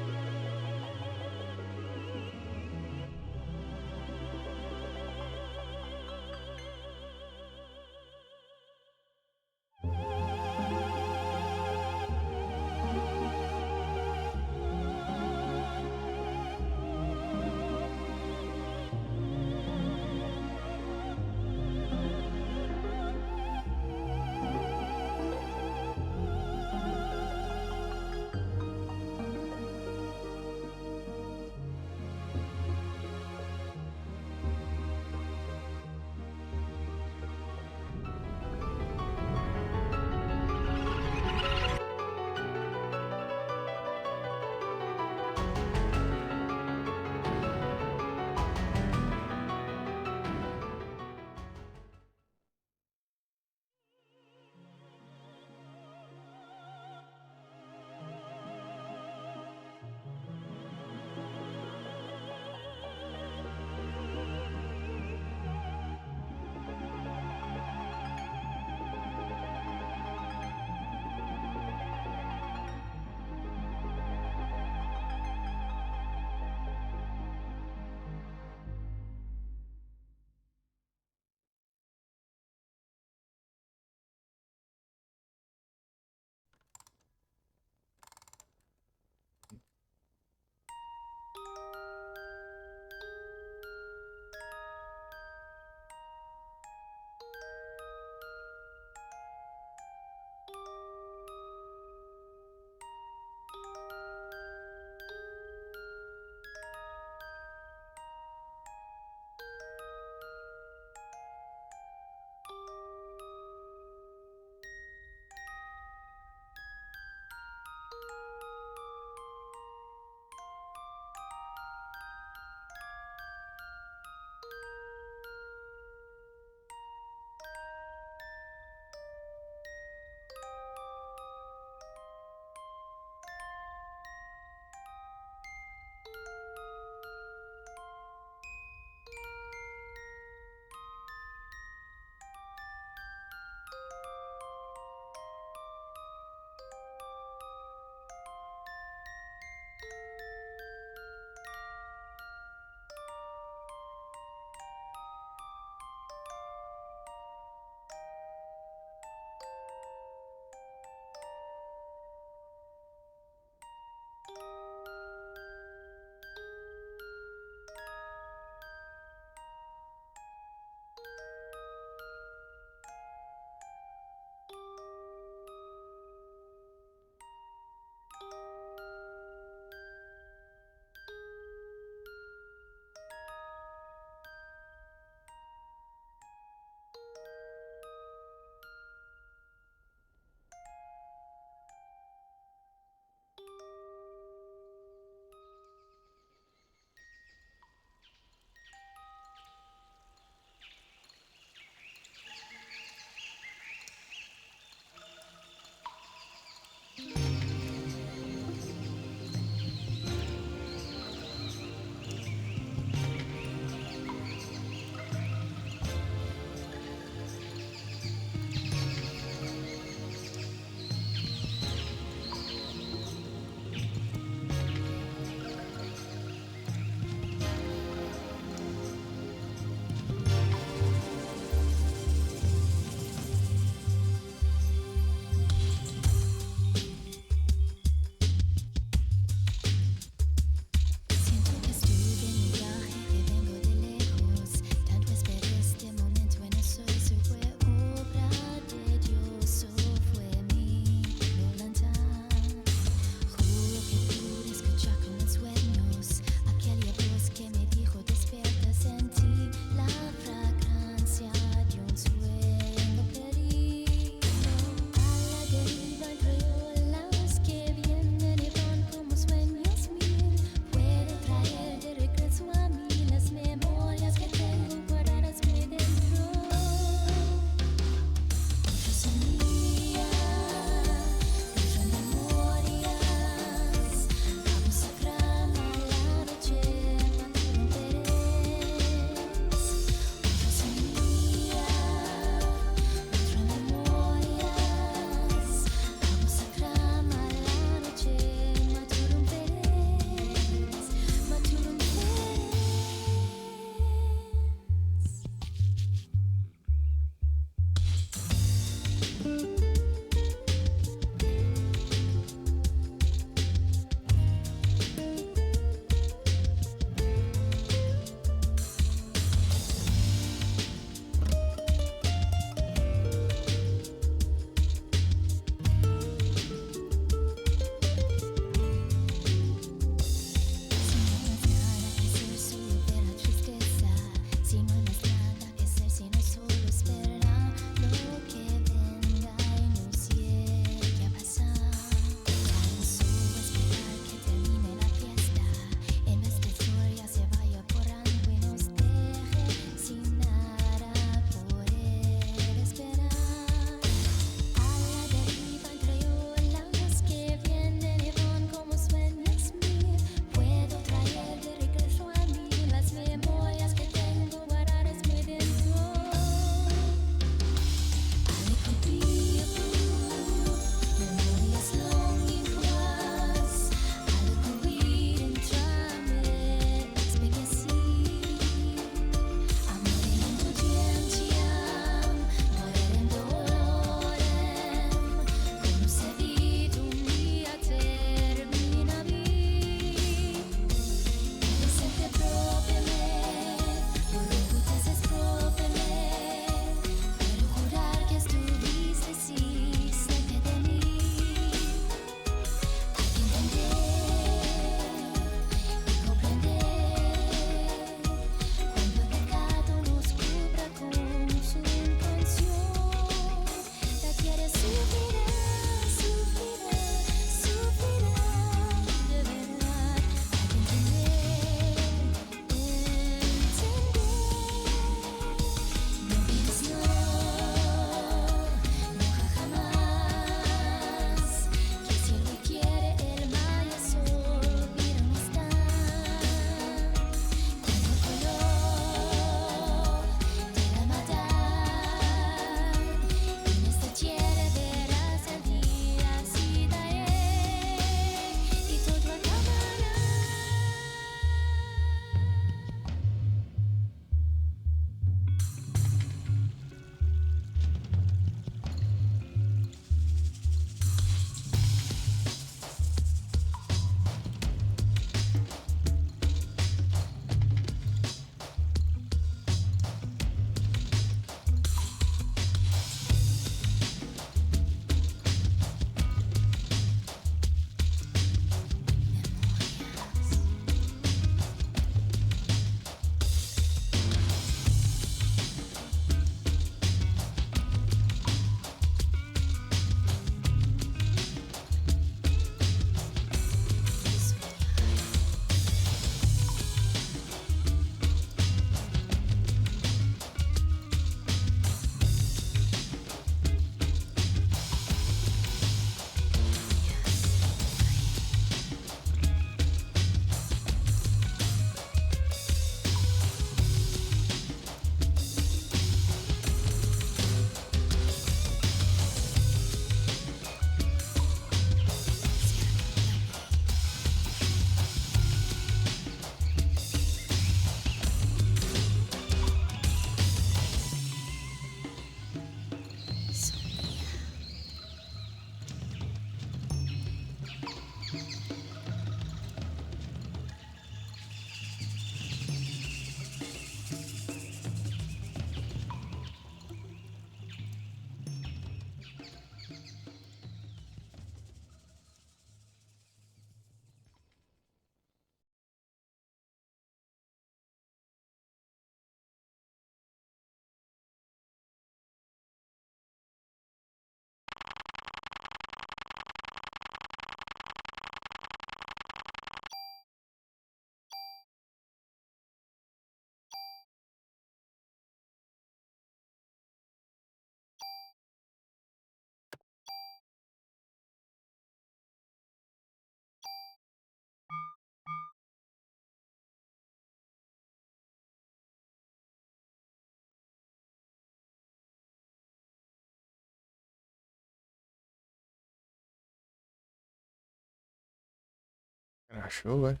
Achou agora?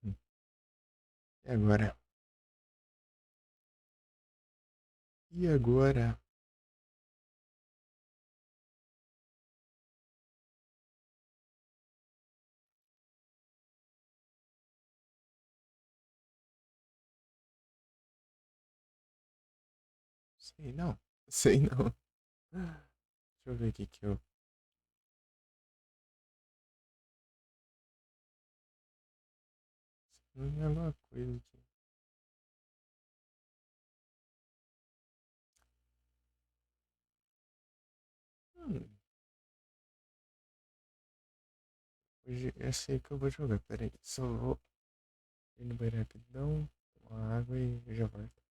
Uhum. E agora? E agora? Sei não. Sei não. Deixa eu ver aqui que eu. Não vi alguma coisa aqui. Hum, hoje eu sei que eu vou jogar. Pera aí. Só vou ir no banheiro rapidão. Tomar água e eu já volto.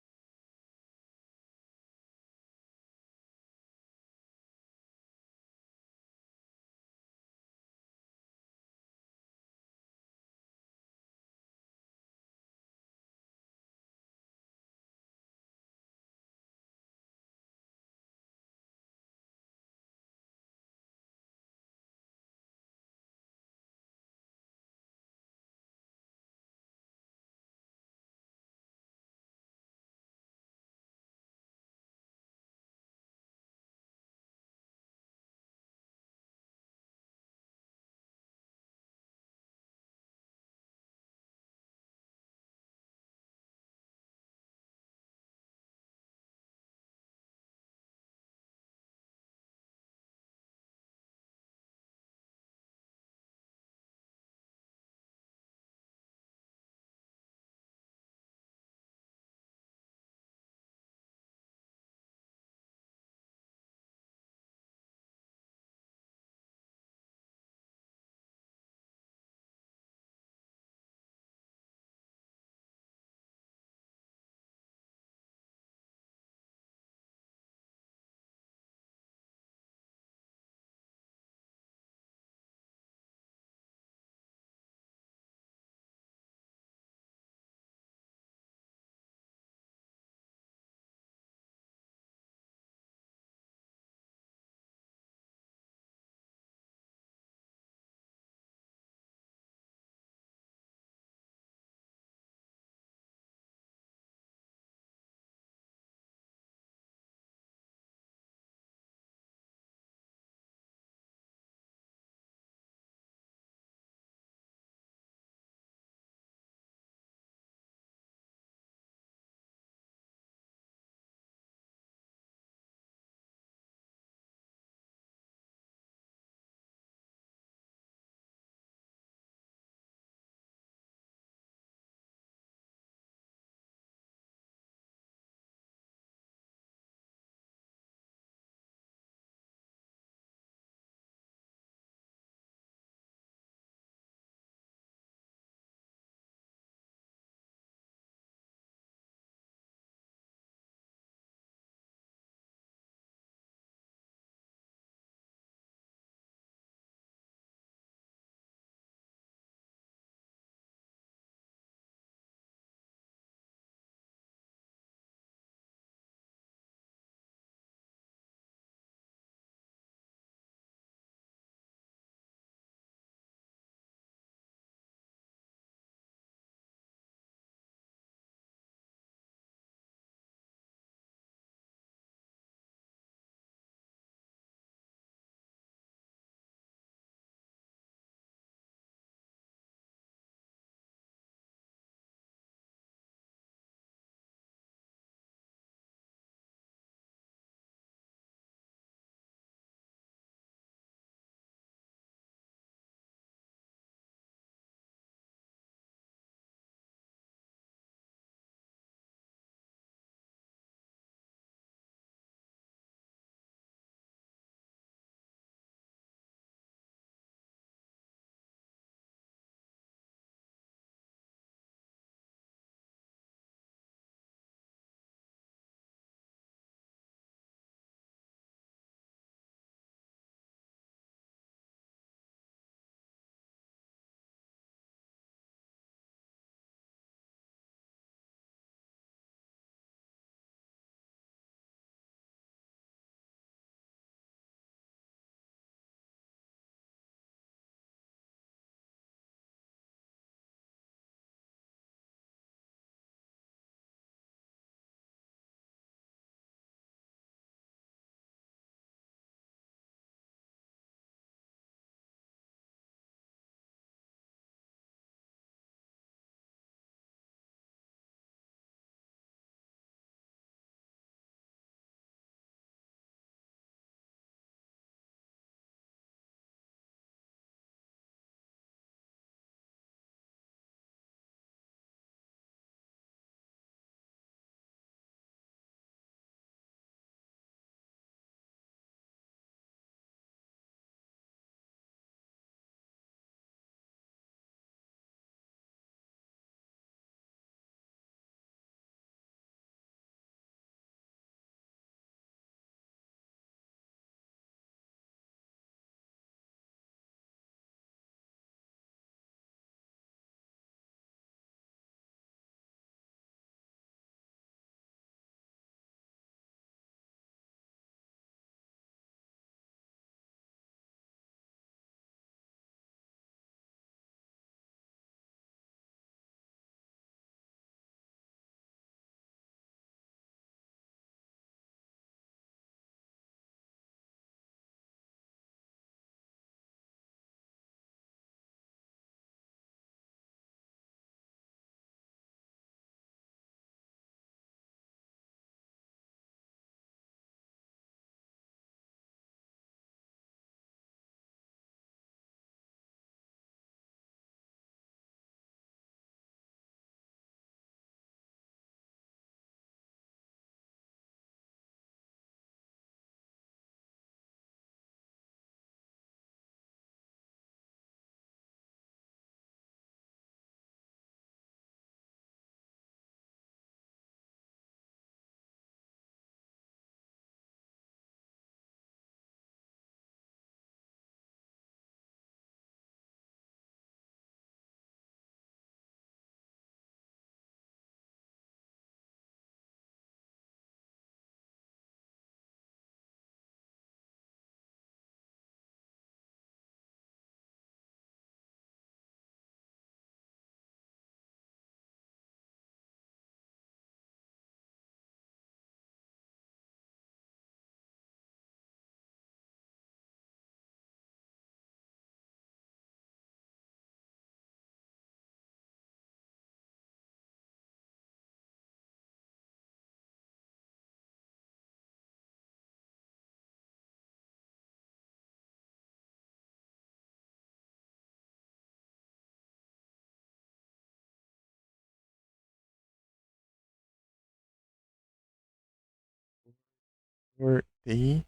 Cortei.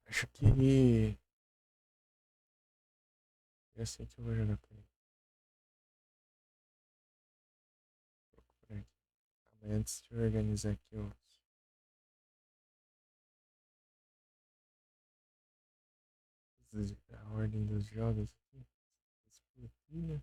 Acho que. Eu sei que eu vou jogar com ele. Por aqui. Mas antes de eu organizar aqui a ordem dos jogos aqui. Explodiu.